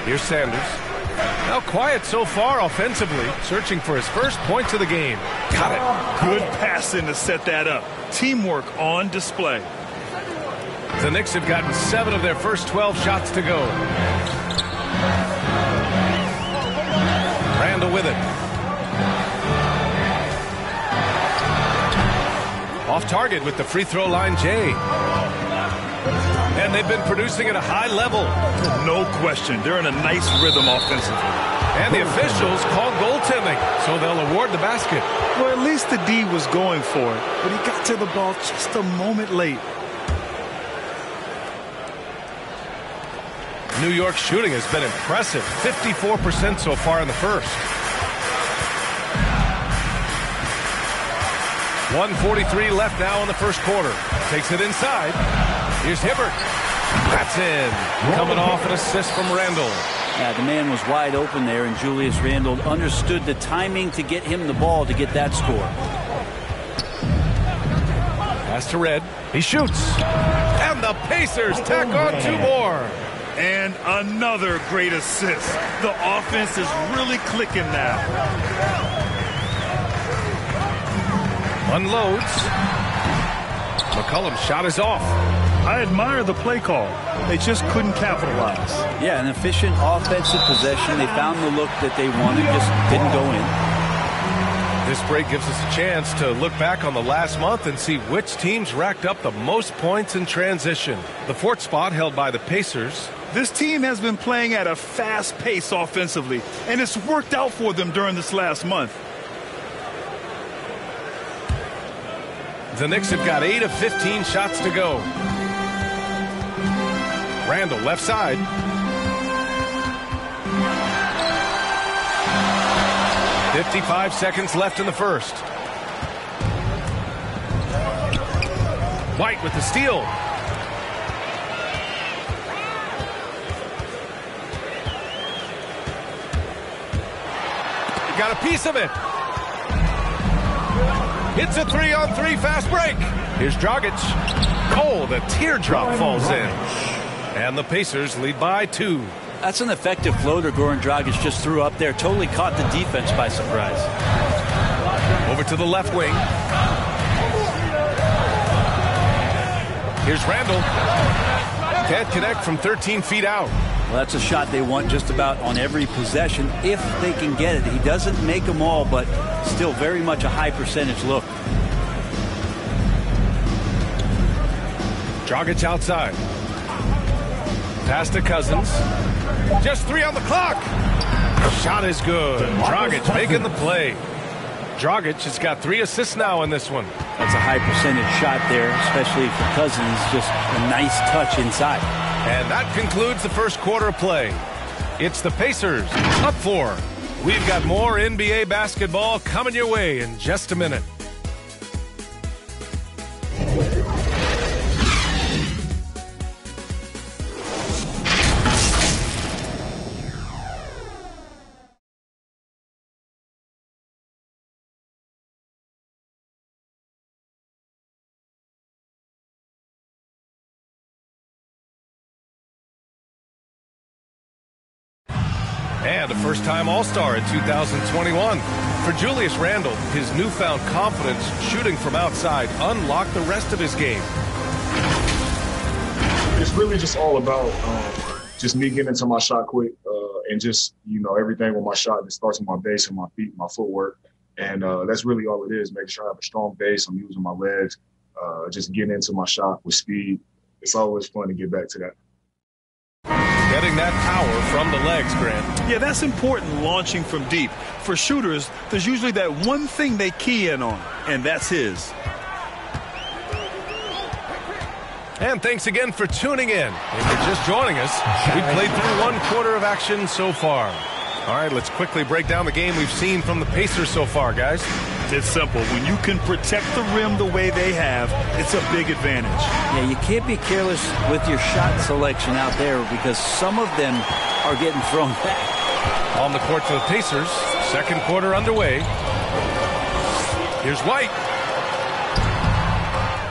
Here's Sanders. Now quiet so far offensively. Searching for his first points of the game. Got it.
Good passing to set that up. Teamwork on display.
The Knicks have gotten 7 of their first 12 shots to go. Randall with it. Off target with the free throw line, Jay. And they've been producing at a high level.
No question. They're in a nice rhythm offensively.
And the officials call goaltending, so they'll award the basket.
Well, at least the D was going for it, but he got to the ball just a moment late.
New York's shooting has been impressive. 54% so far in the first. 1:43 left now in the first quarter. Takes it inside. Here's Hibbert. That's in. Coming off an assist from Randall.
Yeah, the man was wide open there, and Julius Randle understood the timing to get him the ball to get that score.
Pass to Red. He shoots. And the Pacers tack on 2 more.
And another great assist. The offense is really clicking now.
Unloads. McCollum's shot is off.
I admire the play call. They just couldn't capitalize.
Yeah, an efficient offensive possession. They found the look that they wanted, just didn't go in.
This break gives us a chance to look back on the last month and see which teams racked up the most points in transition. The 4th spot held by the Pacers.
This team has been playing at a fast pace offensively, and it's worked out for them during this last month.
The Knicks have got 8 of 15 shots to go. Randall left side. "55 seconds left in the first. White with the steal. Got a piece of it. Hits a 3-on-3 fast break. Here's Dragic. Oh, the teardrop falls in. And the Pacers lead by 2.
That's an effective floater Goran Dragic just threw up there. Totally caught the defense by surprise.
Over to the left wing. Here's Randall. Can't connect from 13 feet out.
Well, that's a shot they want just about on every possession if they can get it. He doesn't make them all, but still very much a high percentage look.
Dragic outside. Pass to Cousins. Just 3 on the clock. Shot is good. Dragic making the play. Dragic has got 3 assists now in this one.
That's a high percentage shot there, especially for Cousins. Just a nice touch inside.
And that concludes the first quarter of play. It's the Pacers up 4. We've got more NBA basketball coming your way in just a minute. And a first-time All-Star in 2021. For Julius Randle, his newfound confidence shooting from outside unlocked the rest of his game.
It's really just all about just me getting into my shot quick and just, everything with my shot. It starts with my base and my feet, my footwork. And that's really all it is, making sure I have a strong base. I'm using my legs, just getting into my shot with speed. It's always fun to get back to that.
Getting that power from the legs, Grant.
Yeah, that's important launching from deep. For shooters, there's usually that one thing they key in on, and that's his.
And thanks again for tuning in. If you're just joining us, we've played through 1 quarter of action so far. All right, let's quickly break down the game we've seen from the Pacers so far, guys.
It's simple. When you can protect the rim the way they have, it's a big advantage.
Yeah, you can't be careless with your shot selection out there because some of them are getting thrown back.
On the court for the Pacers, second quarter underway. Here's White.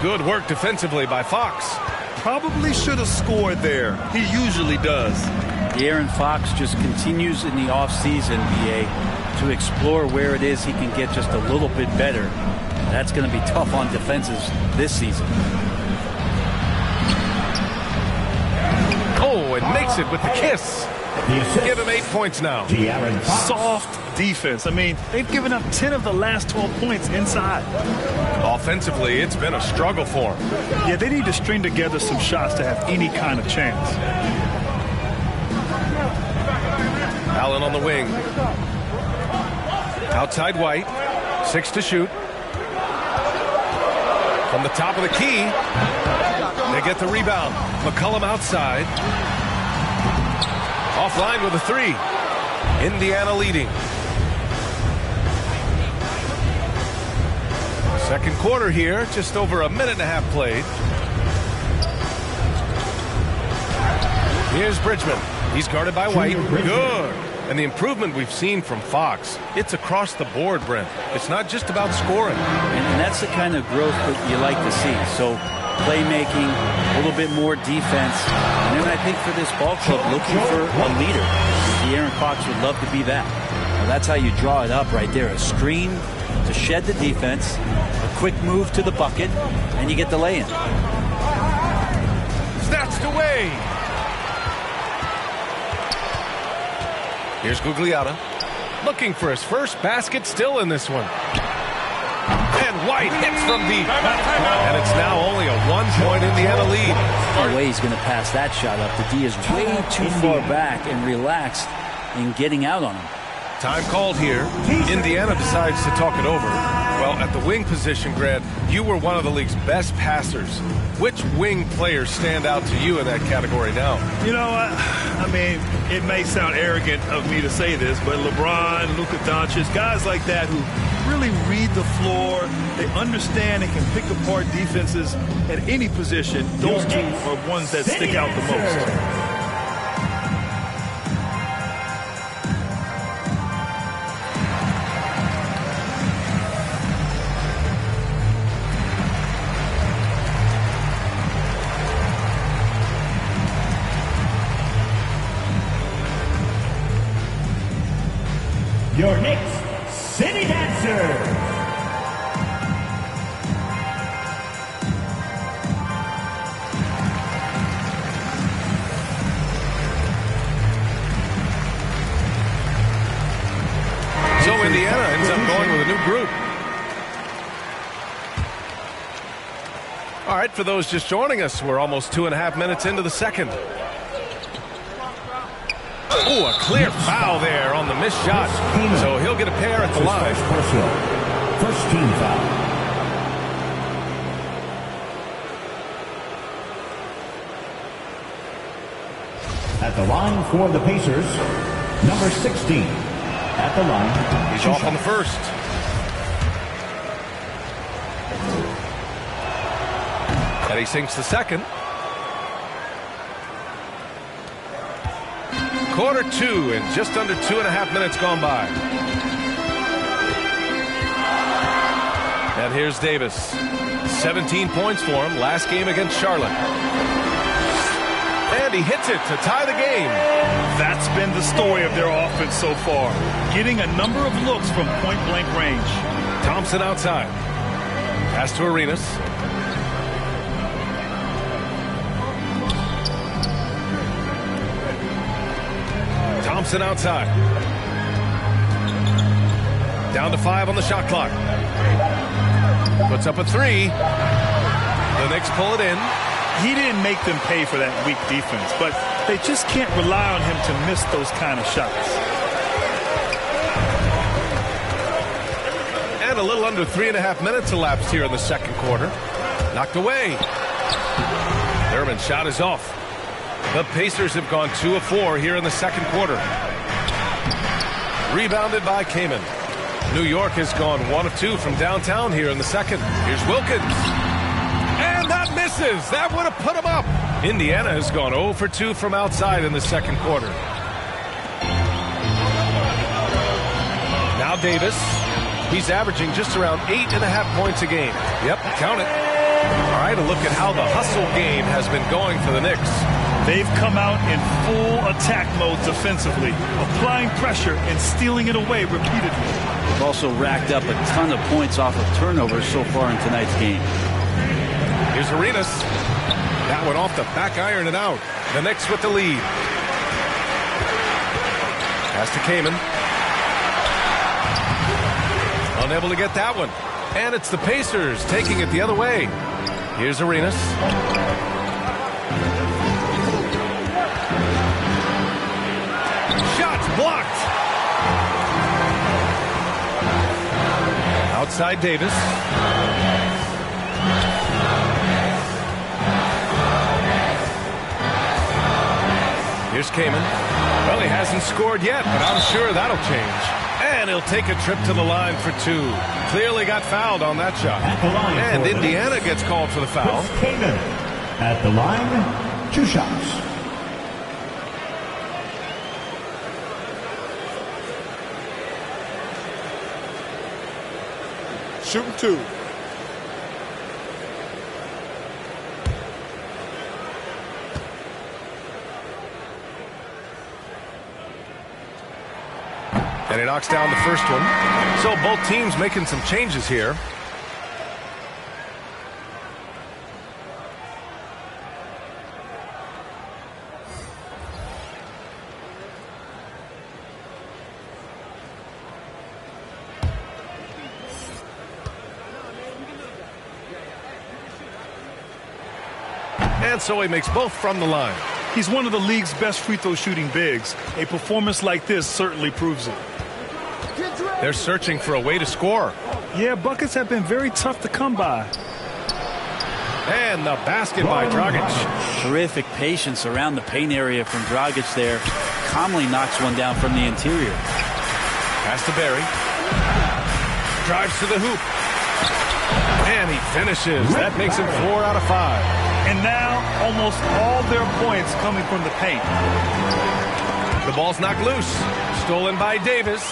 Good work defensively by Fox.
Probably should have scored there. He usually does.
De'Aaron Fox just continues in the offseason, BA, to explore where it is he can get just a little bit better. That's going to be tough on defenses this season.
Oh, and makes it with the kiss. Give him 8 points now.
Soft defense. I mean, they've given up 10 of the last 12 points inside.
Offensively, it's been a struggle for them.
Yeah, they need to string together some shots to have any kind of chance.
Allen on the wing. Outside White. 6 to shoot. From the top of the key. They get the rebound. McCollum outside. Offline with a three. Indiana leading. Second quarter here, just over a minute and a half played. Here's Bridgman. He's guarded by White. Good. And the improvement we've seen from Fox, it's across the board, Brent. It's not just about scoring.
And that's the kind of growth that you like to see. So playmaking, a little bit more defense. And then I think for this ball club, looking for a leader. De'Aaron Fox would love to be that. Well, that's how you draw it up right there. A screen to shed the defense, a quick move to the bucket, and you get the lay-in.
Snatched away. Here's Gugliotta. Looking for his first basket, still in this one. And White hits from deep. And it's now only a 1-point Indiana lead.
No way he's going to pass that shot up. The D is way too far back and relaxed in getting out on him.
Time called here. Indiana decides to talk it over. Well, at the wing position, Grant, you were one of the league's best passers. Which wing players stand out to you in that category now?
You know, I mean, it may sound arrogant of me to say this, but LeBron, Luka Doncic, guys like that who really read the floor, they understand and can pick apart defenses at any position. Those two are ones that stick out the most.
Your Knicks City Dancers.
So Indiana ends up going with a new group. All right, for those just joining us, we're almost 2.5 minutes into the second. Oh, a clear foul there on the missed shot. So he'll get a pair at the line.
First team foul. At the line for the Pacers, number 16. At the line.
He's off on the first. And he sinks the second. Quarter two and just under 2.5 minutes gone by. And here's Davis. 17 points for him last game against Charlotte. And he hits it to tie the game.
That's been the story of their offense so far. Getting a number of looks from point-blank range.
Thompson outside. Pass to Arenas. Thompson outside. Down to 5 on the shot clock. Puts up a 3. The Knicks pull it in.
He didn't make them pay for that weak defense, but they just can't rely on him to miss those kind of shots.
And a little under 3.5 minutes elapsed here in the second quarter. Knocked away. Thurman's shot is off. The Pacers have gone 2 of 4 here in the second quarter. Rebounded by Kaman. New York has gone 1 of 2 from downtown here in the second. Here's Wilkins. And that misses. That would have put him up. Indiana has gone 0 for 2 from outside in the second quarter. Now Davis. He's averaging just around 8.5 points a game. Yep, count it. All right, a look at how the hustle game has been going for the Knicks.
They've come out in full attack mode defensively, applying pressure and stealing it away repeatedly.
They've also racked up a ton of points off of turnovers so far in tonight's game.
Here's Arenas. That one off the back iron and out. The Knicks with the lead. Pass to Kaman. Unable to get that one. And it's the Pacers taking it the other way. Here's Arenas. Shots blocked. Outside Davis. Here's Kamen. Well, he hasn't scored yet, but I'm sure that'll change. And he'll take a trip to the line for two. Clearly got fouled on that shot. And Indiana gets called for the foul.
Kamen at the line, 2 shots.
Shooting 2.
And he knocks down the first one. So both teams making some changes here. And so he makes both from the line.
He's one of the league's best free throw shooting bigs. A performance like this certainly proves it.
They're searching for a way to score.
Yeah, buckets have been very tough to come by.
And the basket by Dragic.
Terrific patience around the paint area from Dragic there. Calmly knocks one down from the interior.
Pass to Barry. Drives to the hoop. And he finishes. That makes him 4 out of 5.
And now almost all their points coming from the paint.
The ball's knocked loose. Stolen by Davis.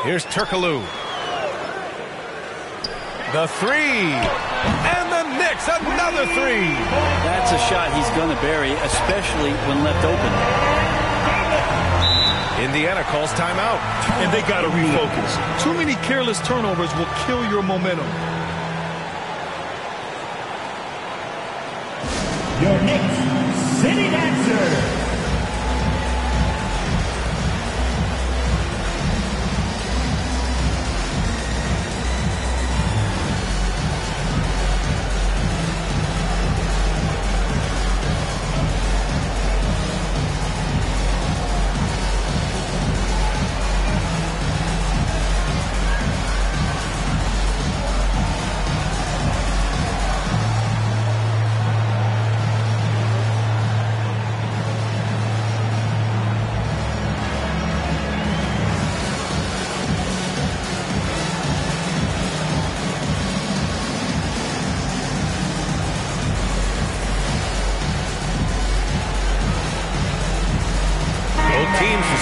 Here's Turkoglu. The three. And the Knicks, another three.
That's a shot he's going to bury, especially when left open.
Indiana calls timeout.
And they got to refocus. Too many careless turnovers will kill your momentum.
Your Knicks City Dancer.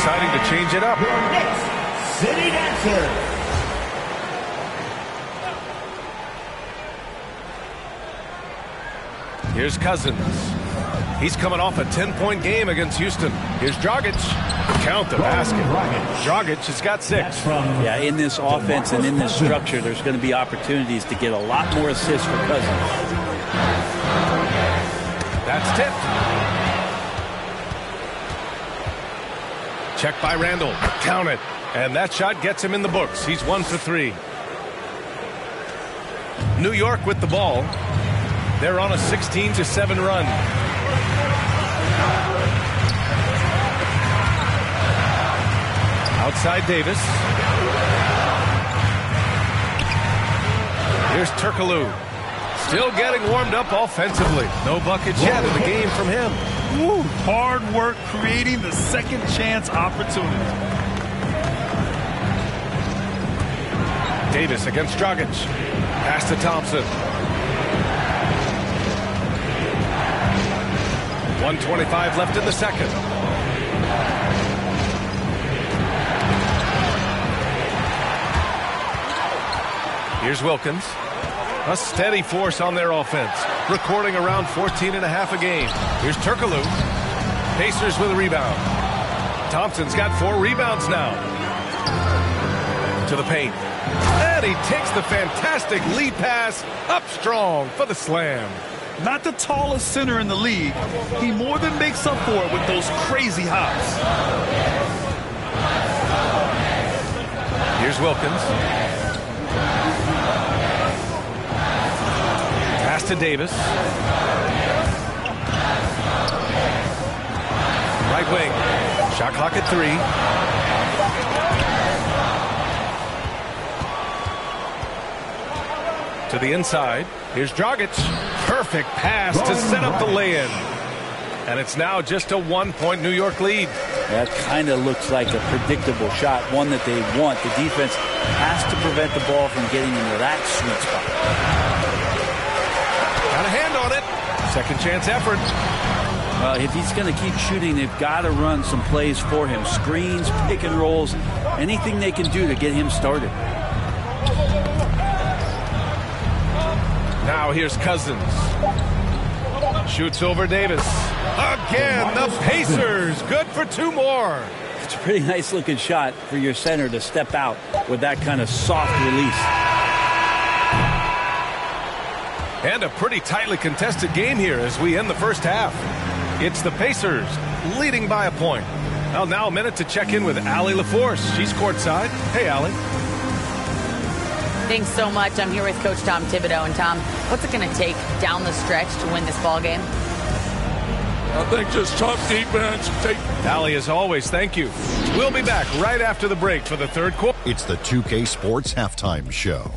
Deciding to change it up.
Your Knicks City Dancer.
Here's Cousins. He's coming off a 10-point game against Houston. Here's Dragic. Count the basket. Dragic has got 6.
Yeah, in this offense and in this structure, there's going to be opportunities to get a lot more assists for Cousins.
That's tipped. Check by Randall. Count it. And that shot gets him in the books. He's 1 for 3. New York with the ball. They're on a 16-7 run. Outside Davis. Here's Turkoglu. Still getting warmed up offensively. No buckets yet in the game from him.
Woo, hard work creating the second chance opportunity.
Davis against Dragic. Pass to Thompson. 1:25 left in the second. Here's Wilkins. A steady force on their offense, recording around 14.5 a game. Here's Turkoglu. Pacers with a rebound. Thompson's got 4 rebounds now. To the paint. And he takes the fantastic lead pass up strong for the slam.
Not the tallest center in the league. He more than makes up for it with those crazy hops.
Here's Wilkins. Pass to Davis. Right wing. Shot clock at 3. To the inside. Here's Dragic. perfect pass to set up the lay-in. And it's now just a 1-point New York lead.
That kind of looks like a predictable shot, one that they want. The defense has to prevent the ball from getting into that sweet spot.
Got a hand on it. Second chance effort.
Well, if he's going to keep shooting, they've got to run some plays for him. Screens, pick and rolls, anything they can do to get him started.
Now here's Cousins. Shoots over Davis. Again, the Pacers. Good for 2 more.
It's a pretty nice looking shot for your center to step out with that kind of soft release.
And a pretty tightly contested game here as we end the first half. It's the Pacers leading by a point. Well, now a minute to check in with Allie LaForce. She's courtside. Hey, Allie.
Thanks so much. I'm here with Coach Tom Thibodeau. And Tom, what's it going to take down the stretch to win this ball game?
I think just tough defense.
Allie, as always, thank you. We'll be back right after the break for the third quarter.
It's the 2K Sports Halftime Show.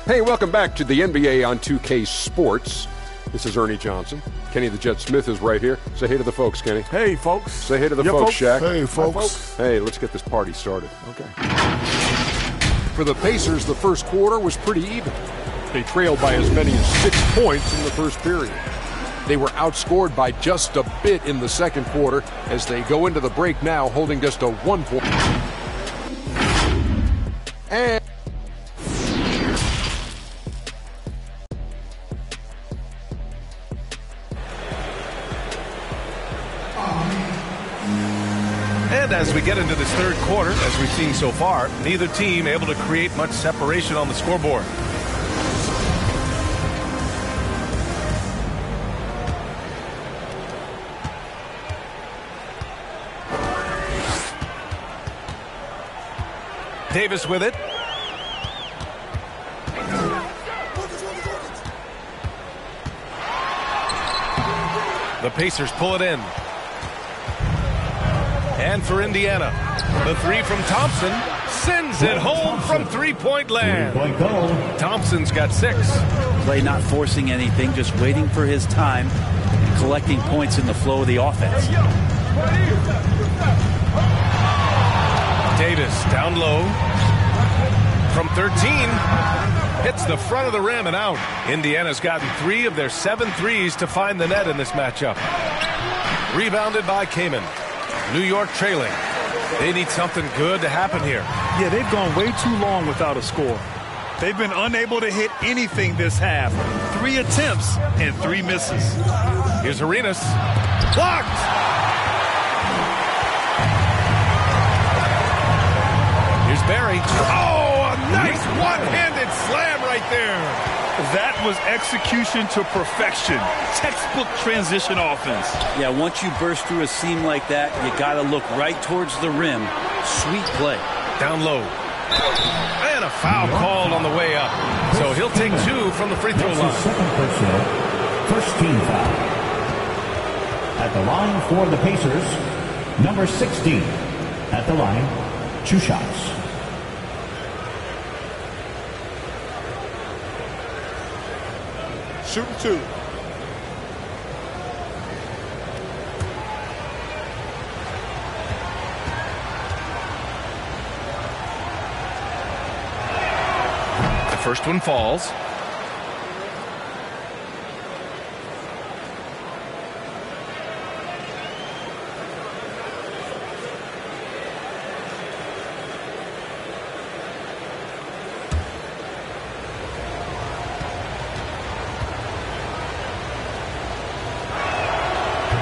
Hey, welcome back to the NBA on 2K Sports. This is Ernie Johnson. Kenny the Jet Smith is right here. Say hey to the folks, Kenny.
Hey, folks.
Say hey to the folks, Shaq.
Hey, folks.
Hi, folks. Hey, let's get this party started. Okay. For the Pacers, the first quarter was pretty even. They trailed by as many as 6 points in the first period. They were outscored by just a bit in the second quarter as they go into the break now holding just a 1 point.
And as we get into this third quarter, as we've seen so far, neither team able to create much separation on the scoreboard. Davis with it. The Pacers pull it in. And for Indiana, the three from Thompson sends it home from three-point land. Thompson's got 6.
Play not forcing anything, just waiting for his time and collecting points in the flow of the offense.
Davis down low from 13. Hits the front of the rim and out. Indiana's gotten 3 of their 7 threes to find the net in this matchup. Rebounded by Kaman. New York trailing. They need something good to happen here.
Yeah, they've gone way too long without a score. They've been unable to hit anything this half. 3 attempts and 3 misses.
Here's Arenas. Blocked! Here's Barry. Oh, a nice one-handed slam right there.
That was execution to perfection. Textbook transition offense.
Yeah, once you burst through a seam like that, you got to look right towards the rim. Sweet play.
Down low. And a foul called on the way up. So he'll take 2 from the free throw line.
First team foul. At the line for the Pacers, number 16. At the line, 2 shots.
Shooting 2.
The first one falls.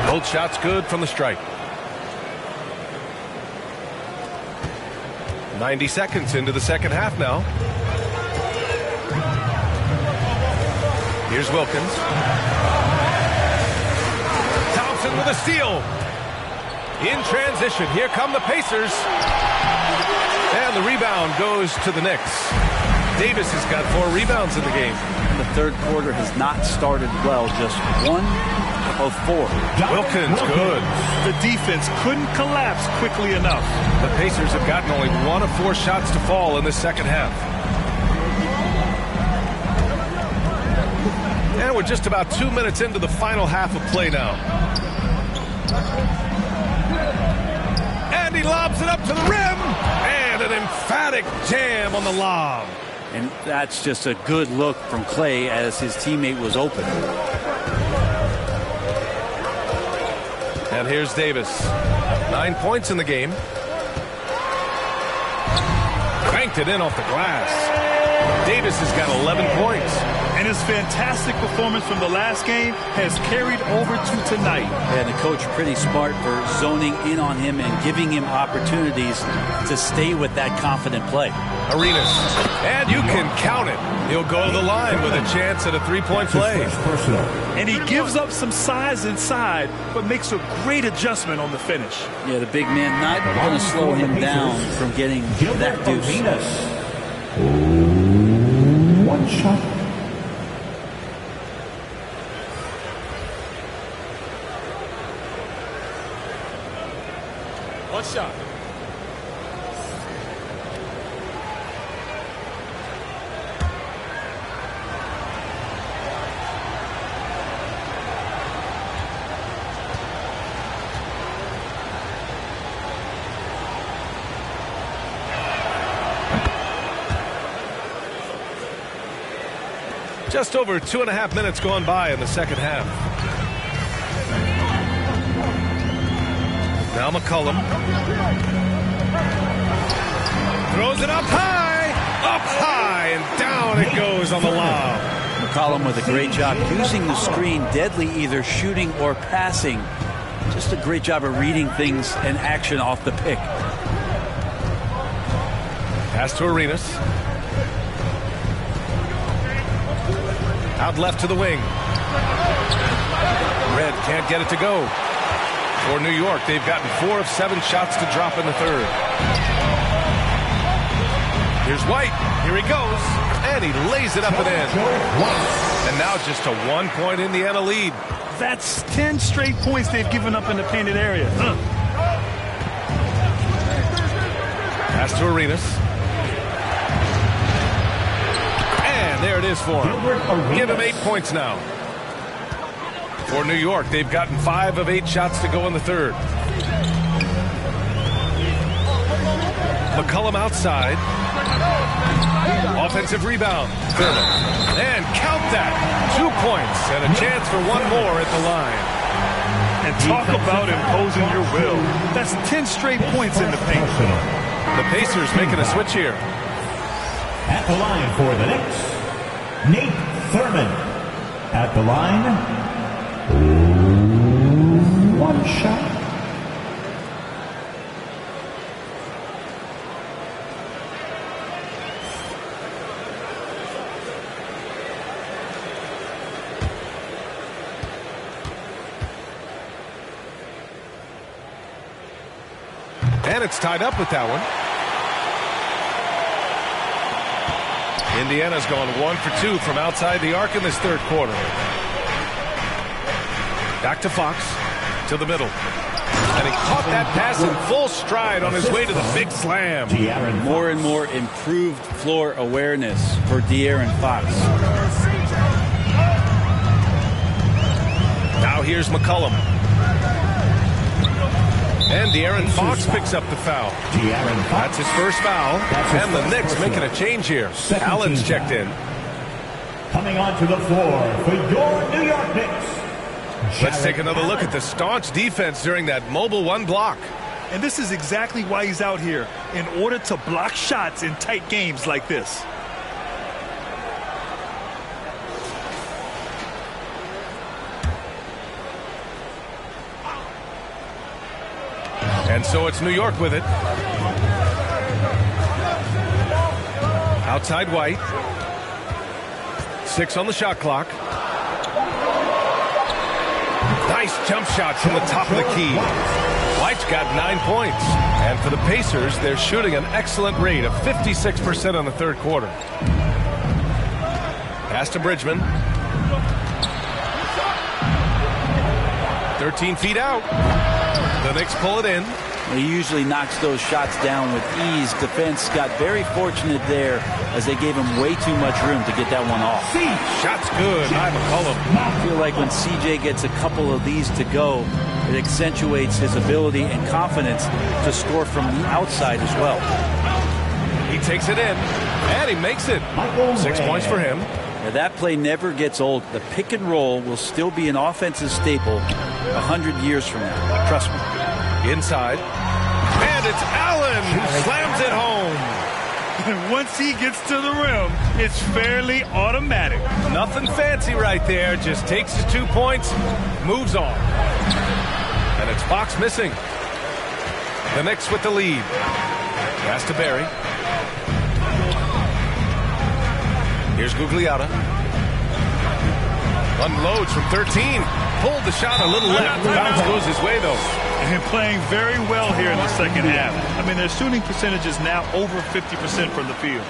Both shots good from the stripe. 90 seconds into the second half now. Here's Wilkins. Thompson with a steal. In transition, here come the Pacers. And the rebound goes to the Knicks. Davis has got 4 rebounds in the game.
The third quarter has not started well, just 1 of 4.
Wilkins, good.
The defense couldn't collapse quickly enough.
The Pacers have gotten only 1 of 4 shots to fall in the second half. And we're just about 2 minutes into the final half of play now. And he lobs it up to the rim. And an emphatic jam on the lob.
And that's just a good look from Clay as his teammate was open.
And here's Davis. 9 points in the game. Banked it in off the glass. Davis has got 11 points.
And his fantastic performance from the last game has carried over to tonight.
And the coach pretty smart for zoning in on him and giving him opportunities to stay with that confident play.
Arenas. And you can count it. He'll go to the line with a chance at a three-point play.
And he gives up some size inside, but makes a great adjustment on the finish.
Yeah, the big man not going to slow him down from getting that deuce.
One shot.
One shot.
Just over 2.5 minutes gone by in the second half. Now McCollum throws it up high, and down it goes on the lob.
McCollum with a great job using the screen, deadly either shooting or passing. Just a great job of reading things and action off the pick.
Pass to Arenas. Out left to the wing. Red can't get it to go. For New York, they've gotten 4 of 7 shots to drop in the third. Here's White. Here he goes. And he lays it up and in. And now just a 1-point Indiana lead.
That's 10 straight points they've given up in the painted area.
Pass to Arenas. And there it is for him. Give him 8 points now. For New York, they've gotten 5 of 8 shots to go in the third. McCollum outside. Offensive rebound. And count that. 2 points and a chance for one more at the line.
And talk about imposing your will. That's 10 straight points in the paint.
The Pacers making a switch here.
At the line for the Knicks, Nate Thurman. At the line, 1 shot.
And it's tied up with that one. Indiana's gone 1 for 2 from outside the arc in this third quarter. Back to Fox, to the middle. And he caught that pass in full stride on his way to the big slam.
More and more improved floor awareness for De'Aaron Fox.
Now here's McCollum. And De'Aaron Fox picks up the foul. That's his first foul. And the Knicks making a change here. Allen's checked in.
Coming onto the floor for your New York Knicks.
Let's take another look at the staunch defense during that mobile 1 block.
And this is exactly why he's out here, in order to block shots in tight games like this.
And so it's New York with it. Outside White. 6 on the shot clock. Nice jump shot from the top of the key. White's got 9 points. And for the Pacers, they're shooting an excellent rate of 56% on the third quarter. Pass to Bridgman. 13 feet out. The Knicks pull it in.
He usually knocks those shots down with ease. Defense got very fortunate there as they gave him way too much room to get that one off.
Shot's good by McCollum.
I feel like when CJ gets a couple of these to go, it accentuates his ability and confidence to score from the outside as well.
He takes it in, and he makes it. 6 points for him.
Now, that play never gets old. The pick and roll will still be an offensive staple 100 years from now. Trust me.
Inside. And it's Allen who slams it home.
And once he gets to the rim, it's fairly automatic.
Nothing fancy right there. Just takes his 2 points, moves on. And it's Fox missing. The Knicks with the lead. Pass to Barry. Here's Gugliotta. Unloads from 13. Pulled the shot a little left. Bounce goes his way, though.
And playing very well here in the second half. I mean, their shooting percentage is now over 50% from the field.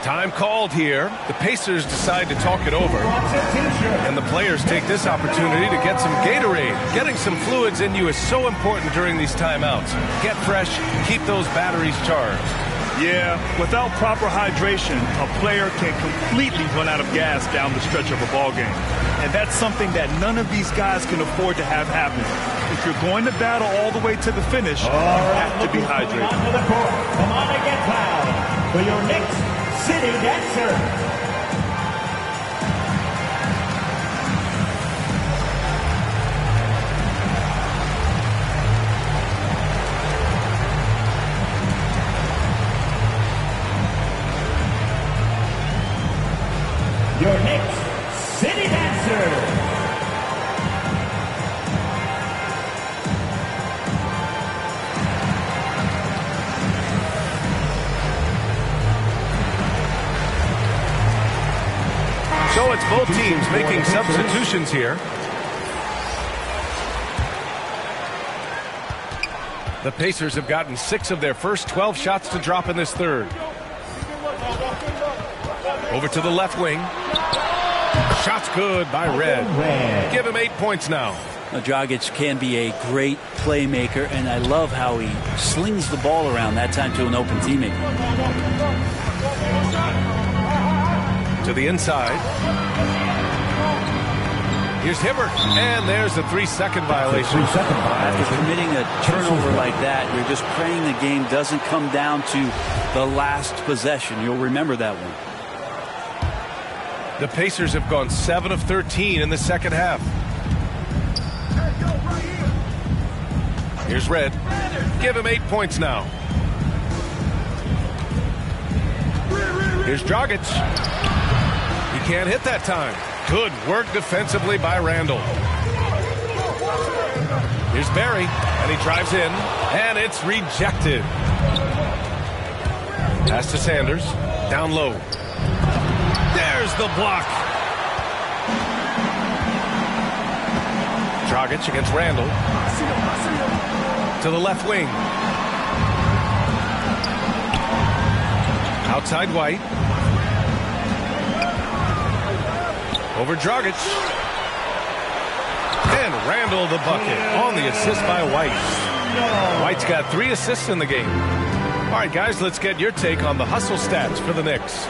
Time called here. The Pacers decide to talk it over. And the players take this opportunity to get some Gatorade. Getting some fluids in you is so important during these timeouts. Get fresh, keep those batteries charged.
Yeah, without proper hydration, a player can completely run out of gas down the stretch of a ball game. And that's something that none of these guys can afford to have happen. If you're going to battle all the way to the finish, you have to be hydrated.
Come on and get loud for your Knicks City Dancer. Your Knicks City Dancer.
So it's both teams making substitutions here. The Pacers have gotten 6 of their first 12 shots to drop in this third. Over to the left wing. Shot's good by Red. Give him 8 points now.
Dragic can be a great playmaker, and I love how he slings the ball around that time to an open teammate.
To the inside. Here's Hibbert, and there's a 3-second violation.
After committing a turnover like that, you're just praying the game doesn't come down to the last possession. You'll remember that one.
The Pacers have gone 7 of 13 in the second half. Here's Red. Give him 8 points now. Here's Dragic. He can't hit that time. Good work defensively by Randall. Here's Barry, and he drives in, and it's rejected. Pass to Sanders. Down low. There's the block. Dragic against Randall. To the left wing. Outside White. Over Dragic. And Randall the bucket on the assist by White. White's got 3 assists in the game. All right, guys, let's get your take on the hustle stats for the Knicks.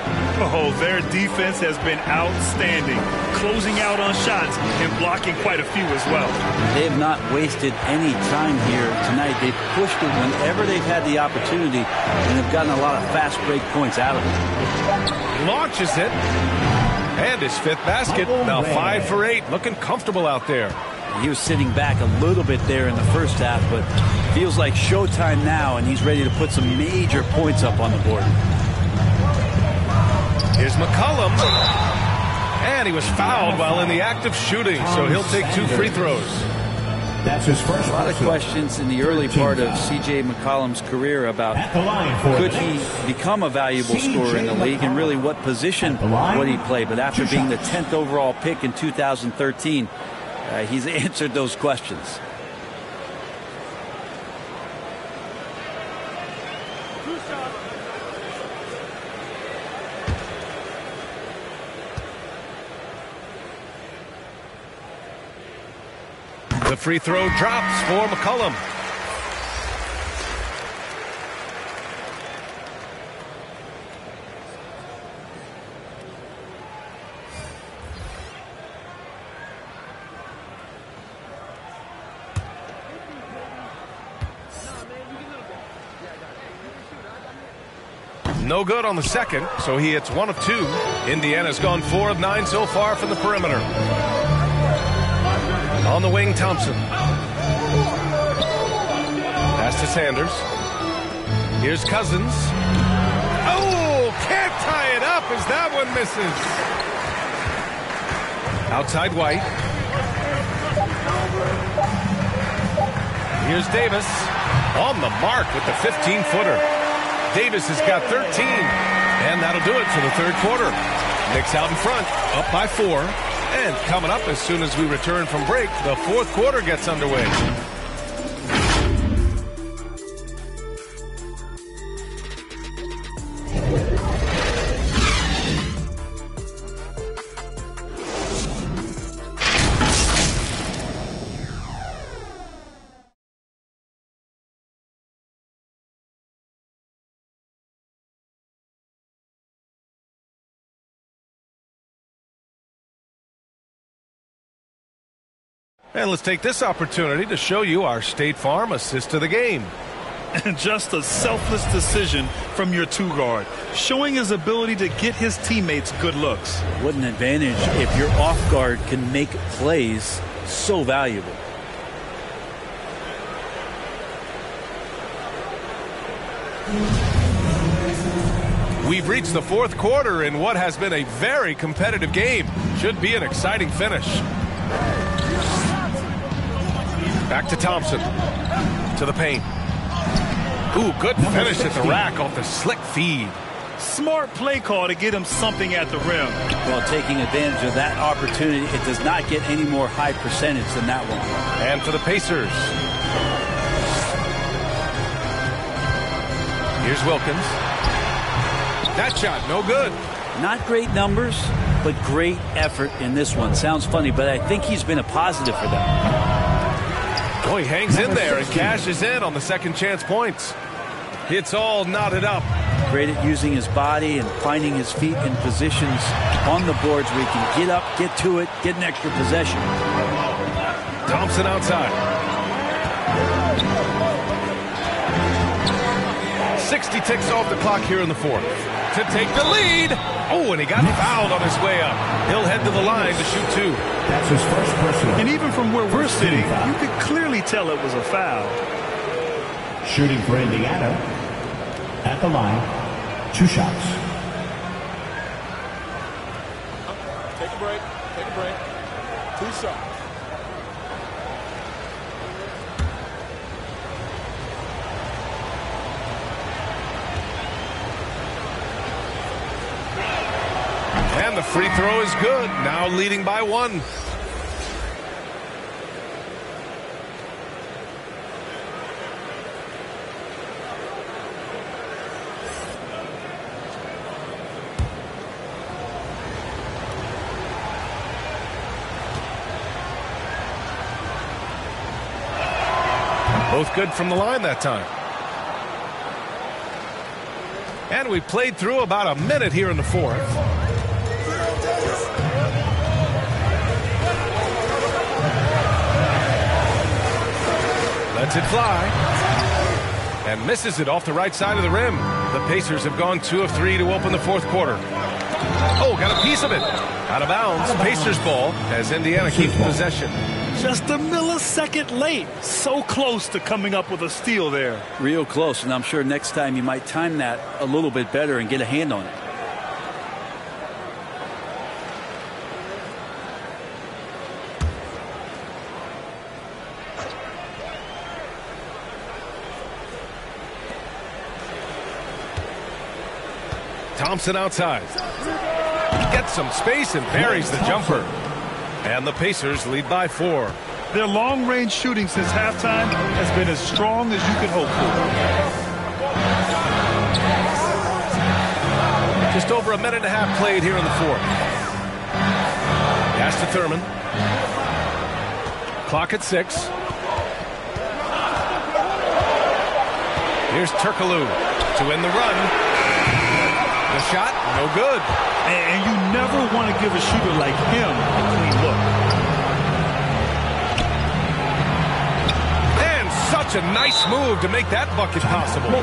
Oh, their defense has been outstanding, closing out on shots and blocking quite a few as well.
They have not wasted any time here tonight. They've pushed it whenever they've had the opportunity and have gotten a lot of fast break points out of it.
Launches it. And his 5th basket. Now 5 for 8. Looking comfortable out there.
He was sitting back a little bit there in the first half, but feels like showtime now, and he's ready to put some major points up on the board.
Here's McCollum. And he was fouled while in the act of shooting, so he'll take 2 free throws.
That's his first. A lot of questions in the early part of C.J. McCollum's career about could he become a valuable scorer in the league, and really what position would he play. But after being the 10th overall pick in 2013, he's answered those questions.
The free throw drops for McCollum. No good on the second, so he hits 1 of 2. Indiana's gone 4 of 9 so far from the perimeter. On the wing, Thompson. Pass to Sanders. Here's Cousins. Oh, can't tie it up as that one misses. Outside White. Here's Davis. On the mark with the 15-footer. Davis has got 13. And that'll do it for the third quarter. Knicks out in front, up by 4. And coming up as soon as we return from break, the fourth quarter gets underway. And let's take this opportunity to show you our State Farm assist to the game.
And just a selfless decision from your two-guard, showing his ability to get his teammates good looks.
What an advantage if your off-guard can make plays so valuable.
We've reached the fourth quarter in what has been a very competitive game. Should be an exciting finish. Back to Thompson. To the paint. Ooh, good finish at the rack off the slick feed.
Smart play call to get him something at the rim.
Well, taking advantage of that opportunity, it does not get any more high percentage than that one.
And for the Pacers. Here's Wilkins. That shot, no good.
Not great numbers, but great effort in this one. Sounds funny, but I think he's been a positive for them.
Oh, he hangs in there and cashes in on the second chance points. It's all knotted up.
Great at using his body and finding his feet in positions on the boards where he can get up, get to it, get an extra possession.
Thompson outside. 60 ticks off the clock here in the fourth. To take the lead. Oh, and he got fouled on his way up. He'll head to the line to shoot 2.
That's his first personal.
And even from where we're sitting, you could clearly tell it was a foul.
Shooting for Indiana. At the line, 2 shots.
Take a break. Take a break. 2 shots.
And the free throw is good. Now leading by 1. Both good from the line that time. And we played through about a minute here in the fourth. Lets it fly. And misses it off the right side of the rim. The Pacers have gone 2 of 3 to open the fourth quarter. Oh, got a piece of it. Out of bounds. Pacers ball as Indiana keeps possession.
Just a millisecond late. So close to coming up with a steal there.
Real close, and I'm sure next time you might time that a little bit better and get a hand on it.
Thompson outside. Gets some space and buries the jumper. And the Pacers lead by 4.
Their long-range shooting since halftime has been as strong as you could hope for.
Just over a minute and a half played here in the fourth. Pass to Thurman. Clock at 6. Here's Turkoglu to win the run. The shot, no good.
And you never want to give a shooter like him a clean look.
And such a nice move to make that bucket possible.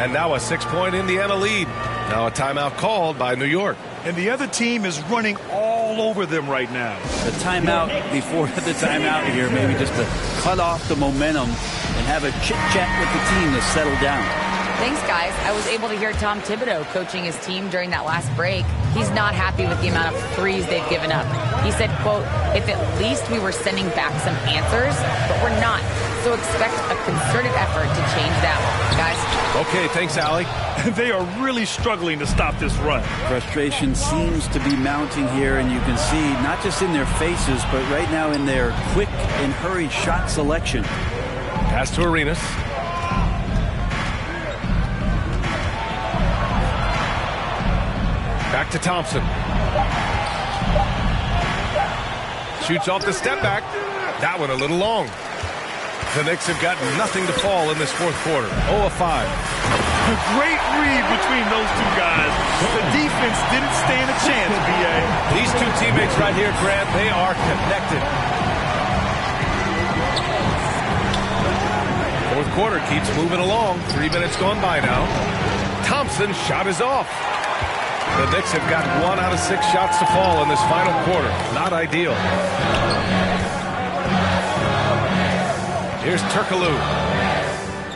And now a 6-point Indiana lead. Now a timeout called by New York.
And the other team is running all over them right now.
The timeout before the timeout here, maybe just to cut off the momentum and have a chit-chat with the team to settle down.
Thanks, guys. I was able to hear Tom Thibodeau coaching his team during that last break. He's not happy with the amount of threes they've given up. He said, quote, if at least we were sending back some answers, but we're not. So expect a concerted effort to change that, guys.
Okay, thanks, Allie.
They are really struggling to stop this run.
Frustration seems to be mounting here, and you can see not just in their faces, but right now in their quick and hurried shot selection.
Pass to Arenas. Back to Thompson. Shoots off the step back. That one a little long. The Knicks have got nothing to fall in this fourth quarter. 0 of 5.
A great read between those two guys. The defense didn't stand a chance, B.A.
These two teammates right here, Grant, they are connected. Fourth quarter keeps moving along. 3 minutes gone by now. Thompson's shot is off. The Knicks have got 1 out of 6 shots to fall in this final quarter. Not ideal. Here's Turkoglu.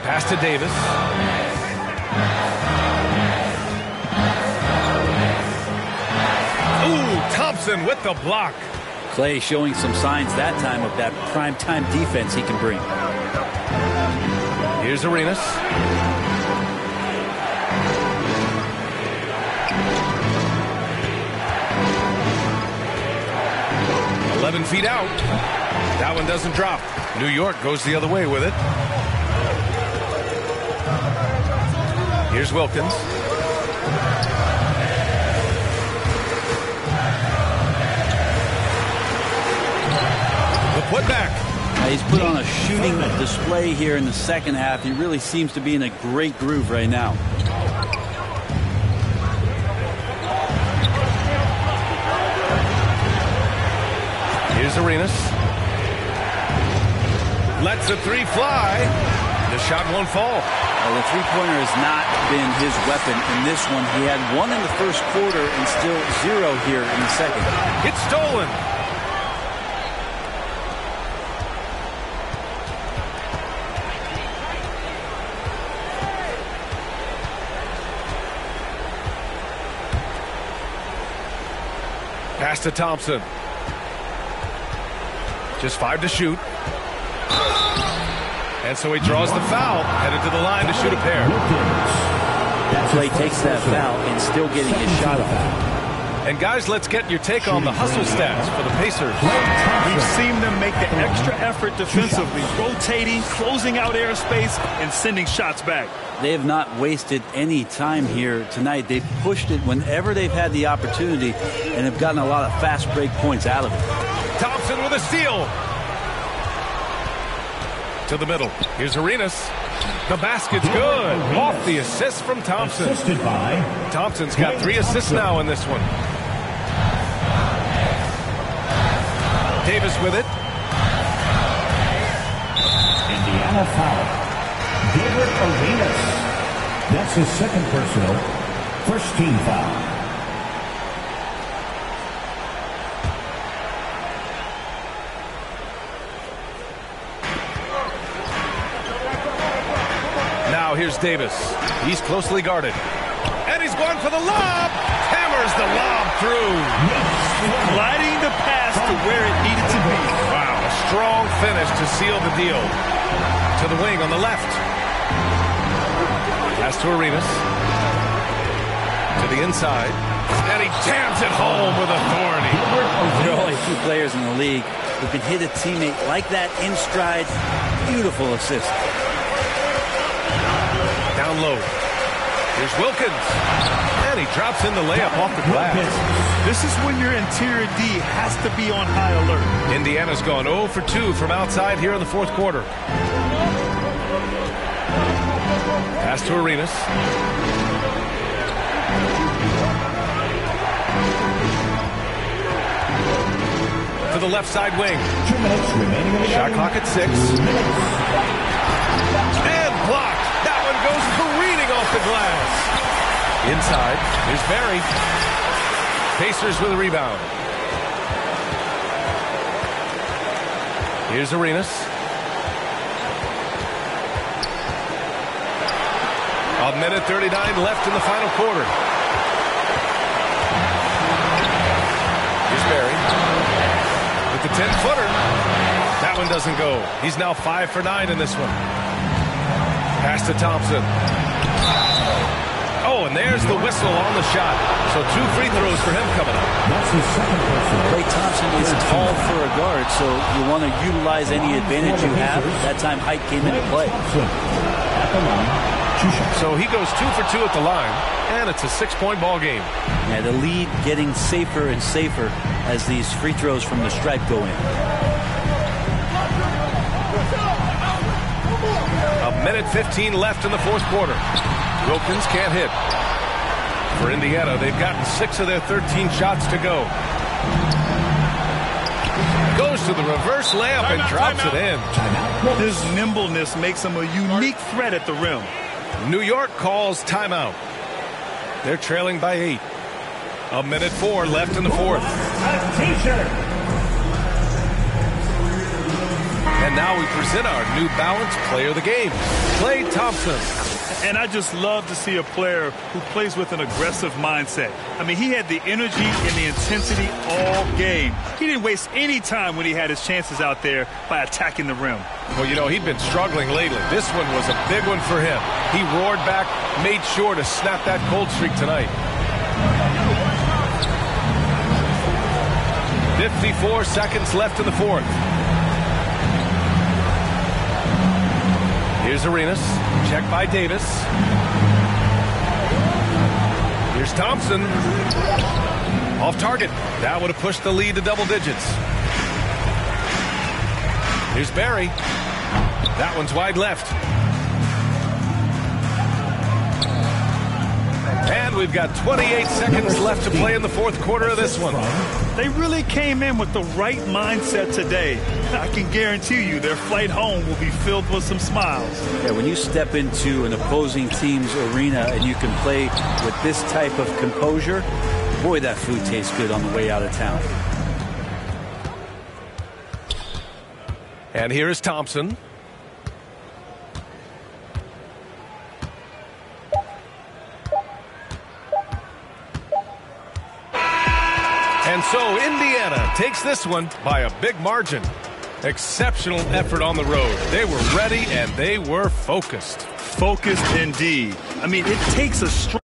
Pass to Davis. Ooh, Thompson with the block.
Clay showing some signs that time of that prime-time defense he can bring.
Here's Arenas. Feet out. That one doesn't drop. New York goes the other way with it. Here's Wilkins. The putback.
He's put on a shooting display here in the second half. He really seems to be in a great groove right now.
Here's Arenas. Lets a 3 fly. The shot won't fall.
Well, the three-pointer has not been his weapon in this one. He had 1 in the first quarter and still 0 here in the second.
It's stolen. Pass to Thompson. Just 5 to shoot. And so he draws the foul, headed to the line to shoot a pair.
Clay takes that foul and still getting his shot off.
And guys, let's get your take on the hustle stats for the Pacers.
We've seen them make the extra effort defensively, rotating, closing out airspace, and sending shots back.
They have not wasted any time here tonight. They've pushed it whenever they've had the opportunity and have gotten a lot of fast break points out of it.
Thompson with a steal. To the middle. Here's Arenas. The basket's good. Off the assist from Thompson. Thompson's got 3 assists now in this one. Davis with it.
Indiana foul. Gilbert Arenas. That's his second personal. First team foul.
Here's Davis. He's closely guarded. And he's going for the lob. Hammers the lob through.
Gliding the pass to where it needed to be.
Wow, a strong finish to seal the deal. To the wing on the left. Pass to Arenas. To the inside. And he jams it home with authority.
There are only 2 players in the league who can hit a teammate like that in stride. Beautiful assist.
Down low. Here's Wilkins. And he drops in the layup off the glass.
This is when your interior D has to be on high alert.
Indiana's gone 0 for 2 from outside here in the fourth quarter. Pass to Arenas. To the left side wing.
2 minutes remaining.
Shot clock at 6. And blocked. That one goes careening off the glass. Inside. Here's Barry. Pacers with a rebound. Here's Arenas. A minute 39 left in the final quarter. Here's Barry with the 10-footer. That one doesn't go. He's now 5 for 9 in this one. Pass to Thompson. Oh, and there's the whistle on the shot. So 2 free throws for him coming up.
That's his second person. Klay Thompson is tall for a guard, so you want to utilize any advantage you have. That time height came into play.
At the line, 2 shots.
So he goes 2 for 2 at the line, and it's a 6-point ball game.
Yeah, the lead getting safer and safer as these free throws from the stripe go in.
A minute 15 left in the fourth quarter. Wilkins can't hit. For Indiana, they've gotten 6 of their 13 shots to go. Goes to the reverse layup and drops it in.
His nimbleness makes him a unique threat at the rim.
New York calls timeout. They're trailing by 8. A minute 4 left in the fourth. And now we present our New Balance Player of the Game, Klay Thompson.
And I just love to see a player who plays with an aggressive mindset. I mean, he had the energy and the intensity all game. He didn't waste any time when he had his chances out there by attacking the rim.
Well, you know, he'd been struggling lately. This one was a big one for him. He roared back, made sure to snap that cold streak tonight. 54 seconds left in the fourth. Here's Arenas. Check by Davis. Here's Thompson. Off target. That would have pushed the lead to double digits. Here's Barry. That one's wide left. And we've got 28 seconds left to play in the fourth quarter of this one.
They really came in with the right mindset today. I can guarantee you their flight home will be filled with some smiles.
Yeah, when you step into an opposing team's arena and you can play with this type of composure, boy, that food tastes good on the way out of town.
And here is Thompson. And so Indiana takes this one by a big margin. Exceptional effort on the road. They were ready and they were focused.
Focused indeed. I mean, it takes a strong